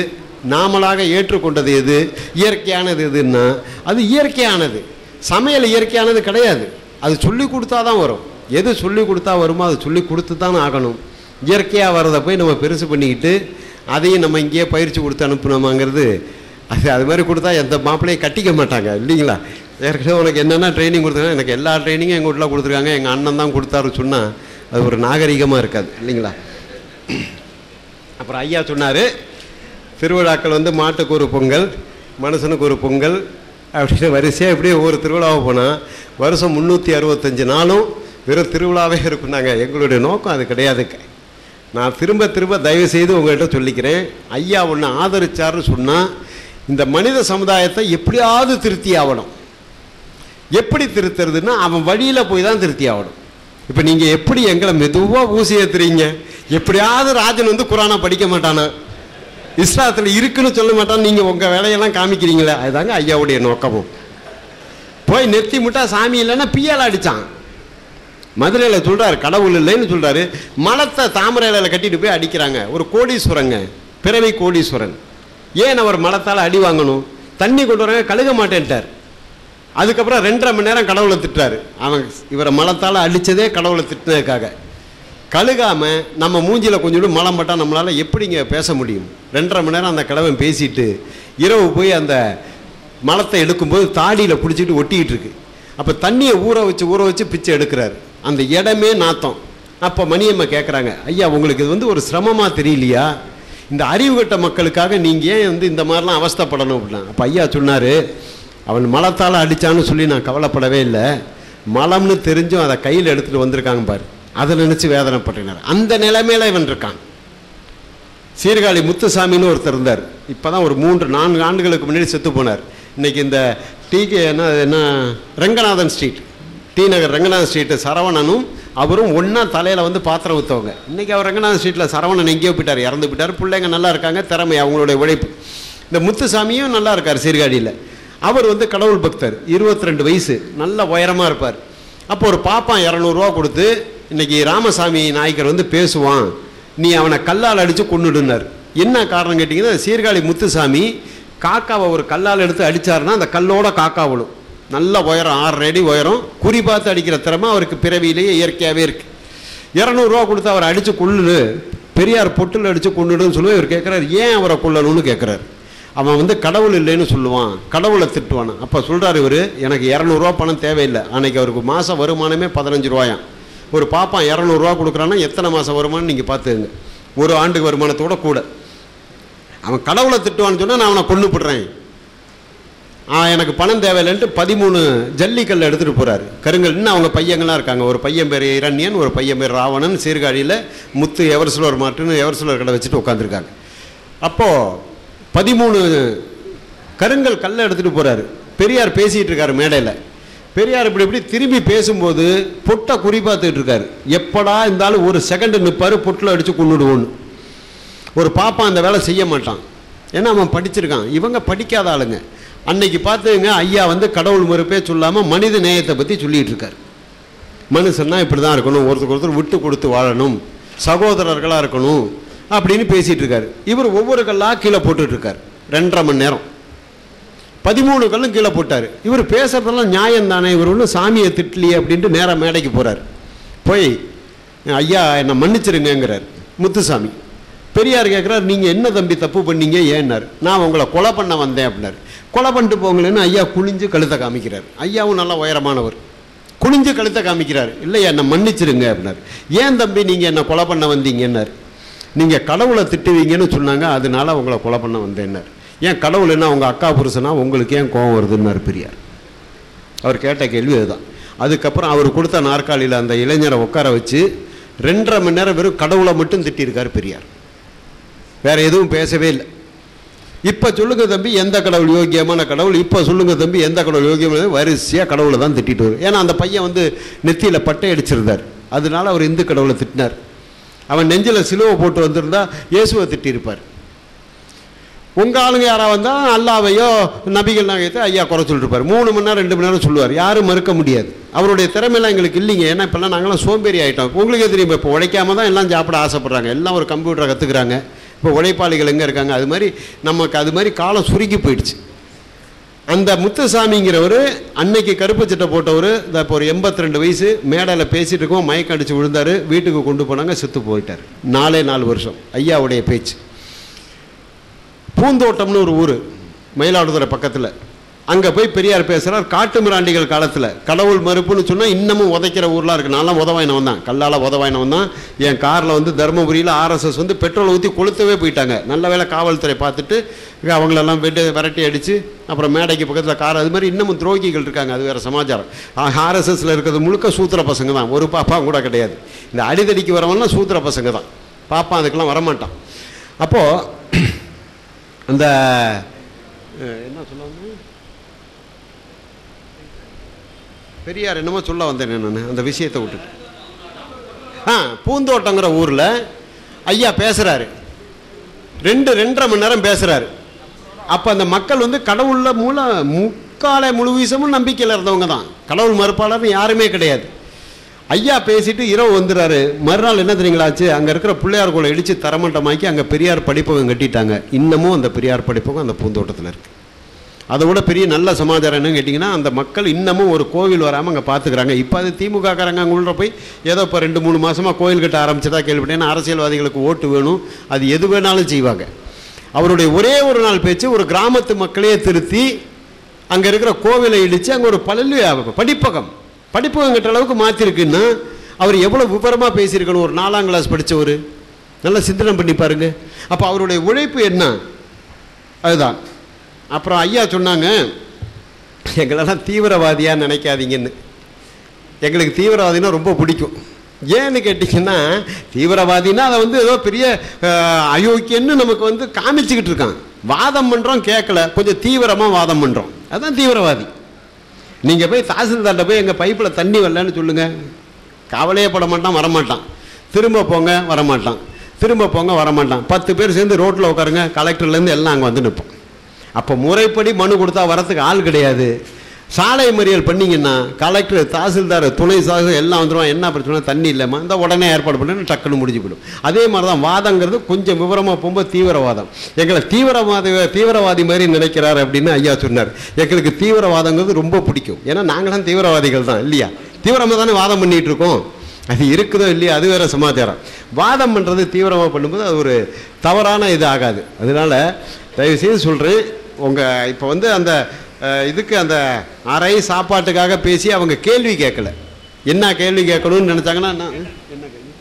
நாமளாக ஏற்றுக்கொண்டது எது, இயற்கையானது எதுன்னா அது இயற்கையானது. சமையல் இயற்கையானது கிடையாது. அது சொல்லி கொடுத்தா தான் வரும். எது சொல்லி கொடுத்தா வருமோ அது சொல்லி கொடுத்து தான் ஆகணும். இயற்கையாக வரதை போய் நம்ம பெருசு பண்ணிக்கிட்டு அதையும் நம்ம இங்கேயே பயிற்சி கொடுத்து அனுப்பணுமாங்கிறது அது மாதிரி கொடுத்தா எந்த மாப்பிள்ளையும் கட்டிக்க மாட்டாங்க இல்லைங்களா? ஏற்கனவே உனக்கு என்னென்ன ட்ரைனிங் கொடுத்துருக்காங்க, எனக்கு எல்லா ட்ரைனிங்கும் எங்கள் வீட்டில் கொடுத்துருக்காங்க, எங்கள் அண்ணன் தான் கொடுத்தாருன்னு சொன்னால் அது ஒரு நாகரிகமாக இருக்காது இல்லைங்களா? அப்புறம் ஐயா சொன்னார், திருவிழாக்கள் வந்து மாட்டுக்கு ஒரு பொங்கல், மனுஷனுக்கு ஒரு பொங்கல் அப்படின்னு வரிசையாக இப்படியே ஒவ்வொரு திருவிழாவை போனால் வருஷம் 365 நாளும் வெறும் திருவிழாவே இருக்குன்னாங்க. எங்களுடைய நோக்கம் அது கிடையாதுங்க. நான் திரும்ப திரும்ப தயவு செய்து உங்கள்கிட்ட சொல்லிக்கிறேன், ஐயா ஒன்று ஆதரிச்சாருன்னு சொன்னால் இந்த மனித சமுதாயத்தை எப்படியாவது திருத்தி ஆகணும். எப்படி திருத்துறதுன்னா அவன் வழியில் போய் தான் திருத்தி ஆகணும். இப்போ நீங்கள் எப்படி எங்களை மெதுவாக ஊசி ஏற்றுறீங்க? எப்படியாவது ராஜன் வந்து குரானை படிக்க மாட்டானா, இஸ்லாத்தில் இருக்குன்னு சொல்ல மாட்டான்னு நீங்கள் உங்கள் வேலையெல்லாம் காமிக்கிறீங்களே, அதுதாங்க ஐயாவுடைய நோக்கமும். போய் நெத்தி முட்டா சாமி இல்லைன்னா பியால் அடித்தான். மதுரையில் சொல்கிறார், கடவுள் இல்லைன்னு சொல்கிறாரு. மலத்தை தாமரை இலையில் கட்டிட்டு போய் அடிக்கிறாங்க. ஒரு கோடீஸ்வரங்க, பிறவி கோடீஸ்வரன். ஏன் அவர் மலத்தால் அடி வாங்கணும்? தண்ணி கொண்டு வராங்க, கழுக மாட்டேன்ட்டார். அதுக்கப்புறம் 2.5 மணி நேரம் கடவுளை திட்டுறாரு. அவன் இவரை மலத்தால் அடித்ததே கடவுளை திட்டினதுக்காக. கழுகாமல் நம்ம மூஞ்சியில் கொஞ்சம் மலம் பட்டால் நம்மளால் எப்படிங்க பேச முடியும்? 2.5 மணி நேரம் அந்த கிழவன் பேசிட்டு இரவு போய் அந்த மலத்தை எடுக்கும்போது தாடியில் பிடிச்சிட்டு ஒட்டிக்கிட்டு இருக்கு. அப்போ தண்ணியை ஊற வச்சு பிச்சை எடுக்கிறாரு. அந்த இடமே நாத்தம். அப்போ மணியம்மா கேட்குறாங்க, ஐயா உங்களுக்கு இது வந்து ஒரு சிரமமாக தெரியலையா? இந்த அறிவு கட்ட மக்களுக்காக நீங்கள் ஏன் வந்து இந்த மாதிரிலாம் அவஸ்தைப்படணும் அப்படின்னா? அப்போ ஐயா சொன்னார், அவன் மலத்தால் அடித்தான்னு சொல்லி நான் கவலைப்படவே இல்லை. மலம்னு தெரிஞ்சும் அதை கையில் எடுத்துகிட்டு வந்திருக்காங்க பாரு, அதை நினச்சி வேதனைப்பட்டினார். அந்த நிலைமையில இவன் இருக்கான். சீர்காழி முத்துசாமின்னு ஒருத்தர் இருந்தார். இப்போ தான் ஒரு 3-4 ஆண்டுகளுக்கு முன்னாடி செத்து போனார். இன்றைக்கி இந்த டீக்கு என்ன ரங்கநாதன் ஸ்ட்ரீட், டி நகர் ரங்கநாதன் ஸ்ட்ரீட்டு சரவணனும் அவரும் ஒன்றா தலையில் வந்து பாத்திரம் ஊற்றவங்க. இன்றைக்கி அவர் ரங்கநாதன் ஸ்ட்ரீட்டில் சரவணன் எங்கேயோ போயிட்டார், இறந்து போயிட்டார். பிள்ளைங்க நல்லா இருக்காங்க, திறமை அவங்களுடைய உழைப்பு. இந்த முத்துசாமியும் நல்லா இருக்கார் சீர்காழியில். அவர் வந்து கடவுள் பக்தர், 22 வயசு, நல்ல உயரமாக இருப்பார். அப்போ ஒரு பாப்பான் 200 ரூபா கொடுத்து, இன்றைக்கி ராமசாமி நாயக்கர் வந்து பேசுவான், நீ அவனை கல்லால் அடித்து கொன்னுடுனார். என்ன காரணம் கேட்டிங்கன்னா, சீர்காழி முத்துசாமி காக்காவை ஒரு கல்லால் எடுத்து அடித்தாருன்னா அந்த கல்லோட காக்கா விழும். நல்ல உயரம், 6 அடி உயரம், குறி பார்த்து அடிக்கிற திறமை அவருக்கு பிறவியிலேயே இயற்கையாகவே இருக்குது. 200 ரூபா கொடுத்து அவரை அடித்து கொள்ளுடு, பெரியார் பொட்டில் அடித்து கொண்டுடுன்னு சொல்லி இவர் கேட்குறாரு, ஏன் அவரை கொள்ளணும்னு கேட்குறாரு. அவன் வந்து கடவுள் இல்லைன்னு சொல்லுவான், கடவுளை திட்டுவான். அப்போ சொல்கிறார் இவர், எனக்கு 200 ரூபா பணம் தேவையில்லை. அன்றைக்கி அவருக்கு மாத வருமானமே 15 ரூபாயாம். ஒரு பாப்பான் 200 ரூபா கொடுக்குறான்னா எத்தனை மாதம் வருமானம் நீங்கள் பார்த்துங்க, ஒரு ஆண்டுக்கு வருமானத்தோட கூட. அவன் கடவுளை திட்டுவான்னு சொன்னால் நான் அவனை கொண்டு போடுறேன், எனக்கு பணம் தேவையில்லைன்ட்டு 13 ஜல்லிக்கல்லை எடுத்துகிட்டு போகிறாரு. கருங்கல். இன்னும் அவங்க பையங்கள்லாம் இருக்காங்க. ஒரு பையன் பேர் இரண்யன், ஒரு பையன் பேர் ராவணன். சீர்காழியில் முத்து எவர்சிலர் மாட்டுன்னு எவர்சிலர் கடை வச்சுட்டு உட்காந்துருக்காங்க. அப்போது 13 கருங்கல் கல்லை எடுத்துகிட்டு போகிறாரு. பெரியார் பேசிகிட்டு இருக்காரு மேடையில். பெரியார் இப்படி திரும்பி பேசும்போது பொட்டை குறி பார்த்துக்கிட்டு இருக்காரு. எப்படா இருந்தாலும் ஒரு செகண்டு நிற்பார், பொட்டில் அடித்து கொண்டுடுவோன்னு. ஒரு பாப்பா அந்த வேலை செய்ய மாட்டான், ஏன்னா அவன் படிச்சிருக்கான். இவங்க படிக்காத ஆளுங்க. அன்னைக்கு பார்த்துங்க, ஐயா வந்து கடவுள் மறுப்பே சொல்லாமல் மனித நேயத்தை பற்றி சொல்லிகிட்டு இருக்கார். மனுஷன்னா இப்படி தான் இருக்கணும், ஒருத்தருக்கு ஒருத்தர் விட்டு கொடுத்து வாழணும், சகோதரர்களாக இருக்கணும் அப்படின்னு பேசிகிட்டு இருக்காரு. இவர் ஒவ்வொரு கல்லாக கீழே போட்டுட்ருக்கார். 2.5 மணி நேரம் 13 கல்லும் கீழே போட்டார். இவர் பேசுகிறதெல்லாம் நியாயம் தானே, இவர் ஒன்றும் சாமியை திட்டலையே அப்படின்ட்டு நேராக மேடைக்கு போகிறார். போய் ஐயா என்னை மன்னிச்சிருங்கிறார் முத்துசாமி. பெரியார் கேட்குறாரு, நீங்கள் என்ன தம்பி தப்பு பண்ணீங்க ஏன்னார். நான் உங்களை கொலை பண்ண வந்தேன் அப்படின்னாரு. கொலை பண்ணிட்டு போங்களேன்னு ஐயா குனிஞ்சு கழுத்தை காமிக்கிறார். ஐயாவும் நல்லா உயரமானவர். குனிஞ்சு கழுத்தை காமிக்கிறார். இல்லை என்னை மன்னிச்சிருங்க அப்படின்னாரு. ஏன் தம்பி நீங்கள் என்னை கொலை பண்ண வந்தீங்கன்னார். நீங்கள் கடவுளை திட்டுவீங்கன்னு சொன்னாங்க, அதனால உங்களை கொலை பண்ண வந்தேன்னார். ஏன் கடவுள் என்ன உங்கள் அக்கா புருஷனா, உங்களுக்கு ஏன் கோபம் வருதுன்னாரு பெரியார். அவர் கேட்ட கேள்வி அதுதான். அதுக்கப்புறம் அவர் கொடுத்த நாற்காலியில் அந்த இளைஞரை உட்கார வச்சு 2.5 மணி நேரம் வெறும் கடவுளை மட்டும் திட்டியிருக்காரு பெரியார். வேற எதுவும் பேசவே இல்லை. இப்போ சொல்லுங்க தம்பி எந்த கடவுள் யோகியமான கடவுள், இப்போ சொல்லுங்க தம்பி எந்த கடவுள் யோகியமான, வரிசையாக கடவுளை தான் திட்டிட்டு வரும். ஏன்னா அந்த பையன் வந்து நெத்தியில் பட்டை அடிச்சிருந்தார், அதனால அவர் இந்து கடவுளை திட்டினார். அவன் நெஞ்சில் சிலுவை போட்டு வந்திருந்தா இயேசுவை திட்டியிருப்பார். உங்கள் ஆளுங்க யாராக வந்தால் அல்லாவையோ நபிகள் நாயகத்தை ஐயா குறை சொல்லிருப்பார். 3 மணி நேரம் 2 மணி நேரம் சொல்லுவார். யாரும் மறுக்க முடியாது. அவருடைய திறமையெல்லாம் எங்களுக்கு இல்லைங்க. ஏன்னா இப்போல்லாம் நாங்களாம் சோம்பேறி ஆகிட்டோம். உங்களுக்கே தெரியும், இப்போ உழைக்காம தான் எல்லாம் சாப்பிட ஆசைப்படுறாங்க. எல்லாம் ஒரு கம்ப்யூட்டரை கற்றுக்குறாங்க. இப்போ உழைப்பாளிகள் எங்கே இருக்காங்க? அது மாதிரி நமக்கு அது மாதிரி காலம் சுருங்கி போயிடுச்சு. அந்த முத்துசாமிங்கிறவர் அன்னைக்கு கருப்பு சட்டை போட்டவர், இப்போ ஒரு 82 வயசு, மேடையில் பேசிகிட்டு இருக்கோம், மயக்கம் அடித்து விழுந்தார். வீட்டுக்கு கொண்டு போனாங்க, செத்து போயிட்டார். 4 வருஷம் ஐயாவுடைய பேச்சு. பூந்தோட்டம்னு ஒரு ஊர் மயிலாடுதுறை பக்கத்தில், அங்கே போய் பெரியார் பேசுகிறார். காட்டு மிராண்டிகள் காலத்தில் கடவுள் மறுப்புன்னு சொன்னால் இன்னமும் உதைக்கிற ஊர்லாம் இருக்குது. நான்லாம் உதவாயினவன் தான், கல்லால் உதவாயினவன் தான். என் காரில் வந்து தருமபுரியில் RSS வந்து பெட்ரோல் ஊற்றி கொளுத்தவே போயிட்டாங்க. நல்ல வேளை காவல்துறை பார்த்துட்டு அவங்களெல்லாம் விரட்டி அடித்து அப்புறம் மேடைக்கு பக்கத்தில் கார், அது மாதிரி இன்னமும் துரோகிகள் இருக்காங்க. அது வேறு சமாச்சாரம். RSSல இருக்கிறது முழுக்க சூத்திர பசங்க தான், ஒரு பாப்பா கூட கிடையாது. இந்த அடிதடிக்கு வரவன்லாம் சூத்திர பசங்க தான், பாப்பா அதுக்கெல்லாம் வரமாட்டான். அப்போது அந்த என்ன சொல்லுவாங்க, பெரியார் என்னமோ சொல்ல வந்தேன் நான் அந்த விஷயத்தை விட்டுட்டு. பூந்தோட்டங்கிற ஊரில் ஐயா பேசுகிறாரு. 2.5 மணி நேரம் பேசுகிறாரு. அப்போ அந்த மக்கள் வந்து கடவுளில் முழு வீசமும் நம்பிக்கையில் இருந்தவங்க தான். கடவுள் மறுப்பாளர்னு யாருமே கிடையாது. ஐயா பேசிட்டு இரவு வந்துடுறாரு. மறுநாள் என்ன தெரியுங்களாச்சு, அங்கே இருக்கிற பிள்ளையார் கோளை இடித்து தரமட்டமாக்கி அங்கே பெரியார் படிப்பகம் கட்டிட்டாங்க. இன்னமும் அந்த பெரியார் படிப்பகம் அந்த பூந்தோட்டத்தில் இருக்குது. அதை விட பெரிய நல்ல சமாச்சாரம் என்னன்னு கேட்டிங்கன்னா, அந்த மக்கள் இன்னமும் ஒரு கோவில் வராமல் அங்கே பார்த்துக்கிறாங்க. இப்போ அது திமுகக்காரங்க அங்கே உள்ள போய் ஏதோ இப்போ 2-3 மாதமாக கோயில் கட்ட ஆரம்பிச்சதா கேள்விப்பட்டேன். அரசியல்வாதிகளுக்கு ஓட்டு வேணும், அது எது வேணாலும் செய்வாங்க. அவருடைய ஒரே ஒரு நாள் பேச்சு ஒரு கிராமத்து மக்களையே திருத்தி அங்கே இருக்கிற கோவிலை இடித்து அங்கே ஒரு படிப்பகம் கட்டுற அளவுக்கு மாற்றிருக்குன்னா அவர் எவ்வளோ விவரமாக பேசியிருக்கணும். ஒரு 4ஆம் கிளாஸ் படித்தவர், நல்லா சிந்தனை பண்ணி பாருங்க. அப்போ அவருடைய உழைப்பு என்ன, அதுதான். அப்புறம் ஐயா சொன்னாங்க, எங்களெல்லாம் தீவிரவாதியாக நினைக்காதீங்கன்னு. எங்களுக்கு தீவிரவாதினா ரொம்ப பிடிக்கும். ஏன்னு கேட்டிங்கன்னா, தீவிரவாதினா அதை வந்து ஏதோ பெரிய அயோக்கியன்னு நமக்கு வந்து காமிச்சுக்கிட்டு இருக்கான். வாதம் பண்ணுறோம், கேட்கல, கொஞ்சம் தீவிரமாக வாதம் பண்ணுறோம், அதுதான் தீவிரவாதி. நீங்கள் போய் தாசில்தார்கிட்ட போய் எங்கள் பைப்பில் தண்ணி வரலன்னு சொல்லுங்கள், கவலையே பட மாட்டான், வரமாட்டான். திரும்ப போங்க, வரமாட்டான். திரும்ப போங்க, வரமாட்டான். 10 பேர் சேர்ந்து ரோட்டில் உட்காருங்க, கலெக்டர்லேருந்து எல்லாம் அங்கே வந்து நிற்போம். அப்போ முறைப்படி மனு கொடுத்தா வரத்துக்கு ஆள் கிடையாது. சாலை மறியல் பண்ணிங்கன்னா கலெக்டர், தாசில்தார், துணை சாகு எல்லாம் வந்துடுவான். என்ன பிரச்சனை, தண்ணி இல்லைம்மா, இந்த உடனே ஏற்பாடு பண்ணி டக்குன்னு முடிஞ்சு போயிடும். அதே மாதிரி தான் வாதங்கிறது கொஞ்சம் விவரமாக போகும்போது தீவிரவாதம். எங்களை தீவிரவாதி மாதிரி நினைக்கிறார் அப்படின்னு ஐயா சொன்னார். எங்களுக்கு தீவிரவாதங்கிறது ரொம்ப பிடிக்கும். ஏன்னா நாங்களாம் தீவிரவாதிகள் தான் இல்லையா, தீவிரமாக தானே வாதம் பண்ணிகிட்டு இருக்கோம். அது இருக்குதோ இல்லையா, அது வேறு சமாச்சாரம். வாதம் பண்ணுறது தீவிரமாக பண்ணும்போது அது ஒரு தவறான இது ஆகாது. அதனால தயவுசெய்து சொல்கிறேன், உங்கள் இப்போ வந்து அந்த இதுக்கு அந்த அறை சாப்பாட்டுக்காக பேசி அவங்க கேள்வி கேட்கல. என்ன கேள்வி கேட்கணும்னு நினச்சாங்கன்னா என்ன கேள்வி,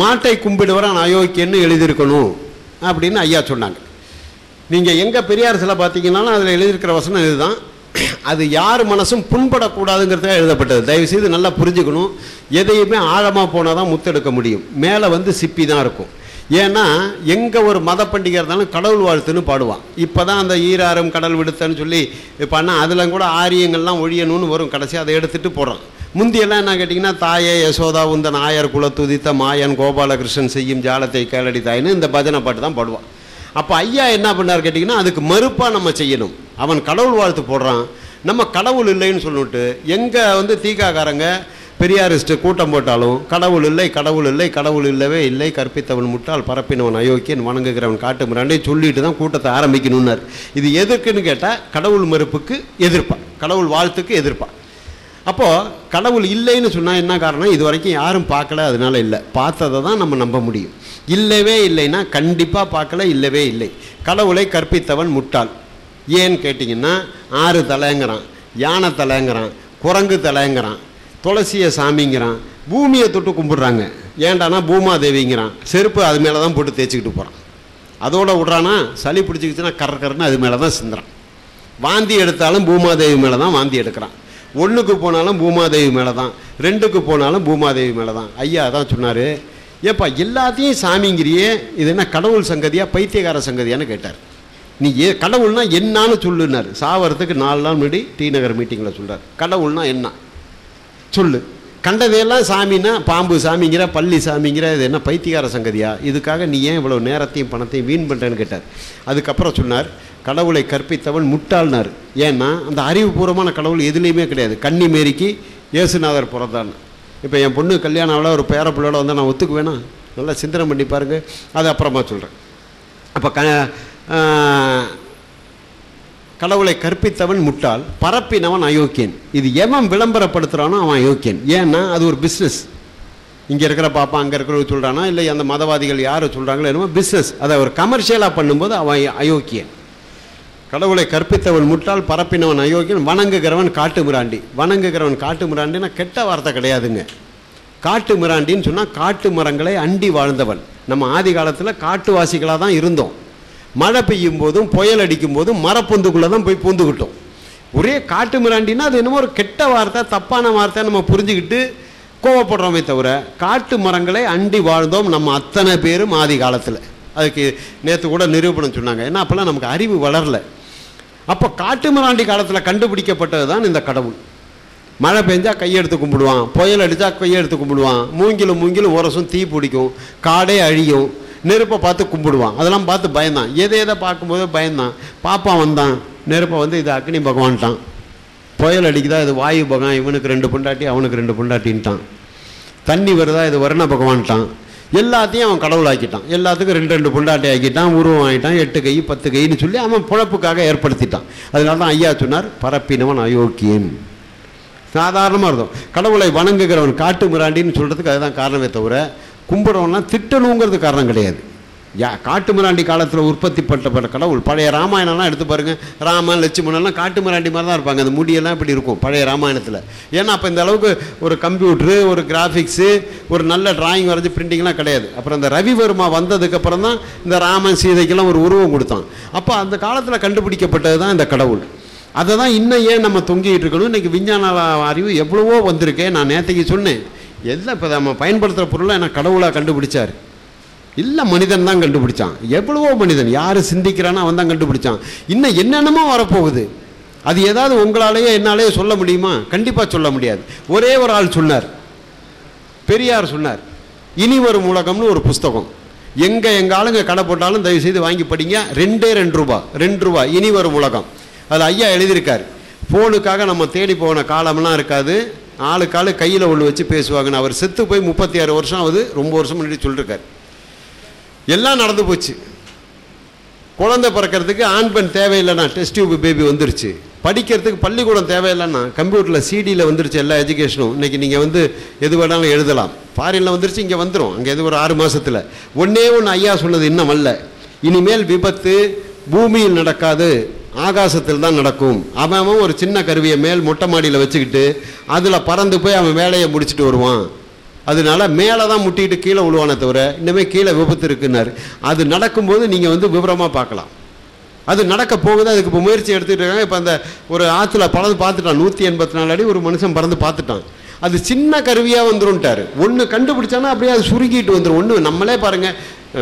மாட்டை கும்பிடுவரான் அயோக்கியன்னு எழுதியிருக்கணும் அப்படின்னு ஐயா சொன்னாங்க. நீங்கள் எங்கள் பெரியார் சிலை பார்த்தீங்கன்னாலும் அதில் எழுதியிருக்கிற வசனம் இதுதான். அது யார் மனசும் புண்படக்கூடாதுங்கிறதுக்காக எழுதப்பட்டது. தயவுசெய்து நல்லா புரிஞ்சுக்கணும். எதையுமே ஆழமாக போனால் தான் முத்தெடுக்க முடியும். மேலே வந்து சிப்பி தான் இருக்கும். ஏன்னா எங்கே ஒரு மத பண்டிகை இருந்தாலும் கடவுள் வாழ்த்துன்னு பாடுவான். இப்போ தான் அந்த ஈராறும் கடல் விடுத்தன்னு சொல்லி பண்ணால் அதில் கூட ஆரியங்கள்லாம் ஒழியணும்னு வரும். கடைசி அதை எடுத்துகிட்டு போடுறான். முந்தியெல்லாம் என்ன கேட்டிங்கன்னா, தாயே யசோதா உந்தன் ஆயர் குலத்துதித்த மாயன் கோபாலகிருஷ்ணன் செய்யும் ஜாலத்தை கேளடி தாயின்னு இந்த பஜனை பாட்டு தான் பாடுவான். அப்போ ஐயா என்ன பண்ணார் கேட்டிங்கன்னா, அதுக்கு மறுப்பாக நம்ம செய்யணும். அவன் கடவுள் வாழ்த்து போடுறான், நம்ம கடவுள் இல்லைன்னு சொல்லிட்டு எங்கே வந்து தீகாக்காரங்க பெரியாரிஸ்ட்டு கூட்டம் போட்டாலும் கடவுள் இல்லை, கடவுள் இல்லை, கடவுள் இல்லவே இல்லை, கற்பித்தவன் முட்டாள், பரப்பினவன் அயோக்கியன், வணங்குகிறவன் காட்டு மிராண்டை சொல்லிட்டு தான் கூட்டத்தை ஆரம்பிக்கணும்னார். இது எதுக்குன்னு கேட்டால் கடவுள் மறுப்புக்கு எதிர்ப்பா, கடவுள் வாழ்த்துக்கு எதிர்ப்பா. அப்போது கடவுள் இல்லைன்னு சொன்னால் என்ன காரணம்? இது வரைக்கும் யாரும் பார்க்கல, அதனால இல்லை. பார்த்ததை தான் நம்ம நம்ப முடியும். இல்லவே இல்லைன்னா கண்டிப்பாக பார்க்கல, இல்லவே இல்லை. கடவுளை கற்பித்தவன் முட்டாள். ஏன்னு கேட்டிங்கன்னா 6 தலைங்கிறான், யானை தலைங்கிறான், குரங்கு தலைங்கிறான், துளசியை சாமிங்கிறான், பூமியை தொட்டு கும்பிட்றாங்க. ஏண்டானா பூமாதேவிங்கிறான், செருப்பு அது மேலே தான் போட்டு தேய்ச்சிக்கிட்டு போகிறான். அதோட விட்றானா சளி பிடிச்சிக்கிச்சுன்னா கரன்னு அது மேலே தான் சிந்துறான். வாந்தி எடுத்தாலும் பூமாதேவி மேலே தான் வாந்தி எடுக்கிறான். 1க்கு போனாலும் பூமாதேவி மேலே தான், 2க்கு போனாலும் பூமாதேவி மேலே தான். ஐயா தான் சொன்னார், ஏப்பா எல்லாத்தையும் சாமிங்கிறியே, இது என்ன கடவுள் சங்கதியா பைத்தியகார சங்கதியான்னு கேட்டார். நீ கடவுள்னா என்னான்னு சொல்லுன்னார். சாவறதுக்கு 4 நாள் முன்னாடி டி நகர் மீட்டிங்கில் சொல்கிறார், கடவுள்னா என்ன சொல்லு. கண்டதையெல்லாம் சாமின்னா பாம்பு சாமிங்கிற, பள்ளி சாமிங்கிற, இது என்ன பைத்தியகார சங்கதியா? இதுக்காக நீ ஏன் இவ்வளோ நேரத்தையும் பணத்தையும் வீண் பண்ணுறேன்னு கேட்டார். அதுக்கப்புறம் சொன்னார், கடவுளை கற்பித்தவன் முட்டாள்னார். ஏன்னா அந்த அறிவுபூர்வமான கடவுள் எதுலேயுமே கிடையாது. கன்னி மேரிக்கு இயேசுநாதர் பிறந்தான். இப்போ என் பொண்ணு கல்யாணம் ஒரு பேர பிள்ளையோட வந்தால் நான் ஒத்துக்குவேனா? நல்லா சிந்தனை பண்ணி பாருங்கள். அது அப்புறமா சொல்கிறேன். அப்போ கடவுளை கற்பித்தவன் முட்டாள், பரப்பினவன் அயோக்கியன். இது எவன் விளம்பரப்படுத்துகிறானோ அவன் அயோக்கியன். ஏன்னா அது ஒரு பிஸ்னஸ். இங்கே இருக்கிற பாப்பா அங்கே இருக்கிறவங்க சொல்கிறானா, இல்லை அந்த மதவாதிகள் யார் சொல்கிறாங்களோ என்னமோ பிஸ்னஸ். அதை ஒரு கமர்ஷியலாக பண்ணும்போது அவன் அயோக்கியன். கடவுளை கற்பித்தவன் முட்டாள், பரப்பினவன் அயோக்கியன், வணங்குகிறவன் காட்டு மிராண்டி. வணங்குகிறவன் காட்டு மிராண்டின்னா கெட்ட வார்த்தை கிடையாதுங்க. காட்டு மிராண்டின்னு சொன்னால் காட்டு மரங்களை அண்டி வாழ்ந்தவன். நம்ம ஆதி காலத்தில் காட்டுவாசிகளாக தான் இருந்தோம். மழை பெய்யும் போதும் புயல் அடிக்கும் போதும் மரப்பொந்துக்குள்ளே தான் போய் பூந்துக்கிட்டோம். ஒரே காட்டு மிராண்டின்னா அது என்னமோ ஒரு கெட்ட வார்த்தை, தப்பான வார்த்தை நம்ம புரிஞ்சுக்கிட்டு கோவப்படுறோமே தவிர, காட்டு மரங்களை அண்டி வாழ்ந்தோம் நம்ம அத்தனை பேரும் ஆதி காலத்தில். அதுக்கு நேற்று கூட நிரூபணம் சொன்னாங்க. ஏன்னா அப்போல்லாம் நமக்கு அறிவு வளரல. அப்போ காட்டு மிராண்டி காலத்தில் கண்டுபிடிக்கப்பட்டது தான் இந்த கடவுள். மழை பெஞ்சால் கையெடுத்து கும்பிடுவான், புயல் அடித்தா கையெடுத்து கும்பிடுவான், மூங்கிலும் உரசும் தீ பிடிக்கும், காடே அழியும், நெருப்பை பார்த்து கும்பிடுவான். அதெல்லாம் பார்த்து பயந்தான். எதை பார்க்கும்போது பயந்தான். பாப்பா வந்தான், நெருப்பை வந்து இது அக்னி பகவான்ட்டான். புயல் அடிக்குதா இது வாயு பகவான், இவனுக்கு 2 பொண்டாட்டி அவனுக்கு 2 பொண்டாட்டின்ட்டான். தண்ணி வருதா இது வருண பகவான்ட்டான். எல்லாத்தையும் அவன் கடவுளாக்கிட்டான். எல்லாத்துக்கும் 2 பொண்டாட்டி ஆக்கிட்டான், உருவம் ஆகிட்டான், 8 கை 10 கைன்னு சொல்லி அவன் பிழப்புக்காக ஏற்படுத்திட்டான். அதனால தான் ஐயா சொன்னார், பரப்பினவன் அயோக்கியன். சாதாரணமாக இருந்தோம். கடவுளை வணங்குகிறவன் காட்டு மிராண்டின்னு சொல்கிறதுக்கு அதுதான் காரணமே தவிர, கும்பிடுறவன்லாம் திட்டணுங்கிறது காரணம் கிடையாது. காட்டு மிராண்டி காலத்தில் உற்பத்தி பண்ணப்பட்ட கடவுள். பழைய ராமாயணம்லாம் எடுத்து பாருங்கள், ராமன் லட்சுமணன்லாம் காட்டு மிராண்டி மாதிரி தான் இருப்பாங்க. அந்த முடியெல்லாம் இப்படி இருக்கும் பழைய ராமாயணத்தில். ஏன்னா அப்போ இந்த அளவுக்கு ஒரு கம்ப்யூட்ரு, ஒரு கிராஃபிக்ஸு, ஒரு நல்ல டிராயிங் வரைஞ்சி பிரிண்டிங்லாம் கிடையாது. அப்புறம் இந்த ரவிவர்மா வந்ததுக்கப்புறம் தான் இந்த ராமன் சீதைக்கெல்லாம் ஒரு உருவம் கொடுத்தான். அப்போ அந்த காலத்தில் கண்டுபிடிக்கப்பட்டது தான் இந்த கடவுள். அதை தான் இன்னும் ஏன் நம்ம தொங்கிட்டு இருக்கணும். இன்றைக்கி விஞ்ஞான அறிவு எவ்வளவோ வந்திருக்கேன். நான் நேற்றுக்கு சொன்னேன், எல்லாம் இப்போ நம்ம பயன்படுத்துகிற பொருளை என்ன கடவுளாக கண்டுபிடிச்சார்? இல்லை, மனிதன் தான் கண்டுபிடிச்சான். எவ்வளவோ மனிதன், யார் சிந்திக்கிறானோ அவன் தான் கண்டுபிடிச்சான். இன்னும் என்னென்னமோ வரப்போகுது. அது ஏதாவது உங்களாலேயே என்னாலேயே சொல்ல முடியுமா? கண்டிப்பாக சொல்ல முடியாது. ஒரே ஒரு ஆள் சொன்னார், பெரியார் சொன்னார், இனி வரும் உலகம்னு ஒரு புஸ்தகம். எங்கள் ஆளுங்க கடை போட்டாலும் தயவு செய்து வாங்கி படிங்க. 2 ரூபா 2 ரூபா இனி வரும் உலகம். அதில் ஐயா எழுதியிருக்கார். ஃபோனுக்காக நம்ம தேடி போன காலம்லாம் இருக்காது. ஆளுக்காளு கையில் ஒன்று வச்சு பேசுவாங்கன்னு. அவர் செத்து போய் 36 வருஷம் ஆகுது. ரொம்ப வருஷம் முன்னாடி சொல்லியிருக்கார். எல்லாம் நடந்து போச்சு. குழந்தை பிறக்கிறதுக்கு ஆண் பெண் தேவையில்லைண்ணா, டெஸ்ட் டியூப் பேபி வந்துருச்சு. படிக்கிறதுக்கு பள்ளிக்கூடம் தேவையில்லைண்ணா, கம்ப்யூட்டரில் சிடியில் வந்துருச்சு எல்லா எஜுகேஷனும். இன்றைக்கி நீங்கள் வந்து எது வேணாலும் எழுதலாம். ஃபாரினில் வந்துருச்சு, இங்கே வந்துடும். அங்கே எது ஒரு 6 மாதத்தில். ஒன்றே ஒன்று ஐயா சொன்னது இன்னும் வரல. இனிமேல் விபத்து பூமியில் நடக்காது, ஆகாசத்தில் தான் நடக்கும். அவன் ஒரு சின்ன கருவியை மேல் மொட்டை மாடியில் வச்சுக்கிட்டு அதில் பறந்து போய் அவன் வேலையை முடிச்சுட்டு வருவான். அதனால மேலே தான் முட்டிக்கிட்டு கீழே விழுவானே தவிர இனிமேல் கீழே விபத்து இருக்குன்னாரு. அது நடக்கும்போது நீங்கள் வந்து விவரமாக பார்க்கலாம். அது நடக்க போகுது. அதுக்கு இப்போ முயற்சி எடுத்துகிட்டு இருக்காங்க. இப்போ அந்த ஒரு ஆற்றுல பறந்து பார்த்துட்டான், 184 அடி ஒரு மனுஷன் பறந்து பார்த்துட்டான். அது சின்ன கருவியாக வந்துரும்ட்டார். ஒன்று கண்டுபிடிச்சானா அப்படியே அது சுருங்கிட்டு வந்துடும். ஒன்று நம்மளே பாருங்கள்,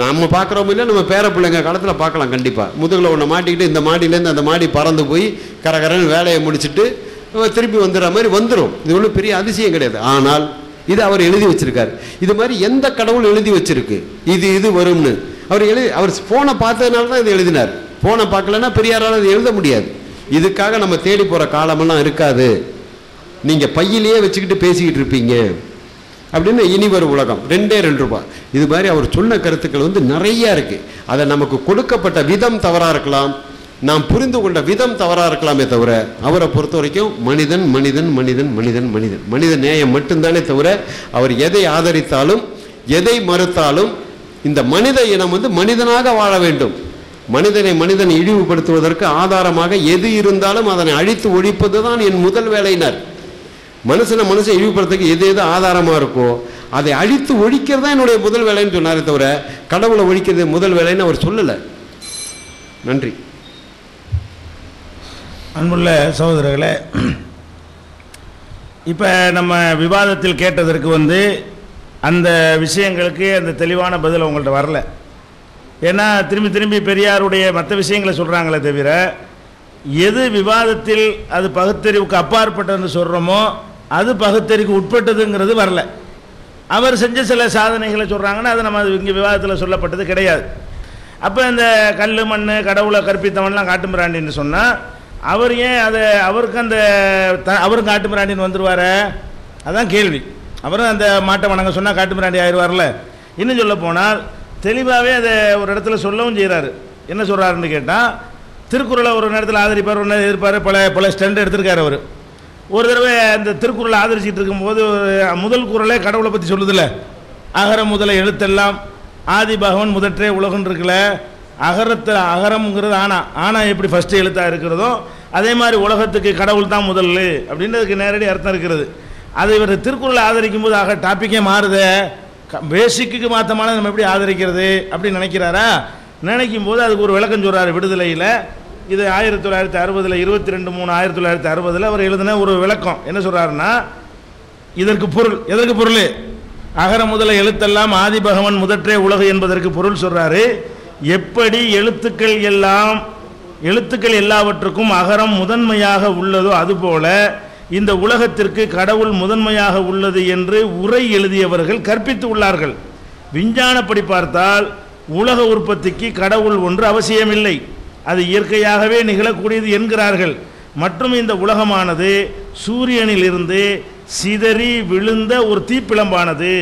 நம்ம பார்க்குறோம் இல்லை, நம்ம பேர பிள்ளைங்க காலத்தில் பார்க்கலாம். கண்டிப்பாக முதுகில் ஒன்று மாட்டிக்கிட்டு இந்த மாடியிலேருந்து அந்த மாடி பறந்து போய் கரகரன்னு வேலையை முடிச்சுட்டு திருப்பி வந்துடுற மாதிரி வந்துடும். இது ஒன்றும் பெரிய அதிசயம் கிடையாது. ஆனால் இது அவர் எழுதி வச்சிருக்காரு. இது மாதிரி எந்த கடவுள் எழுதி வச்சிருக்கு இது வரும்னு? அவர் ஃபோனை பார்த்ததுனால தான் இது எழுதினார். ஃபோனை பார்க்கலன்னா பெரியாரால் இது எழுத முடியாது. இதுக்காக நம்ம தேடி போகிற காலமெல்லாம் இருக்காது. நீங்கள் பையிலேயே வச்சுக்கிட்டு பேசிக்கிட்டு இருப்பீங்க அப்படின்னு. இனி வரும் உலகம் 2 ரூபா. இது மாதிரி அவர் சொன்ன கருத்துக்கள் வந்து நிறையா இருக்குது. அதை நமக்கு கொடுக்கப்பட்ட விதம் தவறாக இருக்கலாம், நாம் புரிந்து கொண்ட விதம் தவறாக இருக்கலாமே தவிர அவரை பொறுத்த வரைக்கும் மனிதன் மனிதன் மனிதன் மனிதன் மனிதன் மனித நேயம் மட்டும்தானே தவிர அவர் எதை ஆதரித்தாலும் எதை மறுத்தாலும் இந்த மனித இனம் மனிதனாக வாழ வேண்டும். மனிதனை மனிதன் இழிவுபடுத்துவதற்கு ஆதாரமாக எது இருந்தாலும் அதனை அழித்து ஒழிப்பது தான் என் முதல் வேலையினர். மனுஷனை மனுஷன் இழிவுபடுறதுக்கு எது எது ஆதாரமாக இருக்கோ அதை அழித்து ஒழிக்கிறது தான் என்னுடைய முதல் வேலைன்னு சொன்னாரே தவிர கடவுளை ஒழிக்கிறது முதல் வேலைன்னு அவர் சொல்லலை. நன்றி. அன்புள்ள சகோதரர்களே, இப்போ நம்ம விவாதத்தில் கேட்டதற்கு அந்த விஷயங்களுக்கு அந்த தெளிவான பதில் உங்கள்கிட்ட வரல. ஏன்னா திரும்பி திரும்பி பெரியாருடைய மற்ற விஷயங்களை சொல்கிறாங்களே தவிர எது விவாதத்தில் அது பகுத்தறிவுக்கு அப்பாற்பட்டதுன்னு சொல்கிறோமோ அது பகுத்தறிவுக்கு உட்பட்டதுங்கிறது வரல. அவர் செஞ்ச சில சாதனைகளை சொல்கிறாங்கன்னா அது நம்ம இங்கே விவாதத்தில் சொல்லப்பட்டது கிடையாது. அப்போ இந்த கல் மண் கடவுளை கற்பித்தவன்லாம் காட்டுமிராண்டின்னு சொன்னால் அவர் ஏன் அதை அவருக்கு அந்த அவரும் காட்டுமிராண்டின்னு வந்துடுவார்? அதுதான் கேள்வி. அவரும் அந்த மாட்டை வணங்க சொன்னால் காட்டுமிராண்டி ஆயிடுவார்ல. இன்னும் சொல்ல போனால் தெளிவாகவே அதை ஒரு இடத்துல சொல்லவும் செய்கிறாரு. என்ன சொல்கிறாருன்னு கேட்டால், திருக்குறளை ஒரு நேரத்தில் ஆதரிப்பார், ஒரு நேரம் எதிர்ப்பார், பல ஸ்டெண்ட் எடுத்திருக்காரு அவர். ஒரு தடவை அந்த திருக்குறளை ஆதரிச்சிட்டு இருக்கும்போது முதல் குறளே கடவுளை பற்றி சொல்லுதில்ல, அகர முதல எழுத்தெல்லாம் ஆதி பகவன் முதற்றே உலகன்னு இருக்குல்ல. அகரம்ங்கிறது ஆனா எப்படி ஃபஸ்ட்டு எழுத்தாக இருக்கிறதோ அதே மாதிரி உலகத்துக்கு கடவுள் தான் முதல் அப்படின்றதுக்கு நேரடி அர்த்தம் இருக்கிறது. அதை இவர் திருக்குறளை ஆதரிக்கும் போது டாப்பிக்கே மாறுதே, பேசிக்கு மாற்றமான நம்ம எப்படி ஆதரிக்கிறது அப்படின்னு நினைக்கிறாரா? நினைக்கும் போது அதுக்கு ஒரு விளக்கம் சொல்கிறார் விடுதலையில். இது 1960 22/3/1960 அவர் எழுதின ஒரு விளக்கம். என்ன சொல்கிறாருன்னா, இதற்கு பொருள் எதற்கு பொருள்? அகர முதல எழுத்தெல்லாம் ஆதி பகவன் முதற்றே உலகு என்பதற்கு பொருள் சொல்கிறாரு. எப்படி எழுத்துக்கள் எல்லாவற்றுக்கும் அகரம் முதன்மையாக உள்ளதோ அதுபோல இந்த உலகத்திற்கு கடவுள் முதன்மையாக உள்ளது என்று உரை எழுதியவர்கள் கற்பித்து உள்ளார்கள். விஞ்ஞானப்படி பார்த்தால் உலக உற்பத்திக்கு கடவுள் ஒன்று அவசியமில்லை, அது இயற்கையாகவே நிகழக்கூடியது என்கிறார்கள். மற்றும் இந்த உலகமானது சூரியனில் இருந்து சிதறி விழுந்த ஒரு தீப்பிழம்பானது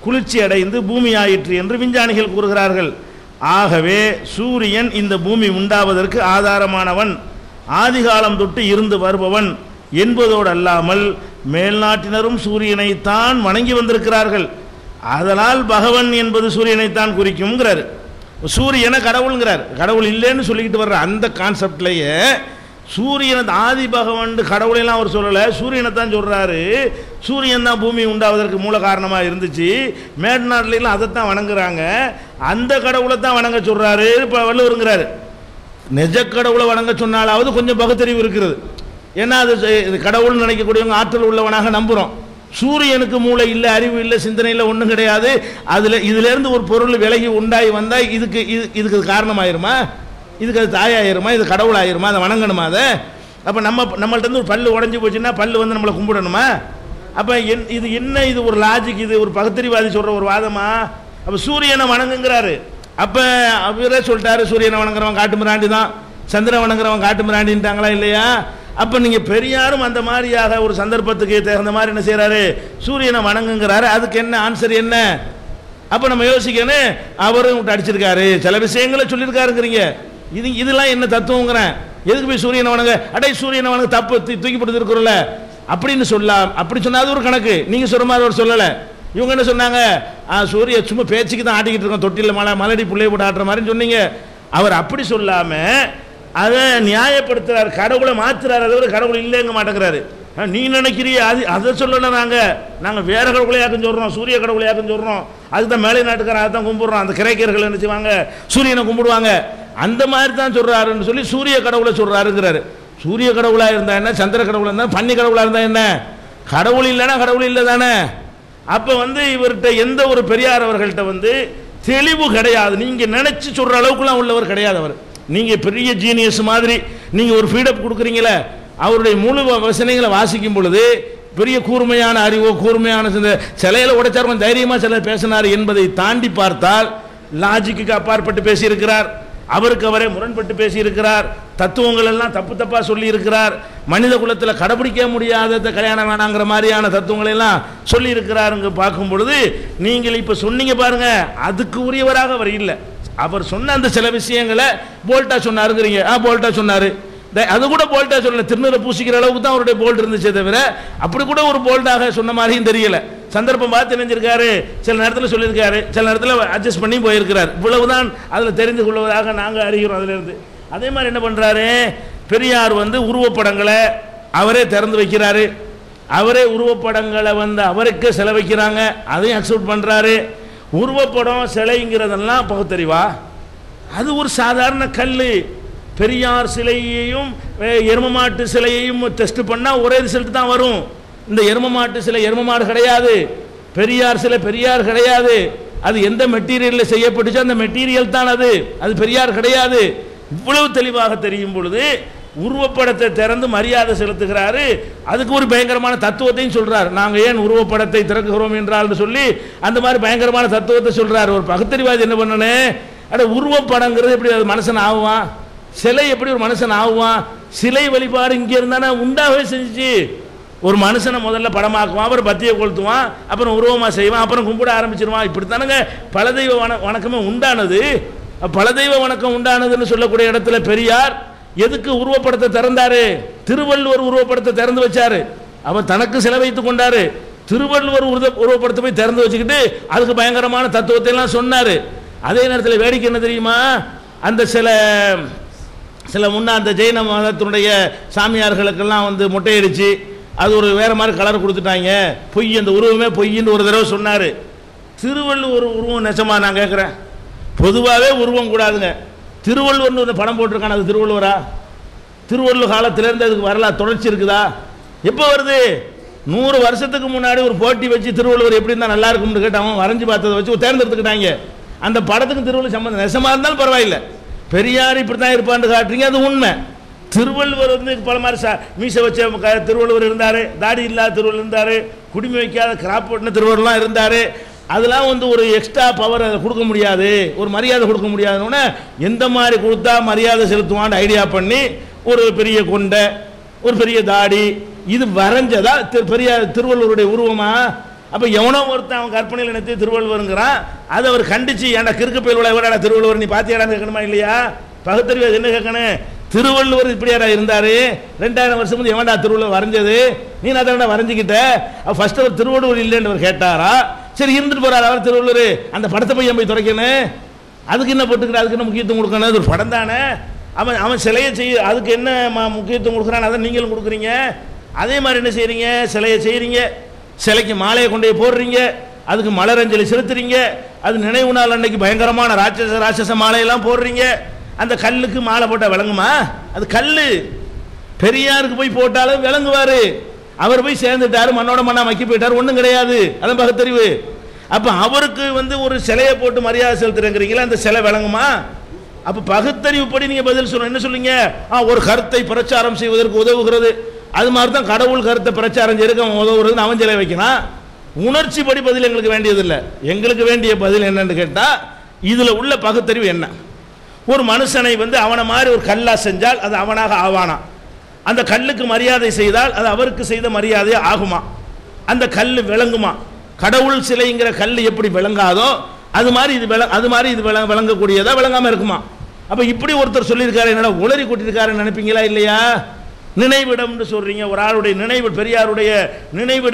குளிர்ச்சி அடைந்து பூமி ஆயிற்று என்று விஞ்ஞானிகள் கூறுகிறார்கள். ஆகவே சூரியன் இந்த பூமி உண்டாவதற்கு ஆதாரமானவன், ஆதிகாலம் தொட்டு இருந்து வருபவன் என்பதோடு அல்லாமல் மேல்நாட்டினரும் சூரியனைத்தான் வணங்கி வந்திருக்கிறார்கள். அதனால் பகவன் என்பது சூரியனைத்தான் குறிக்கும்ங்கிறார். சூரியனை கடவுள்ங்கிறார். கடவுள் இல்லைன்னு சொல்லிக்கிட்டு வர்ற அந்த கான்செப்ட்லேயே சூரியனை ஆதி பகவன் கடவுளெல்லாம் அவர் சொல்லலை, சூரியனை தான் சொல்கிறாரு. சூரியன் தான் பூமி உண்டாவதற்கு மூல காரணமாக இருந்துச்சு, மேல்நாட்டிலாம் அதைத்தான் வணங்குறாங்க, அந்த கடவுளை தான் வணங்க சொல்கிறாரு இப்போ வள்ளுவருங்கிறாரு. நிஜ கடவுளை வணங்க சொன்னாலாவது கொஞ்சம் பகுத்தறிவு இருக்கிறது. ஏன்னா அது கடவுள்னு நினைக்கக்கூடியவங்க ஆற்றல் உள்ளவனாக நம்புகிறோம். சூரியனுக்கு மூளை இல்லை, அறிவு இல்லை, சிந்தனை இல்லை, ஒன்றும் கிடையாது. இதிலேருந்து ஒரு பொருள் விலகி உண்டாகி வந்தால் இதுக்கு காரணமாயிருமா? இதுக்கு அது தாயாயிருமா? இது கடவுள் ஆயிருமா? அதை வணங்கணுமா? அதை அப்போ நம்மள்ட்ட ஒரு பல்லு உடஞ்சி போச்சுன்னா பல்லு நம்மளை கும்பிடணுமா? அப்போ இது என்ன? இது ஒரு லாஜிக், இது ஒரு பகுத்தறிவாதி சொல்கிற ஒரு வாதமா? அப்போ சூரியனை வணங்குங்கிறாரு. அப்போ அவரே சொல்லிட்டாரு சூரியனை வணங்குறவன் காட்டுமிராண்டி தான், சந்திரன் வணங்குறவன் காட்டுமிராண்டின்ட்டாங்களா இல்லையா? அப்போ நீங்கள் பெரியாரும் அந்த மாதிரியாக ஒரு சந்தர்ப்பத்துக்கு தகுந்த மாதிரி என்ன செய்கிறாரு, சூரியனை வணங்குங்கிறாரு. அதுக்கு என்ன ஆன்சர் என்ன? அப்போ நம்ம யோசிக்கணும். அவரும் அடிச்சிருக்காரு, சில விஷயங்களை சொல்லியிருக்காருங்கிறீங்க, இதெல்லாம் என்ன தத்துவங்கிறேன். எதுக்கு போய் சூரியனை வணங்க? சூரியனை வணங்க தப்பு தூக்கி போட்டுருக்குறோம்ல அப்படின்னு சொல்லலாம். அப்படி சொன்னாது ஒரு கணக்கு. நீங்கள் சொல்கிற மாதிரி அவர் சொல்லலை. இவங்க என்ன சொன்னாங்க, சூரிய சும்மா பேச்சுக்கு தான் ஆட்டிக்கிட்டு இருக்கோம், தொட்டியில் மலடி பிள்ளைய போட்டு ஆட்டுற மாதிரின்னு சொன்னீங்க. அவர் அப்படி சொல்லாமல் அதை நியாயப்படுத்துறாரு, கடவுளை மாற்றுறாரு. அதை கடவுள் இல்லைங்க மாட்டேங்கிறாரு. நீ நினைக்கிறிய அதை சொல்லலை, நாங்கள் வேற கடவுளையாக்குன்னு சொல்கிறோம், சூரிய கடவுளையாக்குன்னு சொல்கிறோம். அதுதான் மேலை நாட்டுக்காரன் அதை தான் கும்பிடுறோம். அந்த கிரைக்கர்கள் என்ன செய்வாங்க, சூரியனை கும்பிடுவாங்க. அந்த மாதிரி தான் சொல்கிறாருன்னு சொல்லி சூரிய கடவுளை சொல்கிறாருங்கிறாரு. சூரிய கடவுளாக இருந்தால் என்ன, சந்திர கடவுளாக இருந்தால், பன்னி கடவுளாக இருந்தால் என்ன? கடவுள் இல்லைன்னா கடவுள் இல்லை தானே. அப்போ இவர்கிட்ட எந்த ஒரு பெரியார் அவர்கள்ட்ட தெளிவு கிடையாது. நீங்கள் நினச்சி சொல்கிற அளவுக்குலாம் உள்ளவர் கிடையாது அவர். நீங்கள் பெரிய ஜீனியஸ் மாதிரி நீங்கள் ஒரு ஃபீடப் கொடுக்குறீங்களே, அவருடைய முழு வசனங்களை வாசிக்கும் பொழுது பெரிய கூர்மையான அறிவோ கூர்மையான சிலையில் உடைச்சார், கொஞ்சம் தைரியமாக சிலர் பேசினார் என்பதை தாண்டி பார்த்தால் லாஜிக்கு அப்பாற்பட்டு பேசியிருக்கிறார். அவருக்கு அவரே முரண்பட்டு பேசியிருக்கிறார், தத்துவங்கள் எல்லாம் தப்பு தப்பாக சொல்லியிருக்கிறார், மனித குலத்தில் கடைபிடிக்க முடியாத கல்யாணம் வேணாங்கிற மாதிரியான தத்துவங்களை எல்லாம் சொல்லியிருக்கிறாருங்க. பார்க்கும் பொழுது நீங்கள் இப்போ சொன்னீங்க பாருங்க, அதுக்கு உரியவராக அவர் இல்லை. அவர் சொன்ன அந்த சில விஷயங்களை போல்ட்டா சொன்னாருங்கிறீங்க. போல்ட்டா சொன்னார், அது கூட போல்ட்டா சொல்லல, திருநூறை பூசிக்கிற அளவுக்கு தான் அவருடைய போல்ட் இருந்துச்சே தவிர அப்படி கூட ஒரு போல்ட்டாக சொன்ன மாதிரியும் தெரியல. சந்தர்ப்பம் பார்த்து நினைஞ்சிருக்காரு, சில நேரத்தில் சொல்லியிருக்காரு, சில நேரத்தில் அட்ஜஸ்ட் பண்ணி போயிருக்கிறார். இவ்வளவுதான் அதில் தெரிந்து கொள்வதாக நாங்கள் அறிகிறோம் அதிலிருந்து. அதே மாதிரி என்ன பண்ணுறாரு, பெரியார் உருவப்படங்களை அவரே திறந்து வைக்கிறாரு, அவரே உருவப்படங்களை அவருக்கு செலவைக்கிறாங்க, அதையும் அக்செப்ட் பண்ணுறாரு. உருவப்படம் சிலைங்கிறதெல்லாம் பகுத்தறிவா? அது ஒரு சாதாரண கல். பெரியார் சிலையையும் எருமமாட்டு சிலையையும் டெஸ்ட் பண்ணால் ஒரே ரிசல்ட் தான் வரும். இந்த எருமமாட்டு சிலை எருமமாடு கிடையாது, பெரியார் சிலை பெரியார் கிடையாது. அது எந்த மெட்டீரியலில் செய்யப்பட்டுச்சோ அந்த மெட்டீரியல் தான் அது பெரியார் கிடையாது. இவ்வளவு தெளிவாக தெரியும் பொழுது உருவப்படத்தை திறந்து மரியாதை செலுத்துகிறாரு. அதுக்கு ஒரு பயங்கரமான தத்துவத்தையும் சொல்றார். நாங்கள் ஏன் உருவப்படத்தை திறக்குகிறோம் என்றால் சொல்லி அந்த மாதிரி பயங்கரமான தத்துவத்தை சொல்றாரு. ஒரு பகுத்தறிவாதி என்ன பண்ணனே, அட உருவப்படங்கிறது எப்படி அது மனுஷன் ஆகுவான், சிலை எப்படி ஒரு மனுஷன் ஆகுவான், சிலை வழிபாடு இங்கே இருந்தானே உண்டாகவே செஞ்சிச்சு. ஒரு மனுஷனை முதல்ல படமாக்குவான், அப்புறம் பத்தியை கொளுத்துவான், அப்புறம் உருவமாக செய்வான், அப்புறம் கும்பிட ஆரம்பிச்சிருவான். இப்படித்தானுங்க பல தெய்வ வணக்கமே உண்டானது. பல தெய்வ வணக்கம் உண்டானதுன்னு சொல்லக்கூடிய இடத்துல பெரியார் எதுக்கு உருவப்படத்தை திறந்தாரு? திருவள்ளுவர் உருவப்படத்தை திறந்து வச்சாரு, அவர் தனக்கு செலவைத்து கொண்டாரு. திருவள்ளுவர் உருவப்படத்தை போய் திறந்து வச்சுக்கிட்டு அதுக்கு பயங்கரமான தத்துவத்தை எல்லாம் சொன்னாரு. அதே நேரத்தில் வேடிக்கை என்ன தெரியுமா, அந்த சில முன்னா அந்த ஜெயின மதத்தினுடைய சாமியார்களுக்கெல்லாம் மொட்டையடிச்சு அது ஒரு வேற மாதிரி கலர் கொடுத்துட்டாங்க, பொய், அந்த உருவமே பொய்ன்னு ஒரு தடவை சொன்னார். திருவள்ளுவர் உருவம் நெசமா? நான் கேட்குறேன். பொதுவாகவே உருவம் கூடாதுங்க. திருவள்ளுவர்னு ஒரு படம் போட்டிருக்கான, அது திருவள்ளுவரா? திருவள்ளுவர் காலத்திலேருந்து அதுக்கு வரலாறு தொடர்ச்சி இருக்குதா? எப்போ வருது? 100 வருஷத்துக்கு முன்னாடி ஒரு போட்டி வச்சு திருவள்ளுவர் எப்படி இருந்தால் நல்லா இருக்கும்னு கேட்டு அவன் வரைஞ்சி பார்த்ததை வச்சு தேர்ந்தெடுத்துக்கிட்டாங்க. அந்த படத்துக்கு திருவள்ளுவர் சம்பந்தம் நெசமாக இருந்தாலும் பரவாயில்லை, பெரியார் இப்படி தான் இருப்பான்னு காட்டுறீங்க, அது உண்மை. திருவள்ளுவர் பல மாதிரி மீசை வச்ச திருவள்ளுவர் இருந்தார், தாடி இல்லாத திருவள்ளுவர் இருந்தார், குடிமை வைக்காத கிராப் போட்டின திருவள்ளுவர்லாம் இருந்தார். அதெல்லாம் ஒரு எக்ஸ்ட்ரா பவர் அதை கொடுக்க முடியாது, ஒரு மரியாதை கொடுக்க முடியாதுன்னு எந்த மாதிரி கொடுத்தா மரியாதை செலுத்துவான்னு ஐடியா பண்ணி ஒரு பெரிய கொண்டை, ஒரு பெரிய தாடி, இது வரைஞ்சதா பெரியார் திருவள்ளுவருடைய உருவமா? அப்போ எவனோ ஒருத்தன் அவன் கற்பனையில் நினைத்து திருவள்ளுவருங்கிறான், அதை அவர் கண்டிச்சு ஏன்டா கிறுக்கு பயில்வளை விட திருவள்ளுவர் நீ பார்த்தியாடான்னு கேட்கணுமா இல்லையா? பகுத்தறிவு என்ன கேட்கணும்? திருவள்ளுவர் இப்படியாரா இருந்தாரு, 2000 வருஷம் முந்தைய எவன்டா திருவள்ளுவர் வரைஞ்சது, நீ அதை வரைஞ்சிக்கிட்ட. ஃபர்ஸ்ட் அவர் திருவள்ளுவர் இல்லைன்னு அவர் கேட்டாரா? சரி இருந்துட்டு போறாரு அவர் திருவள்ளுவர், அந்த படத்தை போய் போய் துறைக்கணும், அதுக்கு என்ன போட்டுக்கிற, அதுக்கு என்ன முக்கியத்துவம் கொடுக்கணும்? அது ஒரு படம் தானே. அவன் சிலையை செய்ய அதுக்கு என்ன முக்கியத்துவம் கொடுக்குறான்னு அதை நீங்களும் கொடுக்குறீங்க. அதே மாதிரி என்ன செய்றீங்க, சிலையை செய்கிறீங்க, சிலைக்கு மாலையை கொண்டு போய் போடுறீங்க, அதுக்கு மலரஞ்சலி செலுத்துறீங்க, அது நினைவு நாள் அன்னைக்கு பயங்கரமான ராட்சச மாலையெல்லாம் போடுறீங்க. அந்த கல்லுக்கு மாலை போட்டால் விளங்குமா? அது கல். பெரியாருக்கு போய் போட்டாலும் விளங்குவாரு, அவர் போய் சேர்ந்துட்டாரு, மண்ணோட மண்ணா மக்கி போயிட்டாரு, ஒன்றும் கிடையாது. அதான் பகுத்தறிவு. அப்போ அவருக்கு ஒரு சிலையை போட்டு மரியாதை செலுத்துறீங்களா, அந்த சிலை விளங்குமா? அப்போ பகுத்தறிவு படி நீங்கள் பதில் சொல்லணும். என்ன சொல்லுங்க? ஒரு கருத்தை பிரச்சாரம் செய்வதற்கு உதவுகிறது, அது மாதிரி தான் கடவுள் கருத்தை பிரச்சாரம் செய்யறதுக்கு அவன் உதவுறதுன்னு அவன் சிலை வைக்கிறான். உணர்ச்சி படி பதில் எங்களுக்கு வேண்டியதில்லை. எங்களுக்கு வேண்டிய பதில் என்னன்னு கேட்டால் இதில் உள்ள பகுத்தறிவு என்ன? ஒரு மனுஷனை அவனை மாதிரி ஒரு கல்லா செஞ்சால் அது அவனாக ஆவானா? அந்த கல்லுக்கு மரியாதை செய்தால் அது அவருக்கு செய்த மரியாதை ஆகுமா? அந்த கல் விளங்குமா? கடவுள் சிலைங்கிற கல் எப்படி விளங்காதோ அது மாதிரி இது விளங்கக்கூடியதா, விளங்காம இருக்குமா? அப்ப இப்படி ஒருத்தர் சொல்லியிருக்காரு, என்னடா உளறி கூட்டியிருக்காருன்னு நினைப்பீங்களா இல்லையா? நினைவிடம்னு சொல்றீங்க, ஒரு ஆளுடைய நினைவு, பெரியாருடைய நினைவிடம்